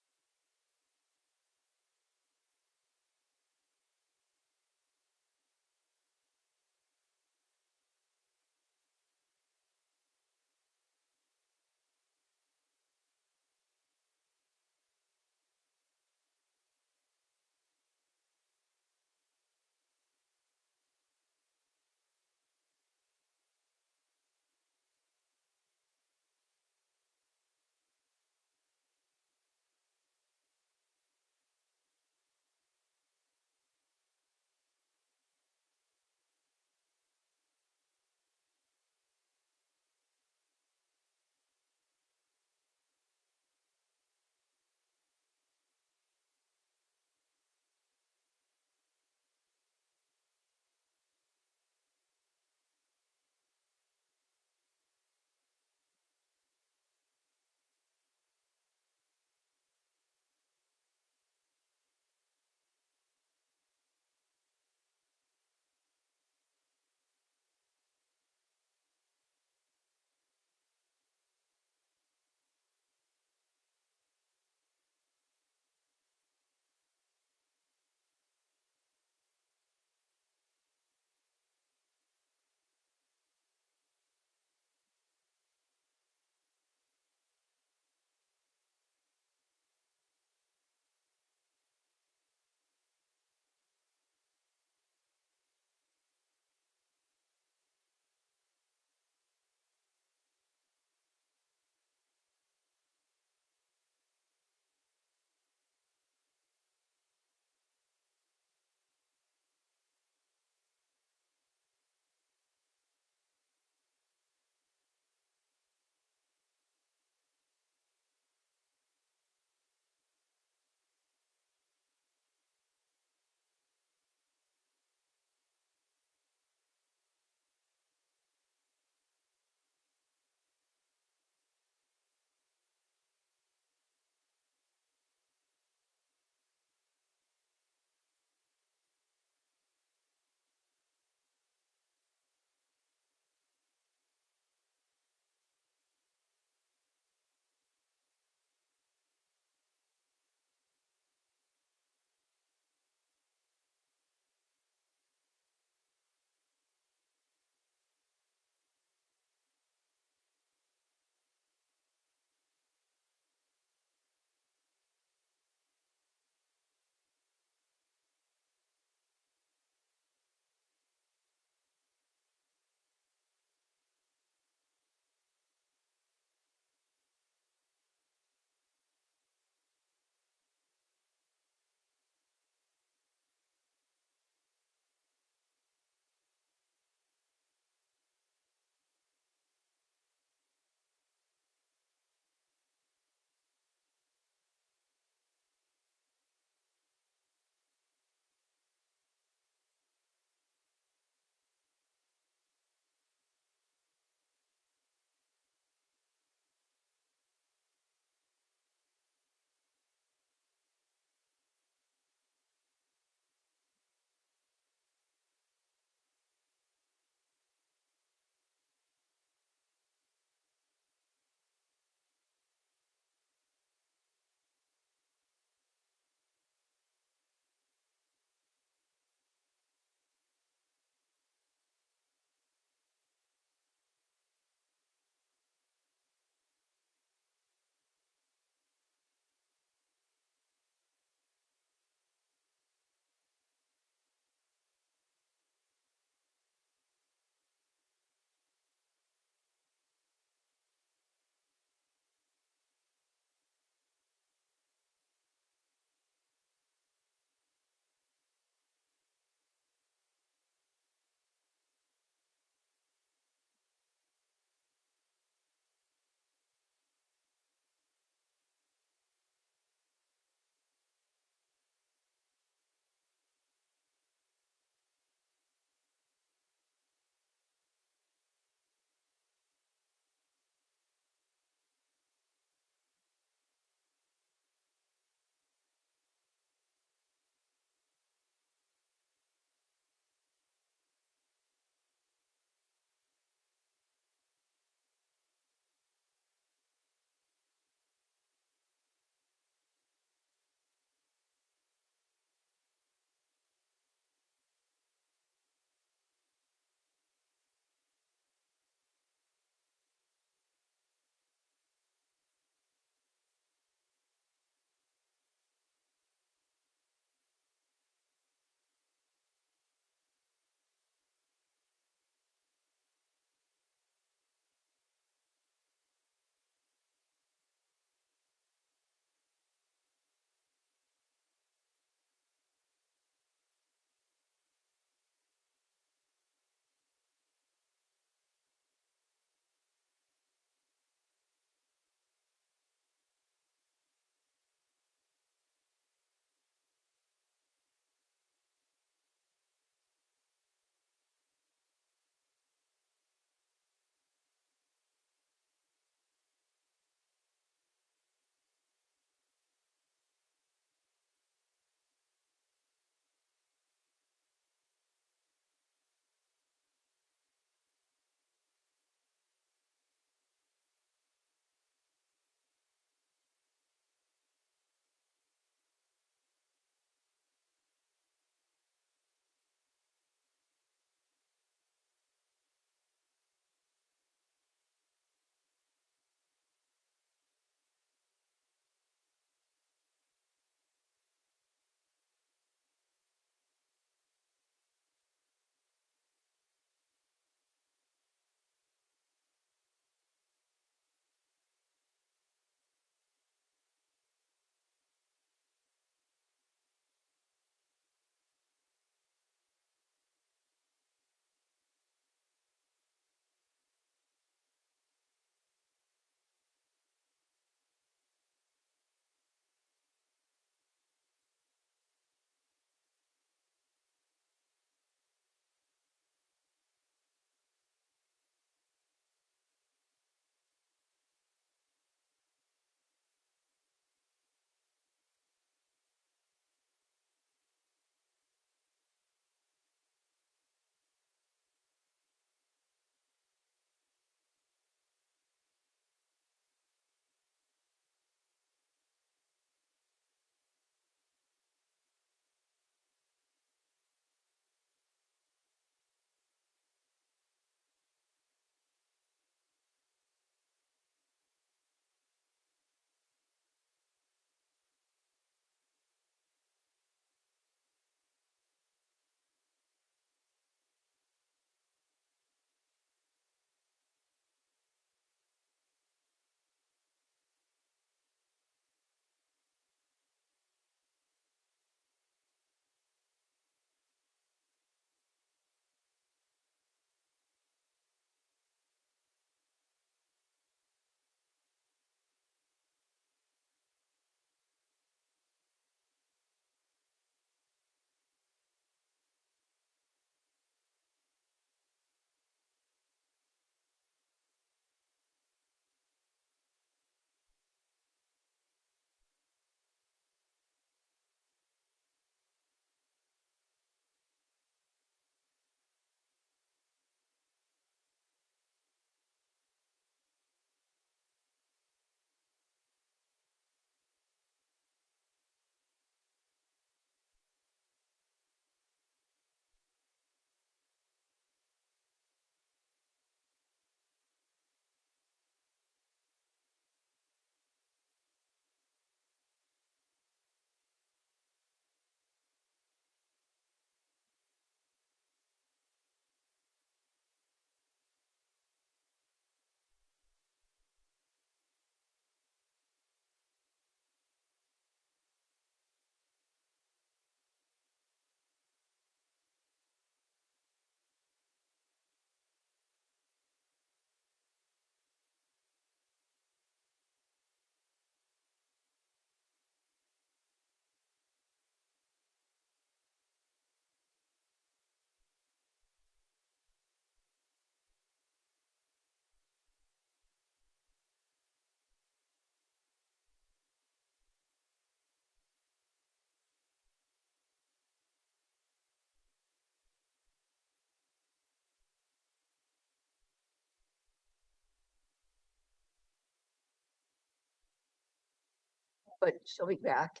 but she'll be back.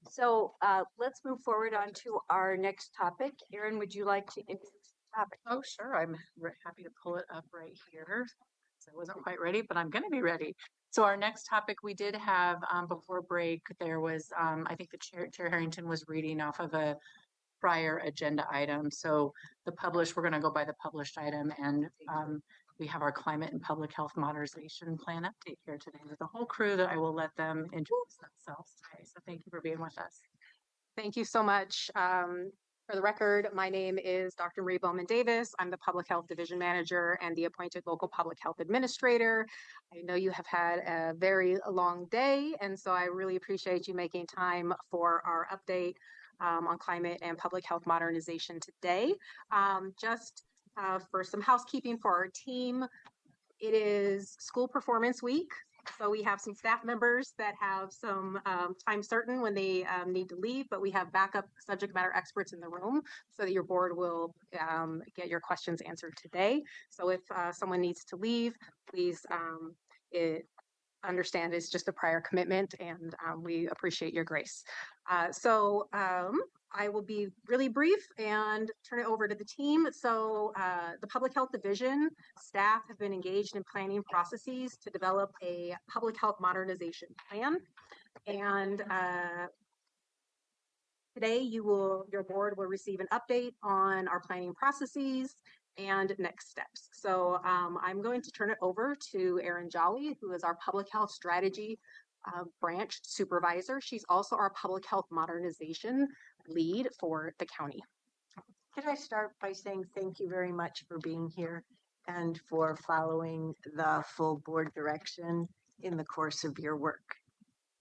So let's move forward on to our next topic. Erin, would you like to introduce the topic? Oh, sure. I'm happy to pull it up right here. So I wasn't quite ready, but I'm going to be ready. So our next topic we did have before break, there was, I think the Chair Harrington was reading off of a prior agenda item. So we're going to go by the published item, and we have our climate and public health modernization plan update here today with the whole crew that I will let them introduce themselves today. So thank you for being with us. Thank you so much. For the record, my name is Dr. Marie Bowman Davis. I'm the Public Health Division Manager and the appointed local public health administrator. I know you have had a very long day, and so I really appreciate you making time for our update on climate and public health modernization today. Just for some housekeeping for our team, it is School Performance Week. So we have some staff members that have some time certain when they need to leave, but we have backup subject matter experts in the room so that your board will get your questions answered today. So if someone needs to leave, please understand it's just a prior commitment, and we appreciate your grace. I will be really brief and turn it over to the team. So the Public Health Division staff have been engaged in planning processes to develop a public health modernization plan. And today your board will receive an update on our planning processes and next steps. So I'm going to turn it over to Erin Jolly, who is our Public Health Strategy branch supervisor. She's also our public health modernization lead for the county. Could I start by saying thank you very much for being here and for following the full board direction in the course of your work.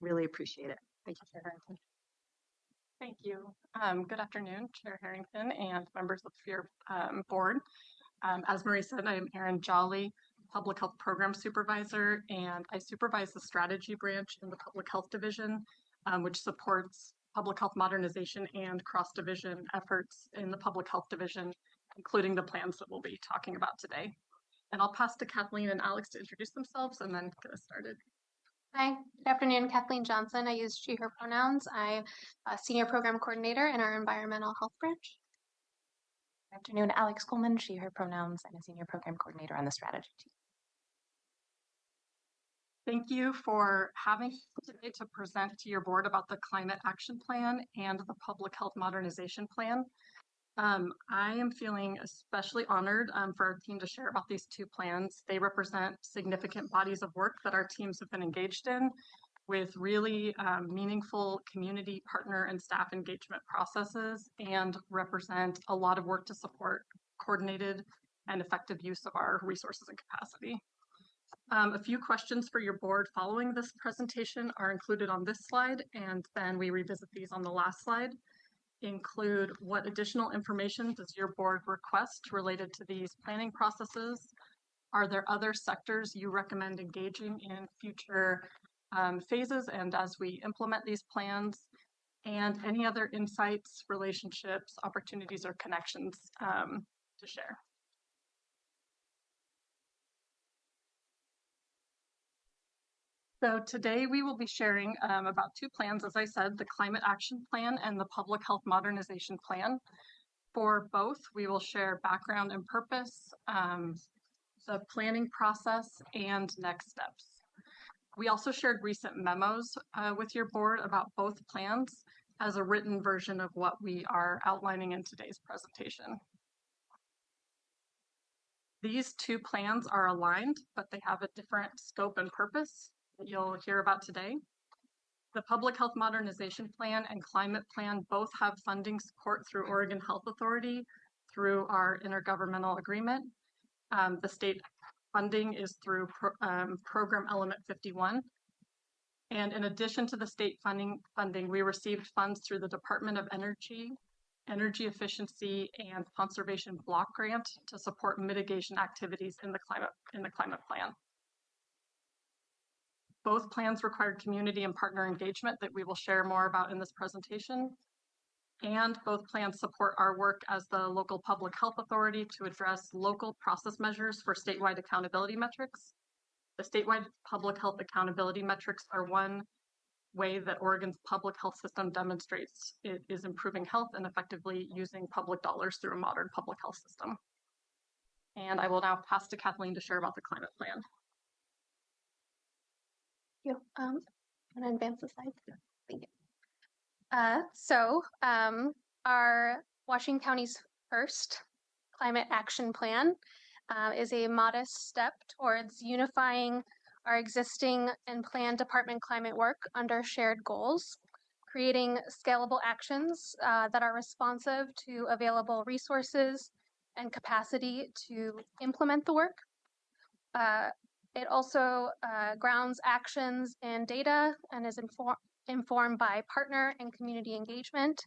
Really appreciate it. Thank you, Chair Harrington. Thank you. Good afternoon, Chair Harrington and members of your board. As Marie said, I am Erin Jolly, Public Health Program Supervisor, and I supervise the strategy branch in the Public Health Division, which supports public health modernization and cross-division efforts in the Public Health Division, including the plans that we'll be talking about today. And I'll pass to Kathleen and Alex to introduce themselves and then get us started. Hi, good afternoon, Kathleen Johnson. I use she, her pronouns. I'm a Senior Program Coordinator in our Environmental Health Branch. Good afternoon, Alex Coleman, she, her pronouns. I'm a Senior Program Coordinator on the strategy team. Thank you for having me today to present to your board about the Climate Action Plan and the Public Health Modernization Plan. I am feeling especially honored for our team to share about these two plans. They represent significant bodies of work that our teams have been engaged in with really meaningful community partner and staff engagement processes, and represent a lot of work to support coordinated and effective use of our resources and capacity. A few questions for your board following this presentation are included on this slide, and then we revisit these on the last slide. Include what additional information does your board request related to these planning processes? Are there other sectors you recommend engaging in future phases and as we implement these plans? And any other insights, relationships, opportunities, or connections to share? So today we will be sharing about two plans, as I said, the Climate Action Plan and the Public Health Modernization Plan. For both, we will share background and purpose, the planning process, and next steps. We also shared recent memos with your board about both plans as a written version of what we are outlining in today's presentation. These two plans are aligned, but they have a different scope and purpose that you'll hear about today. The Public Health Modernization Plan and Climate Plan both have funding support through Oregon Health Authority through our intergovernmental agreement. The state funding is through Program Element 51. And in addition to the state funding, we received funds through the Department of Energy, Energy Efficiency, and Conservation Block Grant to support mitigation activities in the climate plan. Both plans required community and partner engagement that we will share more about in this presentation. And both plans support our work as the local public health authority to address local process measures for statewide accountability metrics. The statewide public health accountability metrics are one way that Oregon's public health system demonstrates it is improving health and effectively using public dollars through a modern public health system. And I will now pass to Kathleen to share about the climate plan. Thank you. I'm going to advance the slides. Thank you. Our Washington County's first climate action plan is a modest step towards unifying our existing and planned department climate work under shared goals, creating scalable actions that are responsive to available resources and capacity to implement the work. It also grounds actions in data and is informed by partner and community engagement.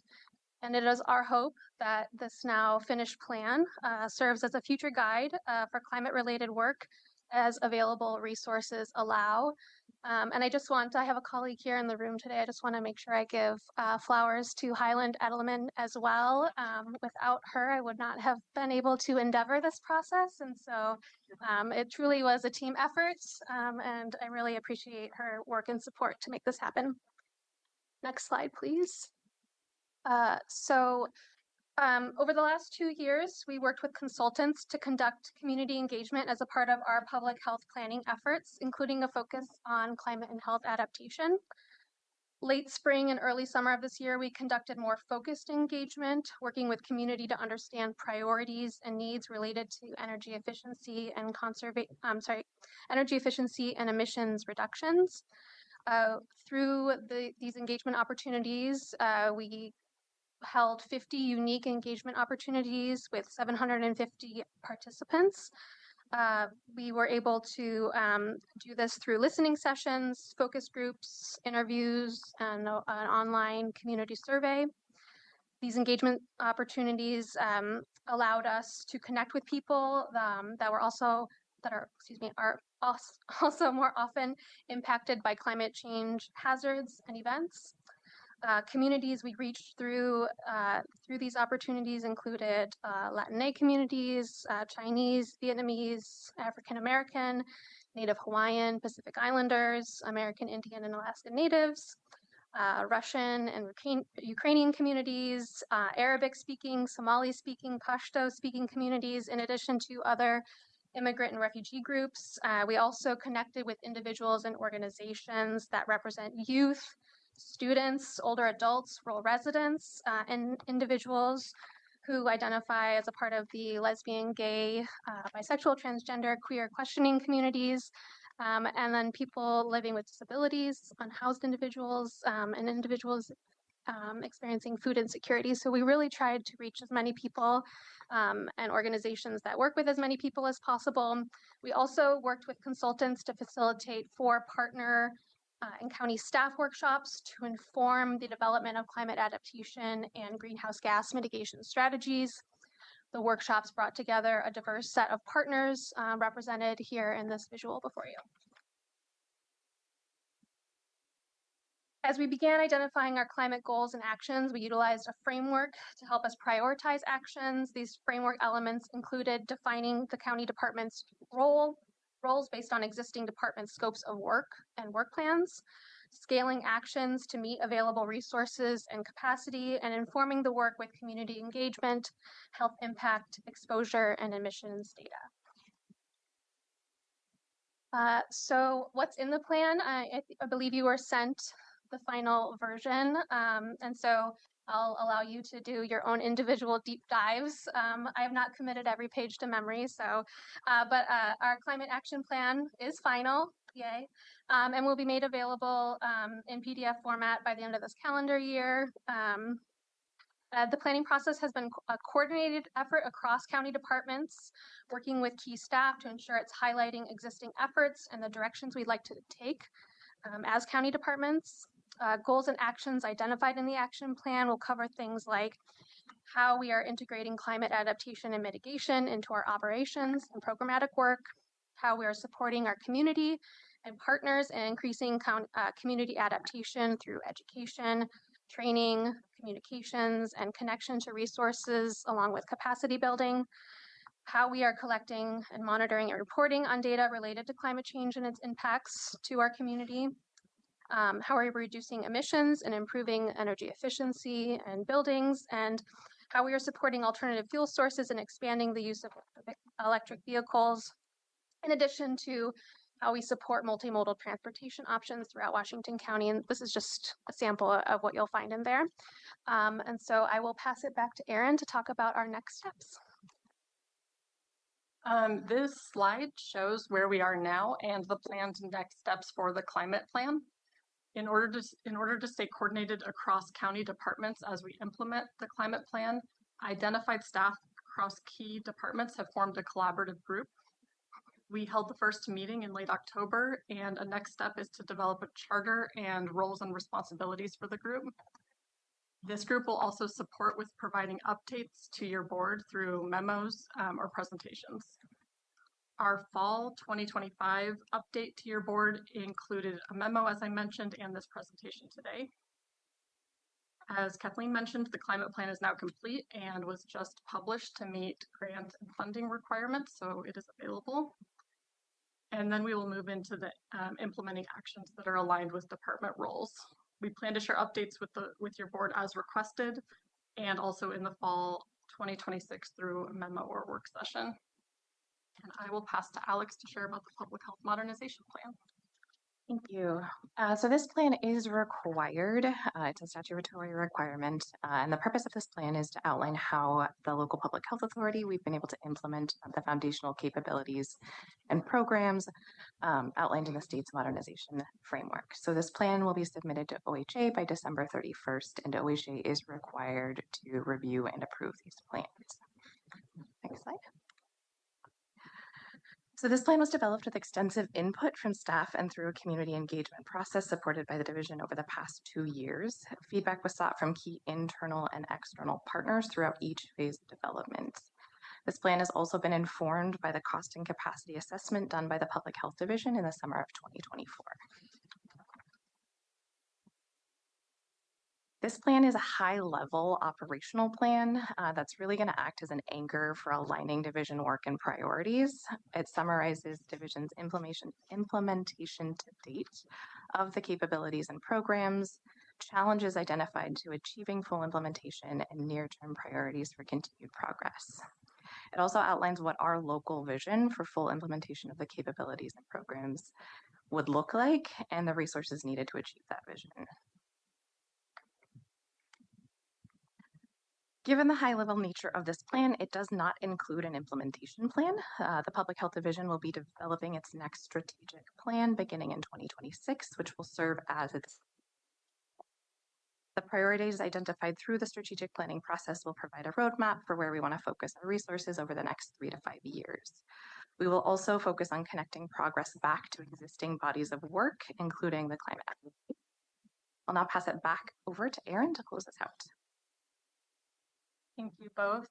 And it is our hope that this now finished plan serves as a future guide for climate-related work as available resources allow. And I have a colleague here in the room today. I just want to make sure I give flowers to Highland Edelman as well. Without her, I would not have been able to endeavor this process. And so it truly was a team effort. And I really appreciate her work and support to make this happen. Next slide, please. Over the last 2 years, we worked with consultants to conduct community engagement as a part of our public health planning efforts, including a focus on climate and health adaptation. Late spring and early summer of this year, we conducted more focused engagement, working with community to understand priorities and needs related to energy efficiency and emissions reductions. Through these engagement opportunities, we held 50 unique engagement opportunities with 750 participants. We were able to do this through listening sessions, focus groups, interviews, and an online community survey. These engagement opportunities allowed us to connect with people are also more often impacted by climate change hazards and events. Communities we reached through these opportunities included Latinx communities, Chinese, Vietnamese, African American, Native Hawaiian, Pacific Islanders, American Indian and Alaska Natives, Russian and Ukrainian communities, Arabic speaking, Somali speaking, Pashto speaking communities, in addition to other immigrant and refugee groups. We also connected with individuals and organizations that represent youth, students, older adults, rural residents, and individuals who identify as a part of the lesbian, gay, bisexual, transgender, queer questioning communities, and then people living with disabilities, unhoused individuals, and individuals experiencing food insecurity. So we really tried to reach as many people and organizations that work with as many people as possible. We also worked with consultants to facilitate 4 partner and county staff workshops to inform the development of climate adaptation and greenhouse gas mitigation strategies. The workshops brought together a diverse set of partners represented here in this visual before you. As we began identifying our climate goals and actions, we utilized a framework to help us prioritize actions. These framework elements included defining the county department's roles based on existing department scopes of work and work plans, scaling actions to meet available resources and capacity, and informing the work with community engagement, health impact, exposure, and emissions data. So what's in the plan? I believe you were sent the final version, and so I'll allow you to do your own individual deep dives. I have not committed every page to memory, but our climate action plan is final, yay, and will be made available in PDF format by the end of this calendar year. The planning process has been a coordinated effort across county departments, working with key staff to ensure it's highlighting existing efforts and the directions we'd like to take as county departments. Goals and actions identified in the action plan will cover things like how we are integrating climate adaptation and mitigation into our operations and programmatic work, how we are supporting our community and partners and increasing community adaptation through education, training, communications, and connection to resources, along with capacity building, how we are collecting and monitoring and reporting on data related to climate change and its impacts to our community, How are we reducing emissions and improving energy efficiency in buildings, and how we are supporting alternative fuel sources and expanding the use of electric vehicles, in addition to how we support multimodal transportation options throughout Washington County. And this is just a sample of what you'll find in there. And so I will pass it back to Erin to talk about our next steps. This slide shows where we are now and the planned next steps for the climate plan. In order to stay coordinated across county departments as we implement the climate plan, identified staff across key departments have formed a collaborative group. We held the first meeting in late October, and a next step is to develop a charter and roles and responsibilities for the group. This group will also support with providing updates to your board through memos or presentations. Our fall 2025 update to your board included a memo, as I mentioned, and this presentation today. As Kathleen mentioned, the climate plan is now complete and was just published to meet grant and funding requirements, so it is available. And then we will move into the implementing actions that are aligned with department roles. We plan to share updates with your board as requested, and also in the fall 2026 through a memo or work session. And I will pass to Alex to share about the Public Health Modernization Plan. Thank you. So this plan is required. It's a statutory requirement. And the purpose of this plan is to outline how the local public health authority, we've been able to implement the foundational capabilities and programs outlined in the state's modernization framework. So this plan will be submitted to OHA by December 31st, and OHA is required to review and approve these plans. Next slide. So this plan was developed with extensive input from staff and through a community engagement process supported by the division over the past 2 years. Feedback was sought from key internal and external partners throughout each phase of development. This plan has also been informed by the cost and capacity assessment done by the Public Health Division in the summer of 2024. This plan is a high-level operational plan that's really going to act as an anchor for aligning division work and priorities. It summarizes division's implementation to date of the capabilities and programs, challenges identified to achieving full implementation, and near-term priorities for continued progress. It also outlines what our local vision for full implementation of the capabilities and programs would look like and the resources needed to achieve that vision. Given the high-level nature of this plan, it does not include an implementation plan. The Public Health Division will be developing its next strategic plan beginning in 2026, which will serve as its. The priorities identified through the strategic planning process will provide a roadmap for where we want to focus our resources over the next 3 to 5 years. We will also focus on connecting progress back to existing bodies of work, including the climate action. I'll now pass it back over to Erin to close this out. Thank you both.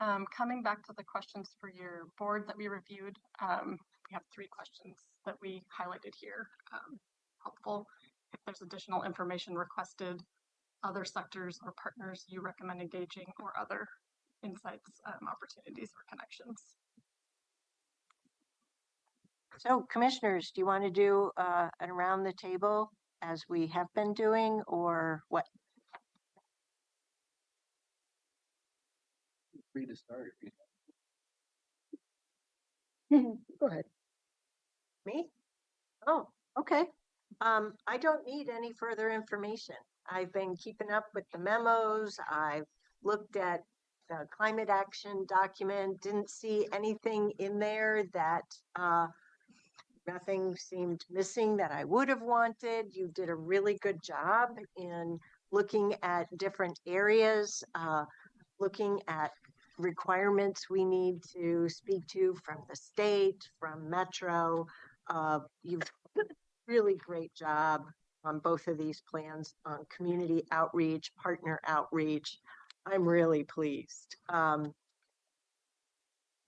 Coming back to the questions for your board that we reviewed, we have 3 questions that we highlighted here. Helpful if there's additional information requested, other sectors or partners you recommend engaging, or other insights, opportunities, or connections. So commissioners, do you want to do an around the table as we have been doing, or what? Free to start. Go ahead. Me? Oh, okay. I don't need any further information. I've been keeping up with the memos. I've looked at the climate action document, didn't see anything in there that nothing seemed missing that I would have wanted. You did a really good job in looking at different areas, looking at requirements we need to speak to from the state, from Metro. You've done a really great job on both of these plans on community outreach, partner outreach. I'm really pleased.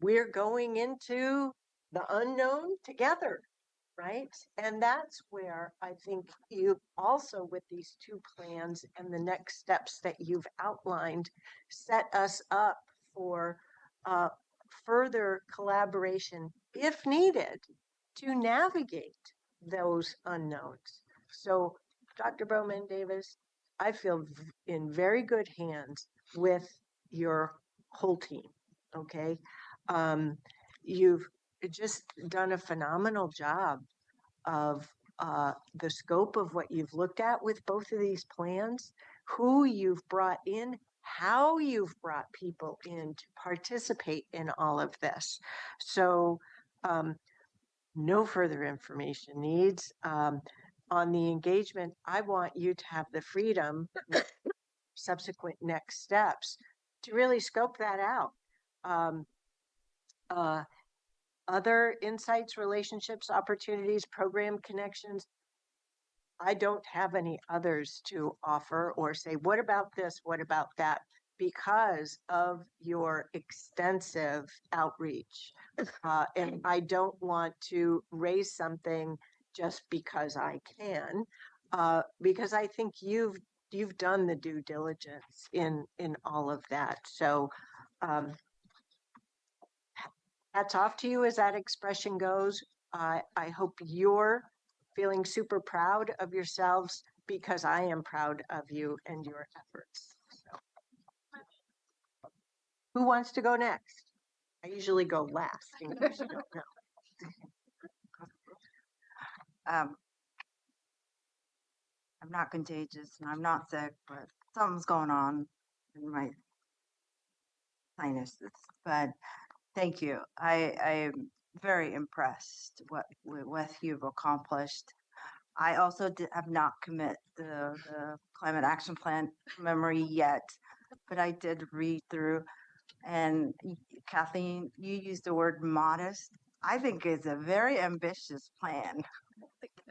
We're going into the unknown together, right? And that's where I think you also, with these 2 plans and the next steps that you've outlined, set us up for further collaboration, if needed, to navigate those unknowns. So, Dr. Bowman Davis, I feel in very good hands with your whole team. Okay. You've just done a phenomenal job of the scope of what you've looked at with both of these plans, who you've brought in, how you've brought people in to participate in all of this. So, no further information needs. On the engagement, I want you to have the freedom, subsequent next steps, to really scope that out. Other insights, relationships, opportunities, program connections, I don't have any others to offer or say, what about this? What about that? Because of your extensive outreach. And I don't want to raise something just because I can, because I think you've done the due diligence in all of that. So hats off to you as that expression goes. I hope you're feeling super proud of yourselves because I am proud of you and your efforts. So. Who wants to go next? I usually go last in case you don't know. I'm not contagious and I'm not sick, but something's going on in my sinuses. But thank you. I am very impressed with you've accomplished. I also have not commit the climate action plan memory yet, but I did read through. And Kathleen, you used the word modest. I think it's a very ambitious plan,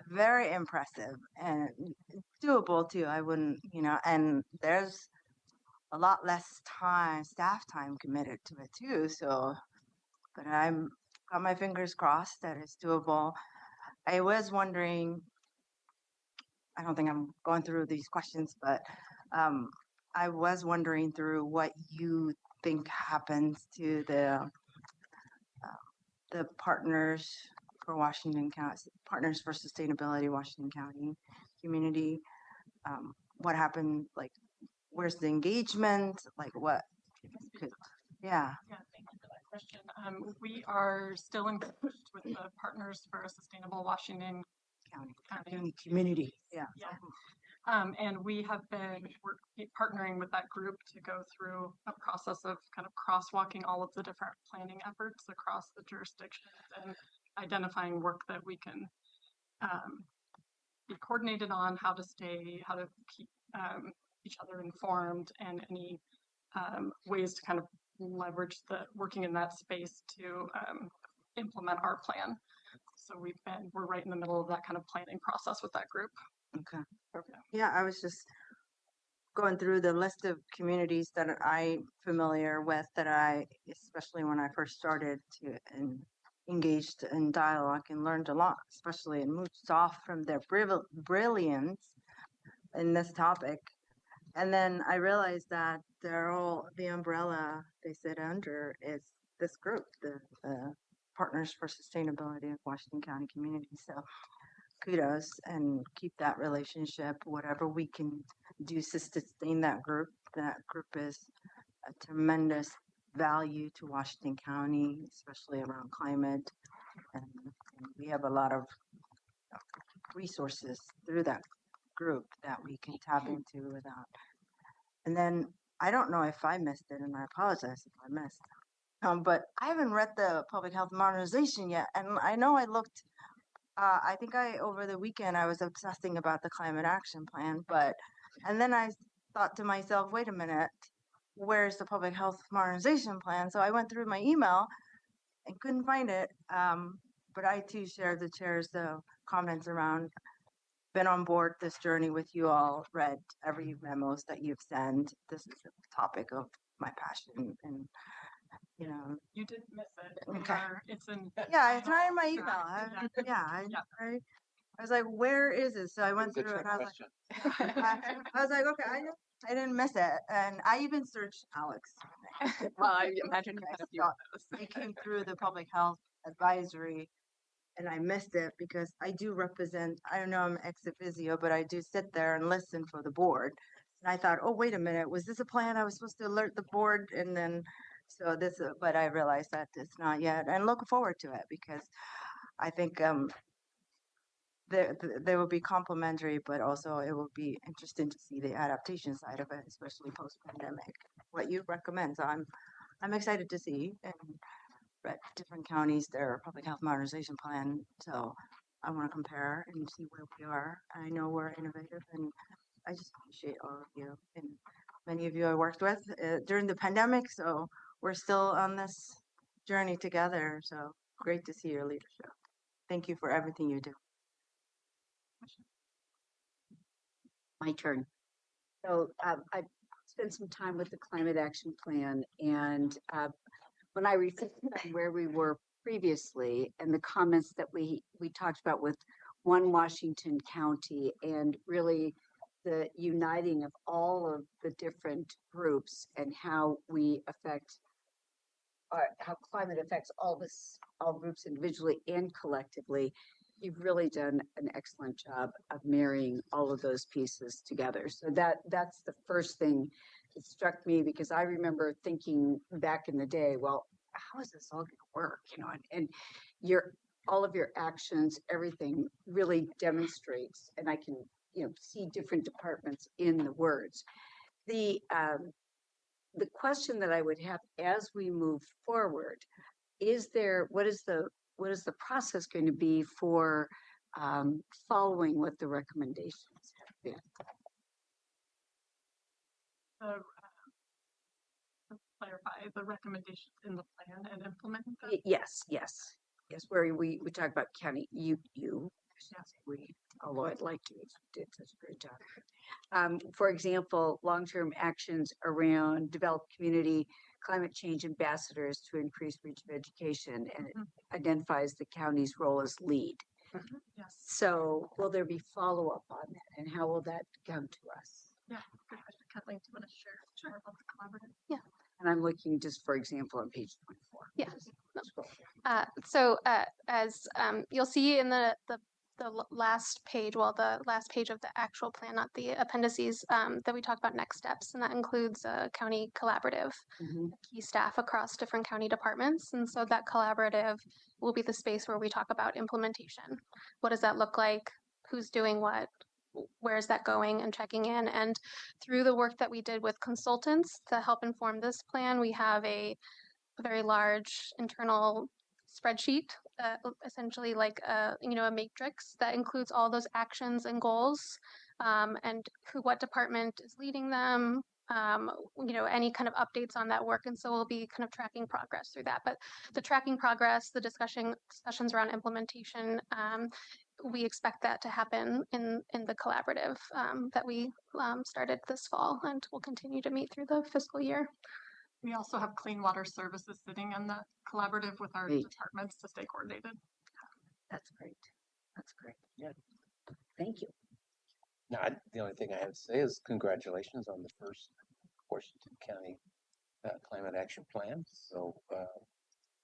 very impressive and doable too. I wouldn't, and there's a lot less time, staff time committed to it too. So, but I'm got my fingers crossed that it's doable. I was wondering, I don't think I'm going through these questions, but I was wondering through what you think happens to the partners for Washington County, Partners for Sustainability Washington County community. What happened? Like, where's the engagement? Like, what? Yeah. Yeah, thank you for that question. We are still engaged with the Partners for a Sustainable Washington County Community. Yeah. And we have been partnering with that group to go through a process of kind of crosswalking all of the different planning efforts across the jurisdictions and identifying work that we can be coordinated on, how to keep each other informed, and any ways to kind of leverage working in that space to implement our plan. So we're right in the middle of that kind of planning process with that group. Okay. Yeah, I was just going through the list of communities that I'm familiar with that especially when I first started to engaged in dialogue and learned a lot, especially and moved off from their brilliance in this topic. And then I realized that the umbrella they sit under is this group, the Partners for Sustainability of Washington County Community. So kudos and keep that relationship, whatever we can do to sustain that group. That group is a tremendous value to Washington County, especially around climate. And we have a lot of resources through that group that we can tap into without. And then I don't know if I missed it, and I apologize if I missed. But I haven't read the Public Health Modernization yet, and I know I looked. I think over the weekend I was obsessing about the climate action plan, and then I thought to myself, wait a minute, where's the public health modernization plan? So I went through my email and couldn't find it. But I too shared the chair's comments around, been on board this journey with you all, read every memos that you've sent. This is a topic of my passion, and you did miss it. Okay. It's in. Yeah, it's not in my email. I was like, where is it? So I went through it and I was like, okay, I didn't miss it. And I even searched Alex. Well, I imagine you had a few of those. It came through the public health advisory and I missed it because I do represent, I don't know, I'm ex officio, but I do sit there and listen for the board. And I thought, oh, wait a minute, was this a plan? I was supposed to alert the board and then, so this, but I realized that it's not yet and looking forward to it because I think they will be complementary, but also it will be interesting to see the adaptation side of it, especially post-pandemic, what you recommend. So I'm excited to see and read different counties, their public health modernization plan. So I want to compare and see where we are. I know we're innovative and I just appreciate all of you and many of you I worked with during the pandemic. So we're still on this journey together. So great to see your leadership. Thank you for everything you do. My turn. So I spent some time with the Climate Action Plan, and when I reflected on where we were previously and the comments that we talked about with One Washington County and really the uniting of all of the different groups and how we affect how climate affects all groups individually and collectively, you've really done an excellent job of marrying all of those pieces together. So that's the first thing that struck me, because I remember thinking back in the day, well, how is this all going to work? You know, and all of your actions, everything really demonstrates, and I can see different departments in the words. The question that I would have as we move forward is what is the process going to be for following what the recommendations have been? Clarify the recommendations in the plan and implement them. Yes, where we talk about county, you, we, although I'd like to, did such a great job. For example, long-term actions around developed community climate change ambassadors to increase reach of education, and it identifies the county's role as lead. Yes. So will there be follow-up on that, and how will that come to us? Yeah, good question. Kathleen, do you want to share more about the collaborative? Yeah. And I'm looking just, for example, on page 24. Yeah. Scroll. As you'll see in the last page, well, the last page of the actual plan, not the appendices, that we talk about next steps, and that includes a county collaborative, key staff across different county departments. And so that collaborative will be the space where we talk about implementation. What does that look like? Who's doing what? Where is that going, and checking in. And through the work that we did with consultants to help inform this plan, we have a very large internal spreadsheet, essentially like a matrix that includes all those actions and goals, and what department is leading them, any kind of updates on that work. And so we'll be kind of tracking progress through that. But the tracking progress, the discussions around implementation, we expect that to happen in the collaborative that we started this fall, and will continue to meet through the fiscal year. We also have clean water services sitting in the collaborative with our departments to stay coordinated. That's great. That's great. Yeah. Thank you. No, the only thing I have to say is congratulations on the first Washington County Climate Action Plan. So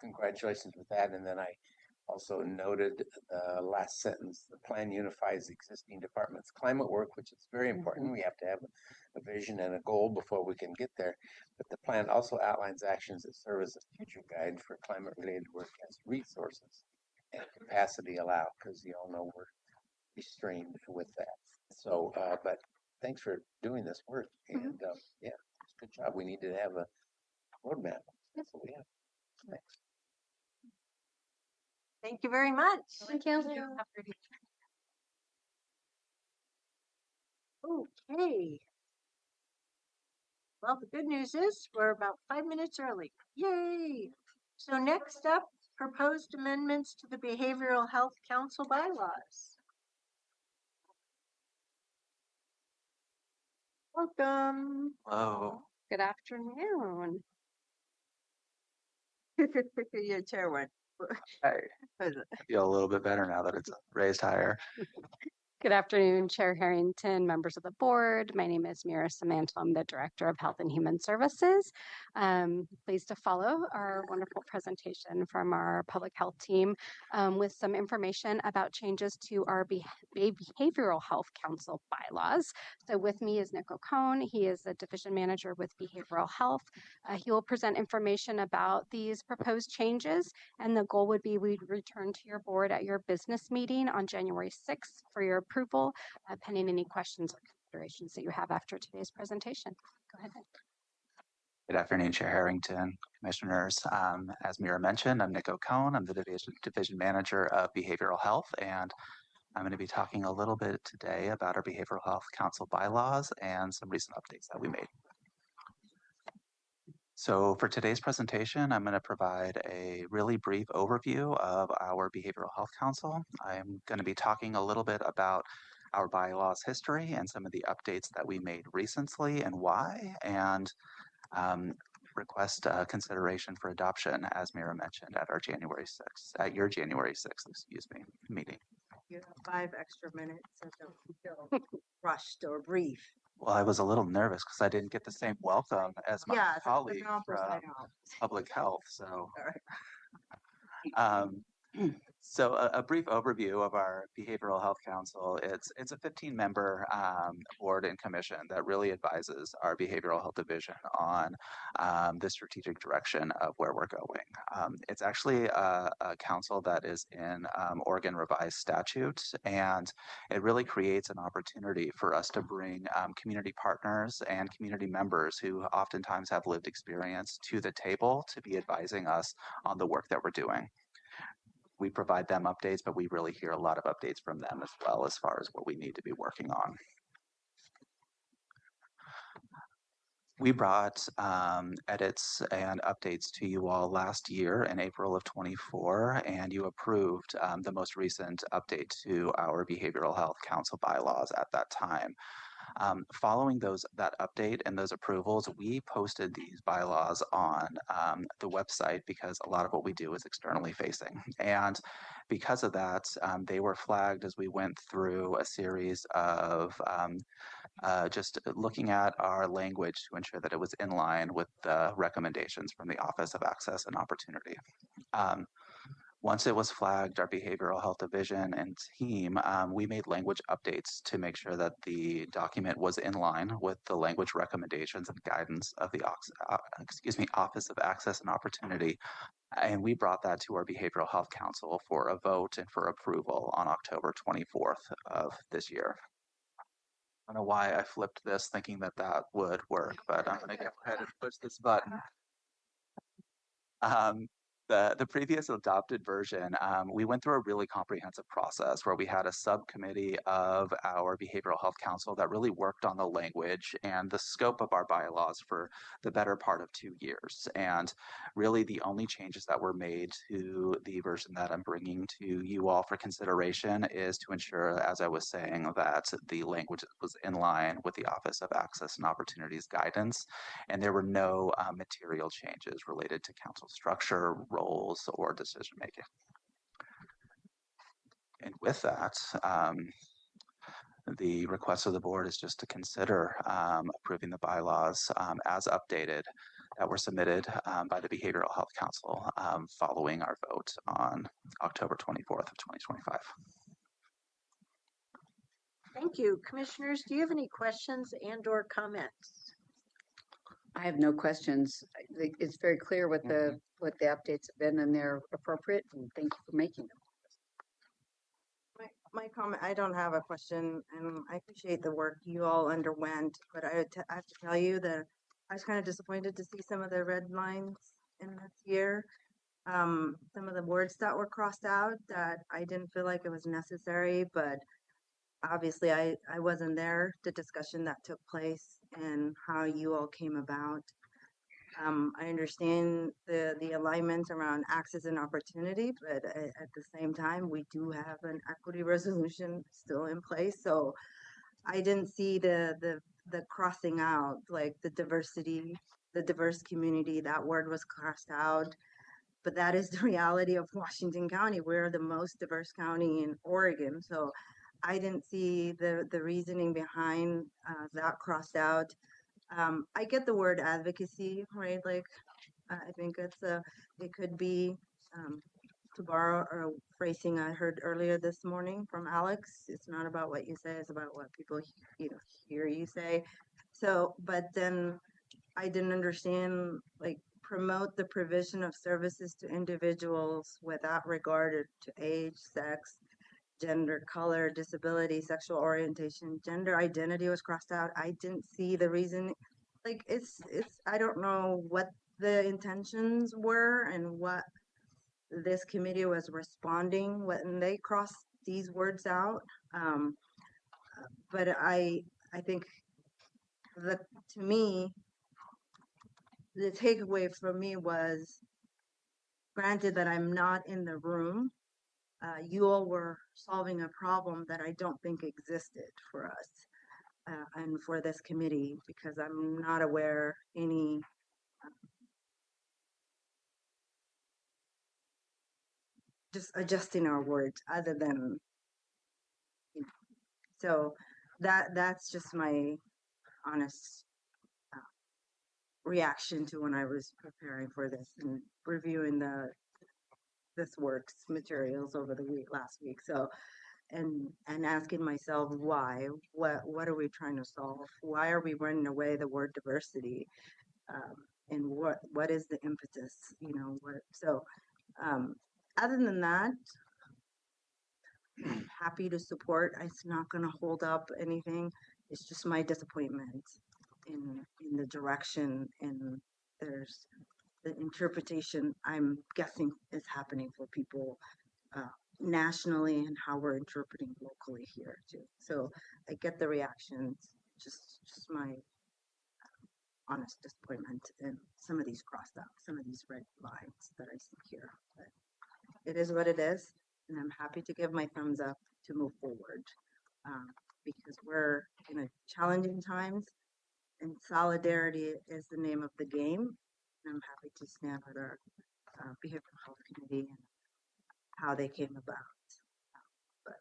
congratulations with that. And then I also noted the last sentence: the plan unifies existing departments' climate work, which is very important. We have to have a vision and a goal before we can get there. But the plan also outlines actions that serve as a future guide for climate-related work as resources and capacity allow, because you all know we're restrained with that. So, but thanks for doing this work. And yeah, it's a good job. We need to have a roadmap. That's what we have. Thanks. Thank you very much. Thank you. Okay. Well, the good news is we're about 5 minutes early. Yay! So next up, proposed amendments to the Behavioral Health Council bylaws. Welcome. Oh, Good afternoon. Your chair went. I feel a little bit better now that it's raised higher. Good afternoon, Chair Harrington, members of the board. My name is Mira Samanto. I'm the Director of Health and Human Services. Pleased to follow our wonderful presentation from our public health team with some information about changes to our Behavioral Health Council bylaws. So with me is Nick O'Cone. He is the Division Manager with Behavioral Health. He will present information about these proposed changes, and the goal would be we'd return to your board at your business meeting on January 6th for your approval, pending any questions or considerations that you have after today's presentation. Go ahead. Good afternoon, Chair Harrington, Commissioners. As Mira mentioned, I'm Nick O'Cone. I'm the Division Manager of Behavioral Health, and I'm going to be talking a little bit today about our Behavioral Health Council bylaws and some recent updates that we made. So for today's presentation, I'm going to provide a really brief overview of our Behavioral Health Council. I'm going to be talking a little bit about our bylaws history and some of the updates that we made recently and why, and request consideration for adoption, as Mira mentioned, at our January 6th, at your January 6th, excuse me, meeting. You have 5 extra minutes, so don't feel rushed or brief. Well, I was a little nervous because I didn't get the same welcome as my colleague from public health. So, so a brief overview of our Behavioral Health Council. It's a 15-member board and commission that really advises our Behavioral Health Division on the strategic direction of where we're going. It's actually a council that is in Oregon Revised Statute, and it really creates an opportunity for us to bring community partners and community members who oftentimes have lived experience to the table to be advising us on the work that we're doing. We provide them updates, but we really hear a lot of updates from them as well as far as what we need to be working on. We brought edits and updates to you all last year in April of 24, and you approved the most recent update to our Behavioral Health Council bylaws at that time. Following that update and those approvals, we posted these bylaws on the website because a lot of what we do is externally facing. And because of that, they were flagged as we went through a series of just looking at our language to ensure that it was in line with the recommendations from the Office of Access and Opportunity. Once it was flagged, our Behavioral Health Division and team, we made language updates to make sure that the document was in line with the language recommendations and guidance of the Office of Access and Opportunity. And we brought that to our Behavioral Health Council for a vote and for approval on October 24th of this year. I don't know why I flipped this thinking that that would work, but I'm going to go ahead and push this button. The previous adopted version, we went through a really comprehensive process where we had a subcommittee of our Behavioral Health Council that really worked on the language and the scope of our bylaws for the better part of 2 years. And really the only changes that were made to the version that I'm bringing to you all for consideration is to ensure, as I was saying, that the language was in line with the Office of Access and Opportunities guidance, and there were no material changes related to council structure, roles, or decision making. And with that, the request of the board is just to consider approving the bylaws as updated that were submitted by the Behavioral Health Council following our vote on October 24th of 2025. Thank you. Commissioners, do you have any questions and or comments? I have no questions. It's very clear what the updates have been, and they're appropriate, and thank you for making them. My comment, I don't have a question, and I appreciate the work you all underwent, but I have to tell you that I was kind of disappointed to see some of the red lines in this year. Some of the words that were crossed out that I didn't feel like it was necessary, but obviously I wasn't there, the discussion that took place and how you all came about. I understand the alignments around access and opportunity, but at the same time, we do have an equity resolution still in place. So I didn't see the crossing out, like the diversity, the diverse community, that word was crossed out. But that is the reality of Washington County. We're the most diverse county in Oregon. So I didn't see the reasoning behind that crossed out. I get the word advocacy, right? Like, I think it could be, to borrow a phrasing I heard earlier this morning from Alex. It's not about what you say, it's about what people, hear you say. So, but then I didn't understand, like, promote the provision of services to individuals without regard to age, sex, gender, color, disability, sexual orientation, gender identity was crossed out. I didn't see the reason. Like, I don't know what the intentions were and what this committee was responding when they crossed these words out. Um, but I think to me, the takeaway for me was, granted that I'm not in the room, you all were solving a problem that I don't think existed for us and for this committee, because I'm not aware any just adjusting our words other than, so that's just my honest reaction to when I was preparing for this and reviewing this works materials over the last week. So, and asking myself why, what are we trying to solve? Why are we running away the word diversity? And what is the impetus? Other than that, I'm happy to support. It's not going to hold up anything. It's just my disappointment in the direction, and there's the interpretation I'm guessing is happening for people nationally, and how we're interpreting locally here too. So I get the reactions, just my honest disappointment in some of these crossed out, some of these red lines that I see here. But it is what it is, and I'm happy to give my thumbs up to move forward, because we're in a challenging times, and solidarity is the name of the game. And I'm happy to stand with our behavioral health committee and how they came about. But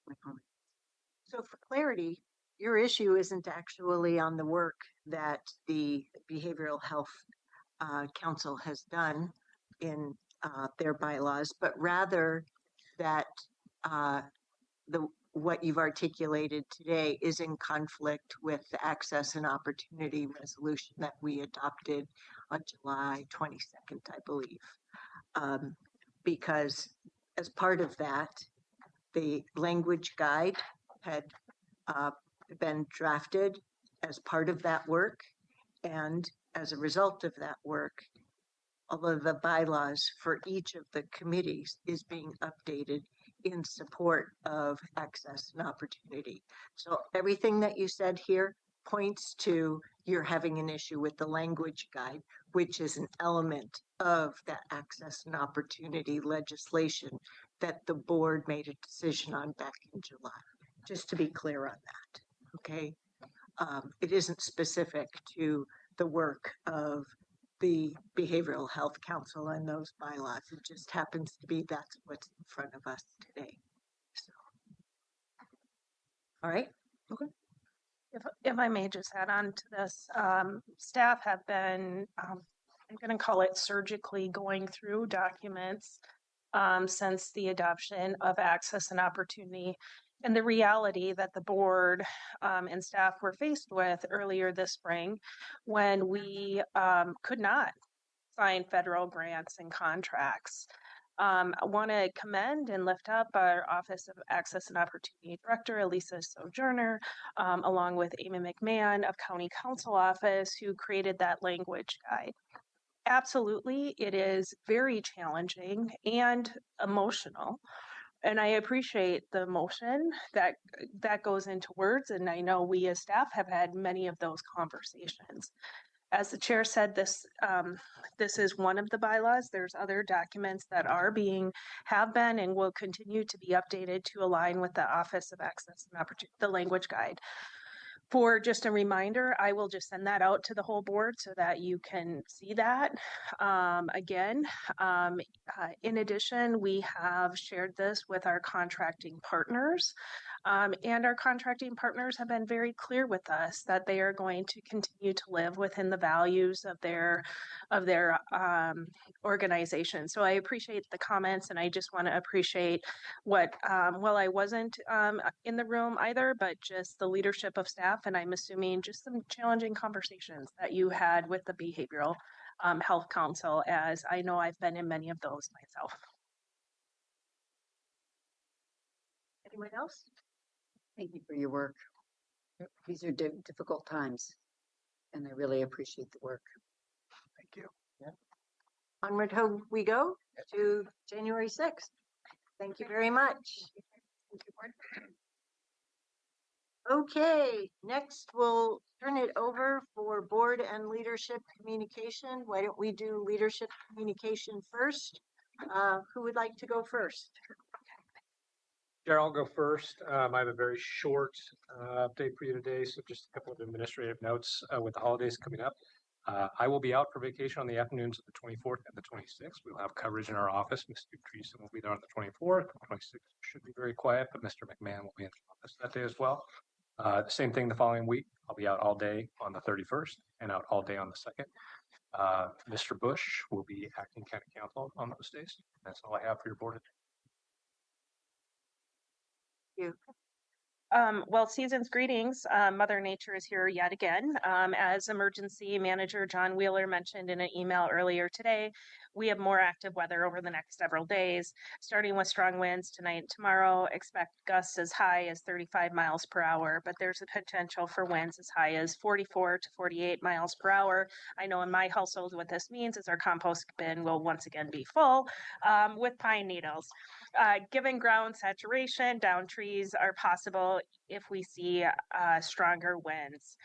my comment. So for clarity, your issue isn't actually on the work that the Behavioral Health Council has done in their bylaws, but rather that what you've articulated today is in conflict with the access and opportunity resolution that we adopted on July 22nd, I believe. Because as part of that, the language guide had been drafted as part of that work. And as a result of that work, all of the bylaws for each of the committees is being updated in support of access and opportunity. So everything that you said here points to you're having an issue with the language guide, which is an element of that access and opportunity legislation that the board made a decision on back in July. Just to be clear on that, okay? It isn't specific to the work of the Behavioral Health Council and those bylaws. It just happens to be that's what's in front of us today. So, all right. Okay. If I may just add on to this, staff have been, I'm going to call it surgically going through documents since the adoption of access and opportunity, and the reality that the board and staff were faced with earlier this spring when we could not sign federal grants and contracts. I want to commend and lift up our Office of Access and Opportunity Director, Elisa Sojourner, along with Amy McMahon of County Council Office, who created that language guide. Absolutely, it is very challenging and emotional. And I appreciate the emotion that goes into words. And I know we as staff have had many of those conversations. As the chair said, this is one of the bylaws. There's other documents that have been and will continue to be updated to align with the Office of Access and Opportunity, the language guide. For just a reminder, I will just send that out to the whole board so that you can see that. In addition, we have shared this with our contracting partners. And our contracting partners have been very clear with us that they are going to continue to live within the values of their organization. So I appreciate the comments, and I just want to appreciate what, well, I wasn't in the room either, but just the leadership of staff, and I'm assuming just some challenging conversations that you had with the Behavioral Health Council, as I know I've been in many of those myself. Anyone else? Thank you for your work. These are difficult times, and I really appreciate the work. Thank you. Yeah. Onward home we go to January 6th. Thank you very much. Okay, next we'll turn it over for board and leadership communication. Why don't we do leadership communication first? Who would like to go first? Chair, I'll go first. I have a very short update for you today, so just a couple of administrative notes with the holidays coming up. I will be out for vacation on the afternoons of the 24th and the 26th. We'll have coverage in our office. Mr. Treason will be there on the 24th. The 26th should be very quiet, but Mr. McMahon will be in the office that day as well. The same thing the following week. I'll be out all day on the 31st and out all day on the 2nd. Mr. Bush will be acting county counsel on those days. That's all I have for your board. You. Well, season's greetings. Mother Nature is here yet again. As Emergency Manager John Wheeler mentioned in an email earlier today, we have more active weather over the next several days, starting with strong winds tonight and tomorrow. Expect gusts as high as 35 miles per hour, but there's a potential for winds as high as 44 to 48 miles per hour. I know in my household what this means is our compost bin will once again be full with pine needles. Given ground saturation, down trees are possible if we see stronger winds.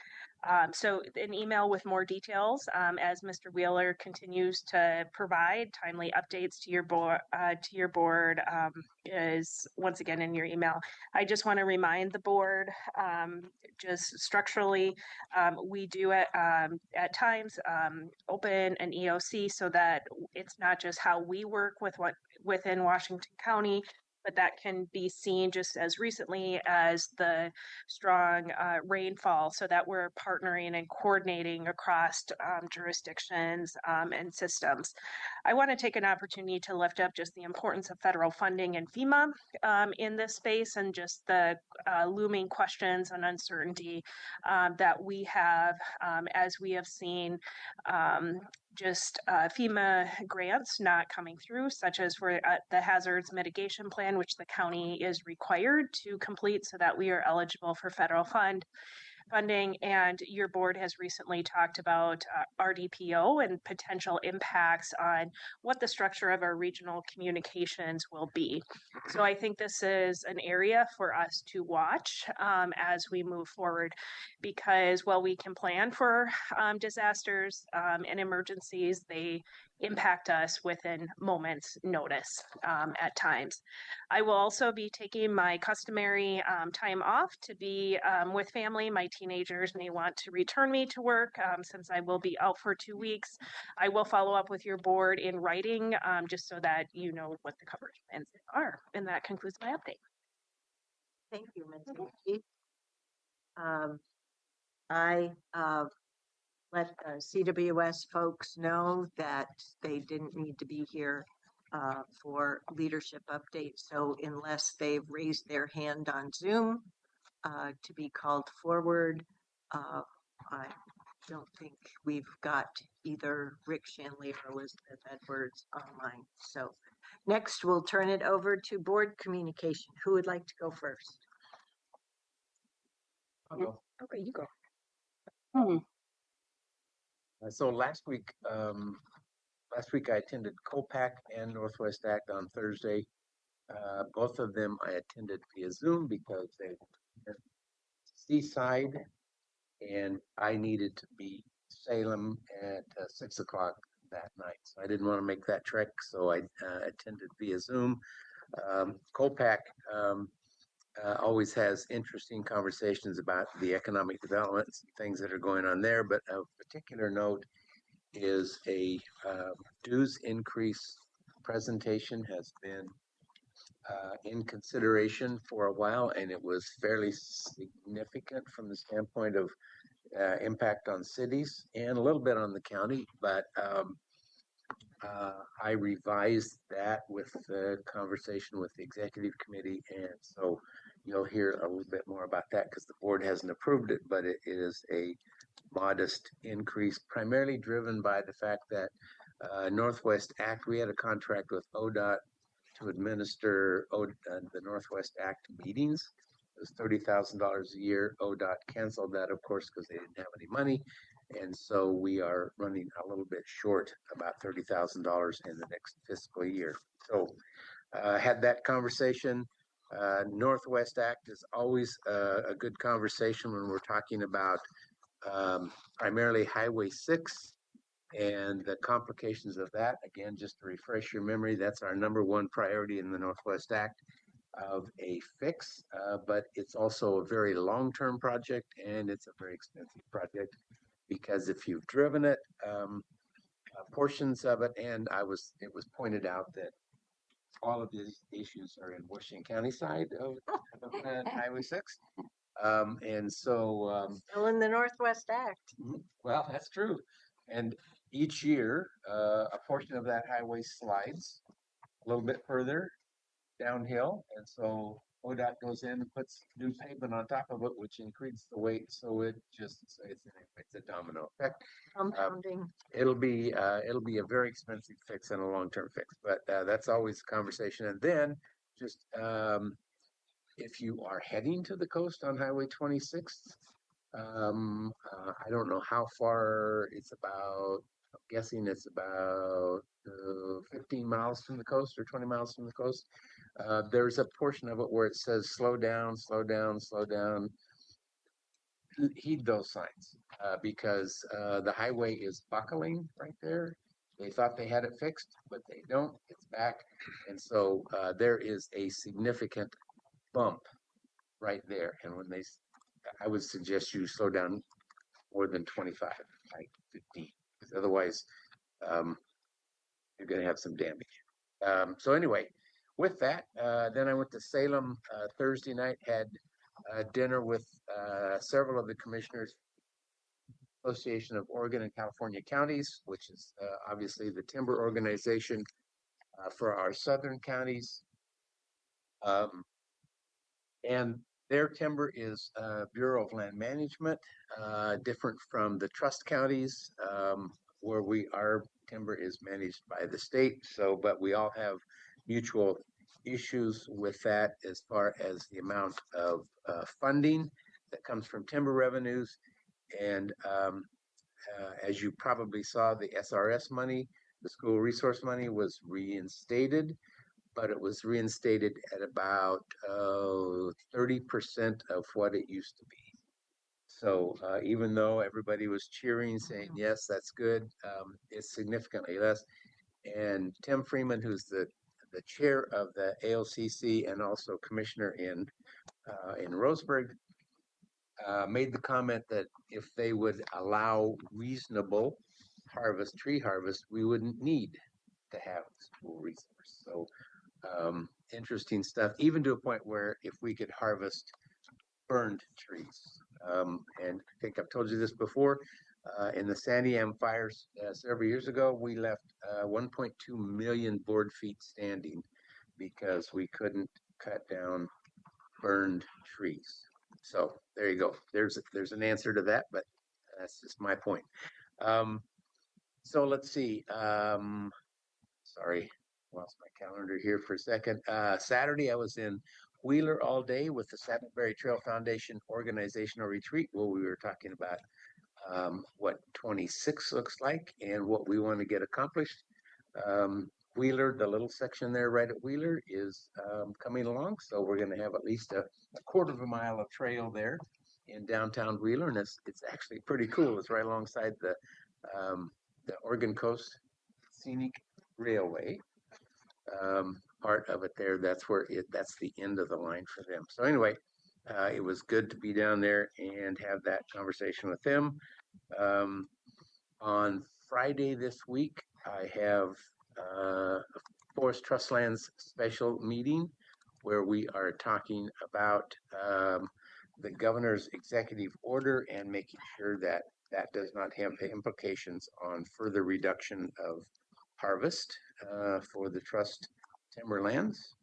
So an email with more details as Mr. Wheeler continues to provide timely updates to your board is once again in your email. I just want to remind the board just structurally we do at times open an EOC so that it's not just how we work within Washington County, but that can be seen just as recently as the strong rainfall, so that we're partnering and coordinating across jurisdictions and systems. I want to take an opportunity to lift up just the importance of federal funding and FEMA in this space, and just the looming questions and uncertainty that we have as we have seen just FEMA grants not coming through, such as for the hazards mitigation plan, which the county is required to complete so that we are eligible for federal funding. And your board has recently talked about RDPO and potential impacts on what the structure of our regional communications will be. So I think this is an area for us to watch as we move forward, because while we can plan for disasters and emergencies, they impact us within moments notice at times. I will also be taking my customary time off to be with family. My teenagers may want to return me to work since I will be out for 2 weeks. I will follow up with your board in writing just so that you know what the coverage plans are. And that concludes my update. Thank you, Ms. I let CWS folks know that they didn't need to be here for leadership updates. So unless they've raised their hand on Zoom to be called forward, I don't think we've got either Rick Shanley or Elizabeth Edwards online. So next we'll turn it over to board communication. Who would like to go first? I'll go. Okay, you go. So last week I attended COPAC and Northwest Act on Thursday. Both of them I attended via Zoom because they were seaside, and I needed to be Salem at 6 o'clock that night. So I didn't want to make that trek, so I attended via Zoom. COPAC always has interesting conversations about the economic developments, things that are going on there. But of particular note is a dues increase presentation has been in consideration for a while, and it was fairly significant from the standpoint of impact on cities and a little bit on the county. But I revised that with the conversation with the executive committee, and so you'll hear a little bit more about that because the board hasn't approved it, but it is a modest increase, primarily driven by the fact that Northwest Act, we had a contract with ODOT to administer the Northwest Act meetings. It was $30,000 a year. ODOT canceled that, of course, because they didn't have any money. And so we are running a little bit short, about $30,000 in the next fiscal year. So had that conversation. Northwest Act is always a good conversation when we're talking about primarily Highway 6 and the complications of that. Again, just to refresh your memory, that's our #1 priority in the Northwest Act of a fix, but it's also a very long-term project, and it's a very expensive project because if you've driven it, portions of it, and it was pointed out that all of these issues are in Washington County side of Highway 6. And so still in the Northwest Act. Well, that's true. And each year, a portion of that highway slides a little bit further downhill, and so ODOT goes in and puts new pavement on top of it, which increases the weight. So it's a domino effect. Compounding. It'll be a very expensive fix and a long-term fix, but that's always the conversation. And then just if you are heading to the coast on Highway 26, I don't know how far it's about. I'm guessing it's about 15 miles from the coast or 20 miles from the coast. There's a portion of it where it says slow down, slow down, slow down. Heed those signs because the highway is buckling right there. They thought they had it fixed, but they don't. It's back. And so there is a significant bump right there. And I would suggest you slow down more than 25, like 15, because otherwise you're going to have some damage. So anyway, with that, then I went to Salem Thursday night, had dinner with several of the commissioners, Association of Oregon and California Counties, which is obviously the timber organization for our southern counties. And their timber is Bureau of Land Management, different from the trust counties where our timber is managed by the state. So, but we all have mutual issues with that as far as the amount of funding that comes from timber revenues. And as you probably saw, the SRS money, the school resource money, was reinstated, but it was reinstated at about 30% of what it used to be. So even though everybody was cheering, saying, yes, that's good, it's significantly less. And Tim Freeman, who's the chair of the ALCC and also commissioner in Roseburg, made the comment that if they would allow reasonable tree harvest, we wouldn't need to have school resource. So interesting stuff, even to a point where if we could harvest burned trees. And I think I've told you this before, in the Santiam fires several years ago, we left 1.2 million board feet standing because we couldn't cut down burned trees. So there you go. There's an answer to that, but that's just my point. So let's see. Sorry, lost my calendar here for a second. Saturday, I was in Wheeler all day with the Saddleberry Trail Foundation organizational retreat, where we were talking about what 26 looks like and what we want to get accomplished. Wheeler, the little section there right at Wheeler is coming along. So we're going to have at least a quarter of a mile of trail there in downtown Wheeler. And it's actually pretty cool. It's right alongside the Oregon Coast Scenic Railway. part of it there. That's the end of the line for them. So anyway, it was good to be down there and have that conversation with them. On Friday this week, I have a Forest Trust Lands special meeting where we are talking about the governor's executive order and making sure that that does not have implications on further reduction of harvest for the trust timberlands.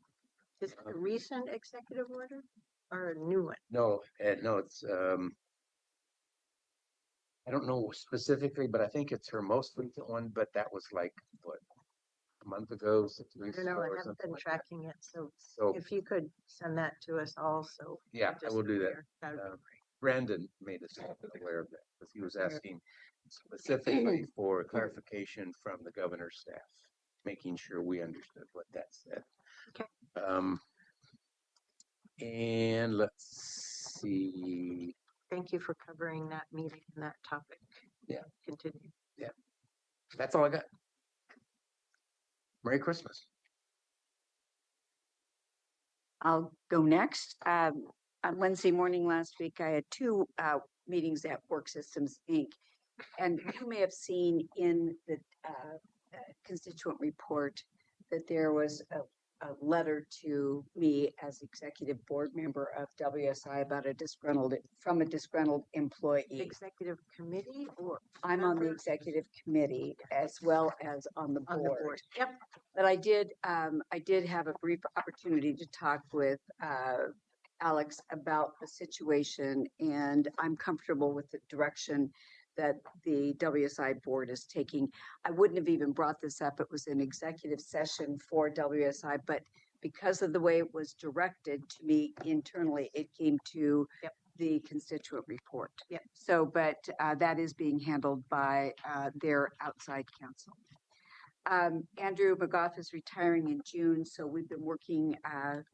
Is it a recent executive order or a new one? No, no, it's I don't know specifically, but I think it's her most recent one. But that was like what, a month ago, 6 I weeks don't know. ago, I or haven't something been like that. tracking it. So So if you could send that to us all, so yeah, we're I will do that. aware, that would be great. Brandon made us aware of that because he was asking specifically for clarification from the governor's staff, making sure we understood what that said. Okay. And let's see. Thank you for covering that meeting and that topic. Yeah. Continue. Yeah. That's all I got. Merry Christmas. I'll go next. On Wednesday morning last week, I had two meetings at Work Systems Inc. And you may have seen in the constituent report that there was a letter to me as executive board member of WSI about a disgruntled employee. Executive committee or? I'm on the executive committee as well as on the board. Yep. But I did have a brief opportunity to talk with Alex about the situation, and I'm comfortable with the direction that the WSI board is taking. I wouldn't have even brought this up. It was an executive session for WSI, but because of the way it was directed to me internally, it came to the constituent report. Yep. So, but that is being handled by their outside counsel. Andrew McGough is retiring in June, so we've been working,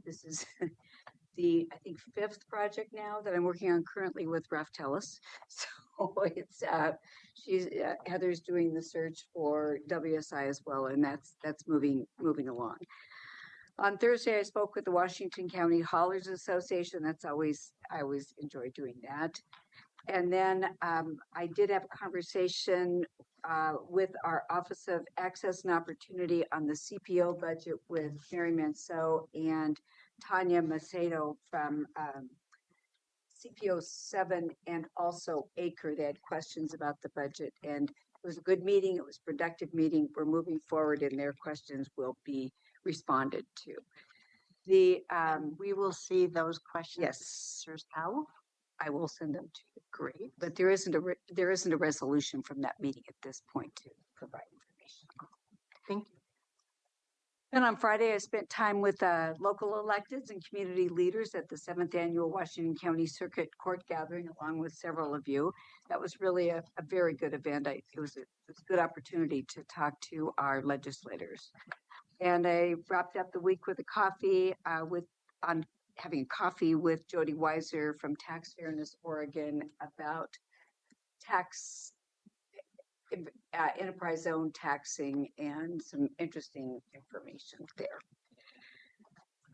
this is the, I think, 5th project now that I'm working on currently with Raftelis. So it's, Heather's doing the search for WSI as well, and that's moving along. On Thursday, I spoke with the Washington County Haulers Association. I always enjoy doing that. And then I did have a conversation with our Office of Access and Opportunity on the CPO budget with Mary Manceau and Tanya Macedo from CPO 7 and also ACRE. They had questions about the budget, and it was a good meeting. It was a productive meeting. We're moving forward, and their questions will be responded to. We will see those questions. Yes. How? I will send them to you. Great. But there isn't a resolution from that meeting at this point to provide information. Thank you. Then on Friday, I spent time with local electeds and community leaders at the 7th annual Washington County Circuit Court Gathering, along with several of you. That was really a very good event. It was a good opportunity to talk to our legislators. And I wrapped up the week with a coffee having coffee with Jody Weiser from Tax Fairness Oregon about tax enterprise zone taxing and some interesting information there.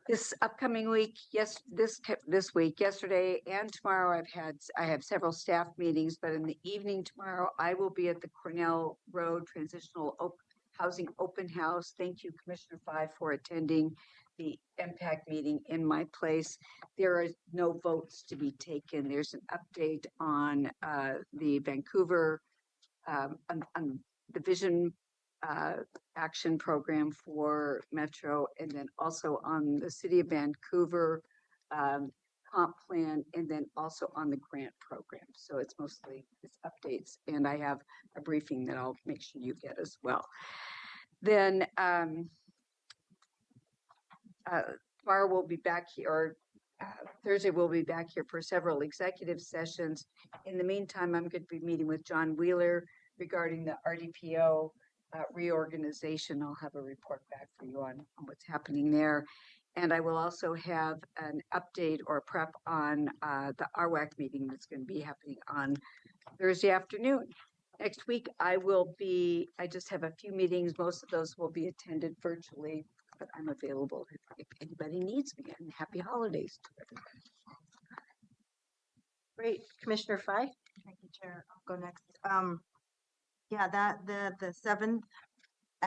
This upcoming week, this week, yesterday and tomorrow, I have several staff meetings, but in the evening tomorrow, I will be at the Cornell Road Transitional Housing Open House. Thank you, Commissioner 5, for attending the impact meeting in my place. There are no votes to be taken. There's an update on the Vancouver, on the Vision Action Program for Metro, and then also on the City of Vancouver comp plan, and then also on the grant program. So it's updates, and I have a briefing that I'll make sure you get as well. Then tomorrow we'll be back here, or Thursday we'll be back here for several executive sessions. In the meantime, I'm going to be meeting with John Wheeler regarding the RDPO reorganization. I'll have a report back for you on what's happening there. And I will also have an update or prep on the RWAC meeting that's going to be happening on Thursday afternoon. Next week, I just have a few meetings. Most of those will be attended virtually but I'm available if anybody needs me, and happy holidays to everybody. Great. Commissioner Fye? Thank you, Chair. I'll go next. Yeah, that the seventh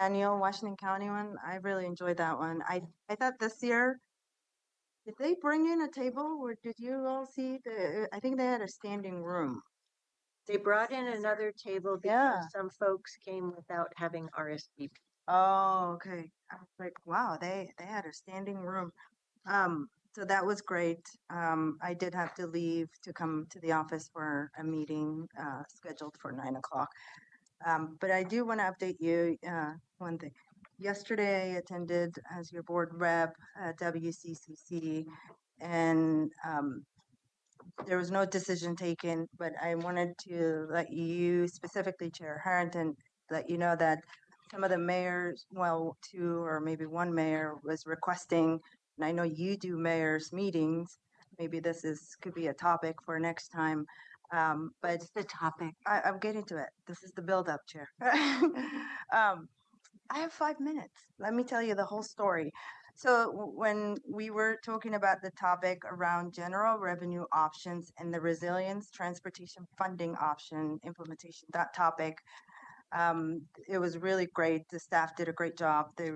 annual Washington County one, I really enjoyed that one. I thought this year, did they bring in a table or did you all see I think they had a standing room. They brought in another table because Yeah. some folks came without having RSVP. Oh, okay. I was like, wow, they had a standing room. So that was great. I did have to leave to come to the office for a meeting scheduled for 9 o'clock. But I do want to update you one thing. Yesterday, I attended as your board rep at WCCC, and there was no decision taken, but I wanted to let you, specifically Chair Harrington, let you know that some of the mayors, well, two or maybe one mayor was requesting, and I know you do mayors meetings, maybe this could be a topic for next time. But What's the topic? I'm getting to it. This is the build-up, Chair. I have 5 minutes. Let me tell you the whole story. So when we were talking about the topic around general revenue options and the resilience transportation funding option implementation, that topic, it was really great. The staff did a great job. They,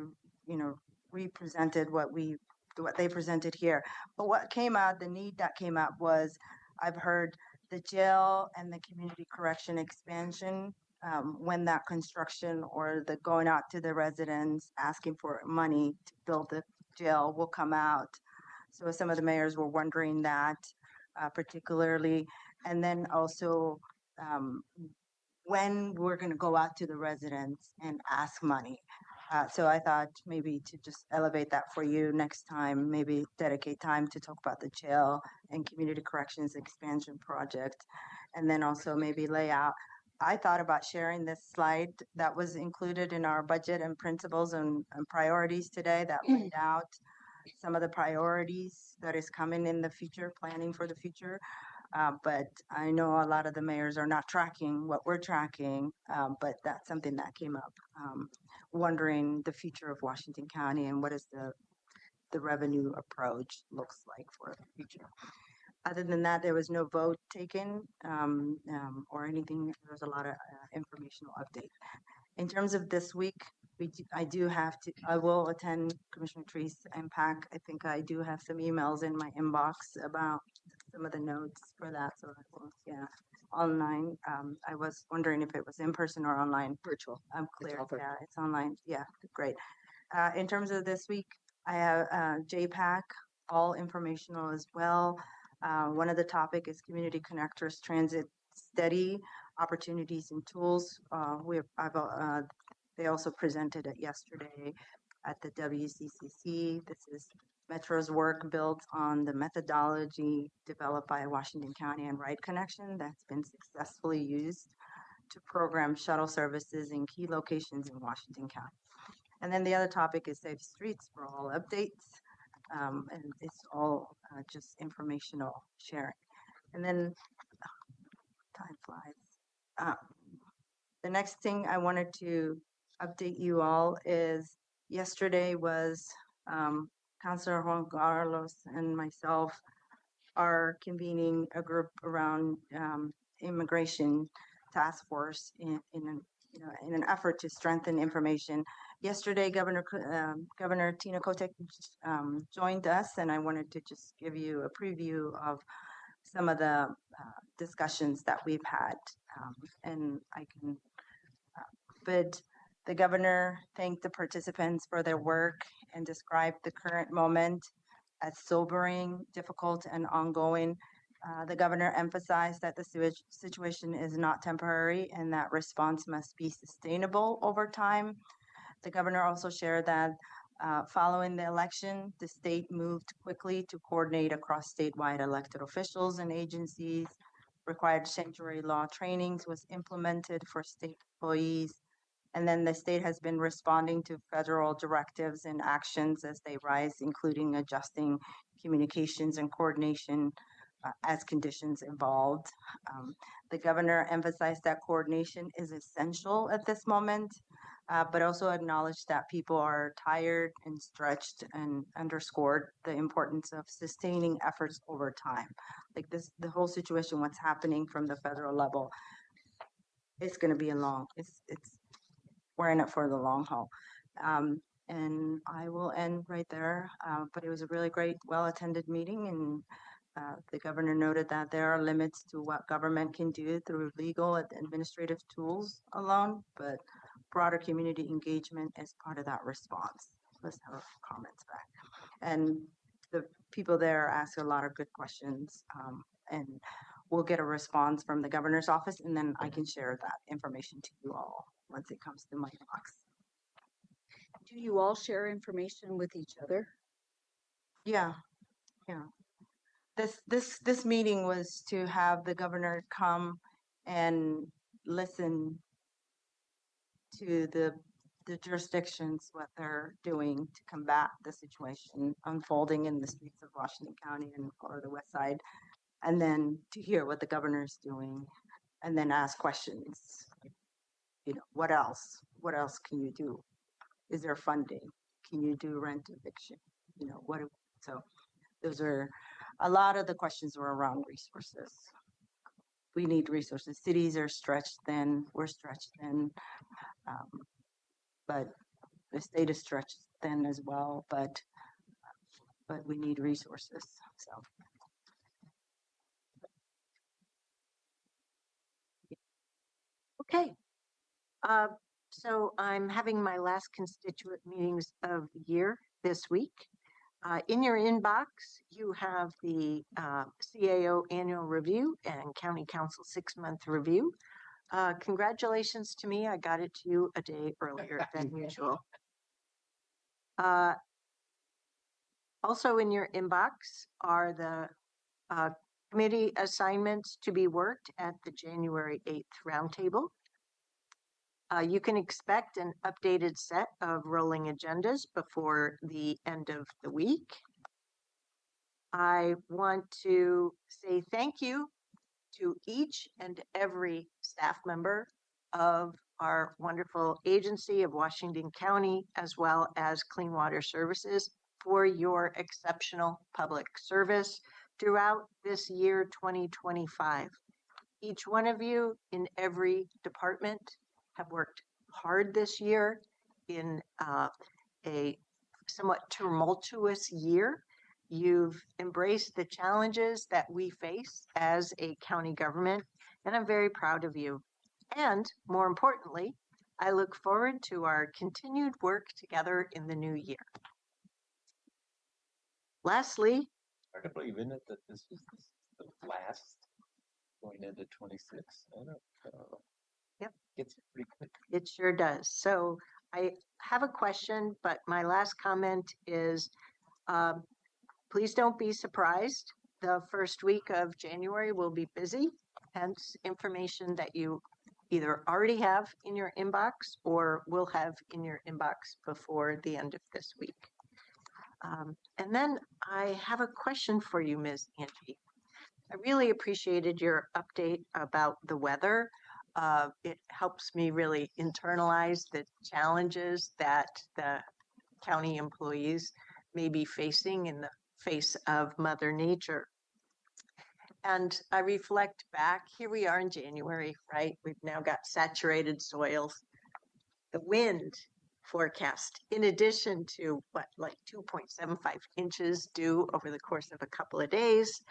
represented what they presented here. But what came out, the need that came out was, I've heard the jail and the community correction expansion, when that construction or the going out to the residents asking for money to build the jail will come out. So some of the mayors were wondering that, particularly, and then also when we're going to go out to the residents and ask money. So I thought maybe to just elevate that for you next time, maybe dedicate time to talk about the jail and community corrections expansion project. And then also maybe lay out, I thought about sharing this slide that was included in our budget and principles and priorities today that laid out some of the priorities that is coming in the future, planning for the future. But I know a lot of the mayors are not tracking what we're tracking, but that's something that came up, wondering the future of Washington County and what is the revenue approach looks like for the future. Other than that, there was no vote taken or anything. There was a lot of informational update. In terms of this week, I will attend Commissioner Treese and PAC. I think I do have some emails in my inbox about some of the notes for that. So I will, online. I was wondering if it was in person or online. Virtual. I'm clear. Yeah, it's online. Yeah, great. In terms of this week, I have JPAC, all informational as well. One of the topic is community connectors, transit steady opportunities and tools. They also presented it yesterday at the WCCC. This is Metro's work built on the methodology developed by Washington County and Ride Connection that's been successfully used to program shuttle services in key locations in Washington County. And then the other topic is Safe Streets for All updates. And it's all just informational sharing. And then time flies. The next thing I wanted to update you all is yesterday was Councilor Juan Carlos and myself are convening a group around immigration task force in an effort to strengthen information. Yesterday, Governor Tina Kotek joined us, and I wanted to just give you a preview of some of the discussions that we've had, and I can. But the governor thanked the participants for their work and described the current moment as sobering, difficult, and ongoing. The governor emphasized that the situation is not temporary and that response must be sustainable over time. The governor also shared that following the election, the state moved quickly to coordinate across statewide elected officials and agencies. Required sanctuary law trainings was implemented for state employees. And then the state has been responding to federal directives and actions as they rise, including adjusting communications and coordination as conditions evolved. The governor emphasized that coordination is essential at this moment. but also acknowledge that people are tired and stretched, and underscored the importance of sustaining efforts over time. Like this, the whole situation, what's happening from the federal level, it's going to be we're in it for the long haul. And I will end right there. But it was a really great, well-attended meeting, and the governor noted that there are limits to what government can do through legal and administrative tools alone, but broader community engagement is part of that response. Let's have comments back. And the people there ask a lot of good questions, and we'll get a response from the governor's office, and then I can share that information to you all once it comes to my box. Do you all share information with each other? Yeah. This meeting was to have the governor come and listen to the jurisdictions, what they're doing to combat the situation unfolding in the streets of Washington County and or the West Side, and then to hear what the governor's doing, and then ask questions. What else? What else can you do? Is there funding? Can you do rent eviction? So those are a lot of the questions were around resources. We need resources. Cities are stretched thin. We're stretched thin. But the state is stretched thin as well. But we need resources. So. Okay. So I'm having my last constituent meetings of the year this week. In your inbox, you have the CAO annual review and County Council 6-month review. Congratulations to me. I got it to you a day earlier than usual. Also in your inbox are the committee assignments to be worked at the January 8th roundtable. You can expect an updated set of rolling agendas before the end of the week. I want to say thank you to each and every staff member of our wonderful agency of Washington County, as well as Clean Water Services, for your exceptional public service throughout this year 2025. Each one of you in every department have worked hard this year in a somewhat tumultuous year. You've embraced the challenges that we face as a county government, and I'm very proud of you. And more importantly, I look forward to our continued work together in the new year. Lastly, hard to believe, isn't it, that this is the last going into 26? I don't know. Yep. It's pretty quick. It sure does. So I have a question, but my last comment is, please don't be surprised. The first week of January will be busy, hence information that you either already have in your inbox or will have in your inbox before the end of this week. And then I have a question for you, Ms. Angie. I really appreciated your update about the weather. It helps me really internalize the challenges that the county employees may be facing in the face of Mother Nature. And I reflect back, here we are in January, right? We've now got saturated soils. The wind forecast, in addition to what, like 2.75 inches due over the course of a couple of days.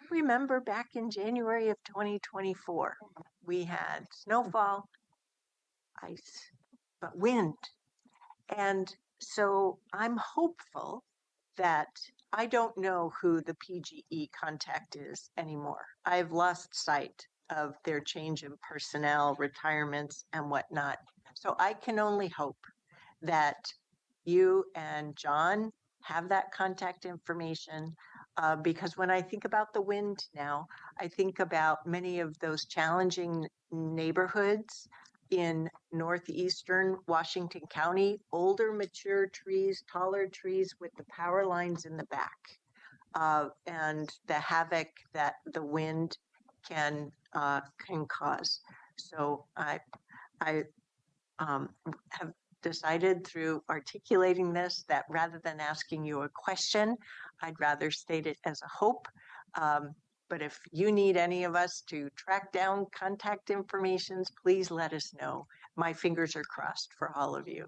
Remember back in January of 2024, we had snowfall, ice, but wind. And so I'm hopeful that I don't know who the PGE contact is anymore. I've lost sight of their change in personnel, retirements, and whatnot. So I can only hope that you and John have that contact information, because when I think about the wind now, I think about many of those challenging neighborhoods in northeastern Washington County, older mature trees, taller trees with the power lines in the back, and the havoc that the wind can cause. So I have decided through articulating this that rather than asking you a question, I'd rather state it as a hope. But if you need any of us to track down contact information, please let us know. My fingers are crossed for all of you.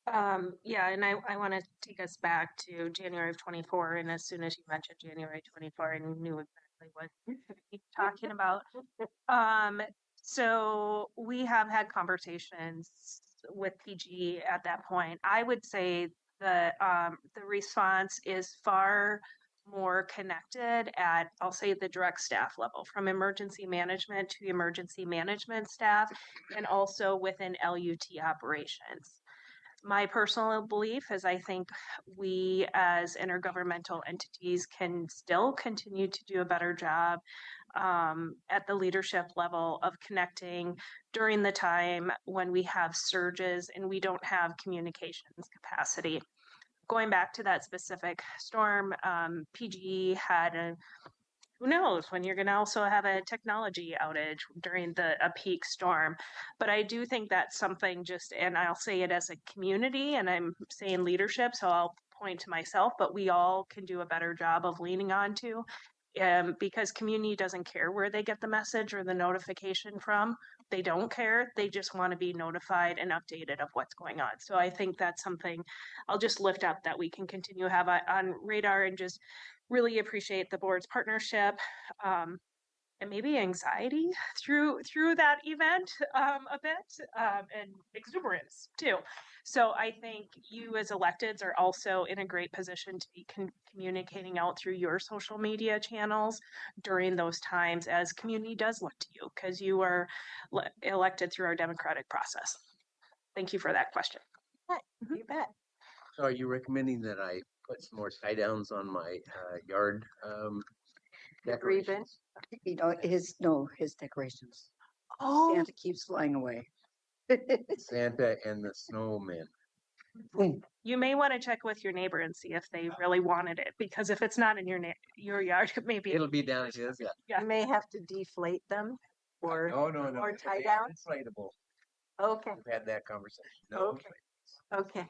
Yeah, and I want to take us back to January of 24. And as soon as you mentioned January 24, I knew exactly what you're talking about. So we have had conversations with PG at that point. I would say the response is far more connected at, I'll say, the direct staff level, from emergency management to emergency management staff, and also within LUT operations. My personal belief is I think we as intergovernmental entities can still continue to do a better job at the leadership level of connecting during the time when we have surges and we don't have communications capacity. Going back to that specific storm, PG had who knows when you're going to also have a technology outage during a peak storm. But I do think that's something just, and I'll say it as a community, and I'm saying leadership, so I'll point to myself, but we all can do a better job of leaning onto, because community doesn't care where they get the message or the notification from. They don't care. They just want to be notified and updated of what's going on. So I think that's something I'll just lift up that we can continue to have on radar, and just really appreciate the board's partnership, and maybe anxiety through that event a bit, and exuberance too. So I think you as electeds are also in a great position to be communicating out through your social media channels during those times as community does look to you, because you are elected through our democratic process. Thank you for that question. You bet. So are you recommending that I put some more tie downs on my yard decorations? You know, his decorations. Oh, Santa keeps flying away. Santa and the snowmen. You may want to check with your neighbor and see if they really wanted it, because if it's not in your yard, maybe It'll be down at his. Yeah. You may have to deflate them or No. or tie They down. are inflatable. Okay. We've had that conversation. No. Okay. Okay.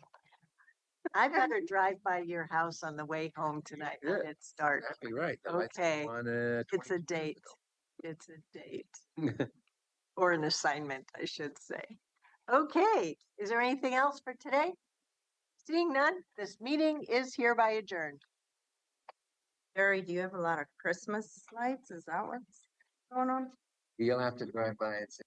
I better drive by your house on the way home tonight when it's dark. Exactly right. The lights Okay. go on, It's a date. It's a date. Or an assignment, I should say. Okay. Is there anything else for today? Seeing none, this meeting is hereby adjourned. Barry, do you have a lot of Christmas lights? Is that what's going on? You'll have to drive by and say,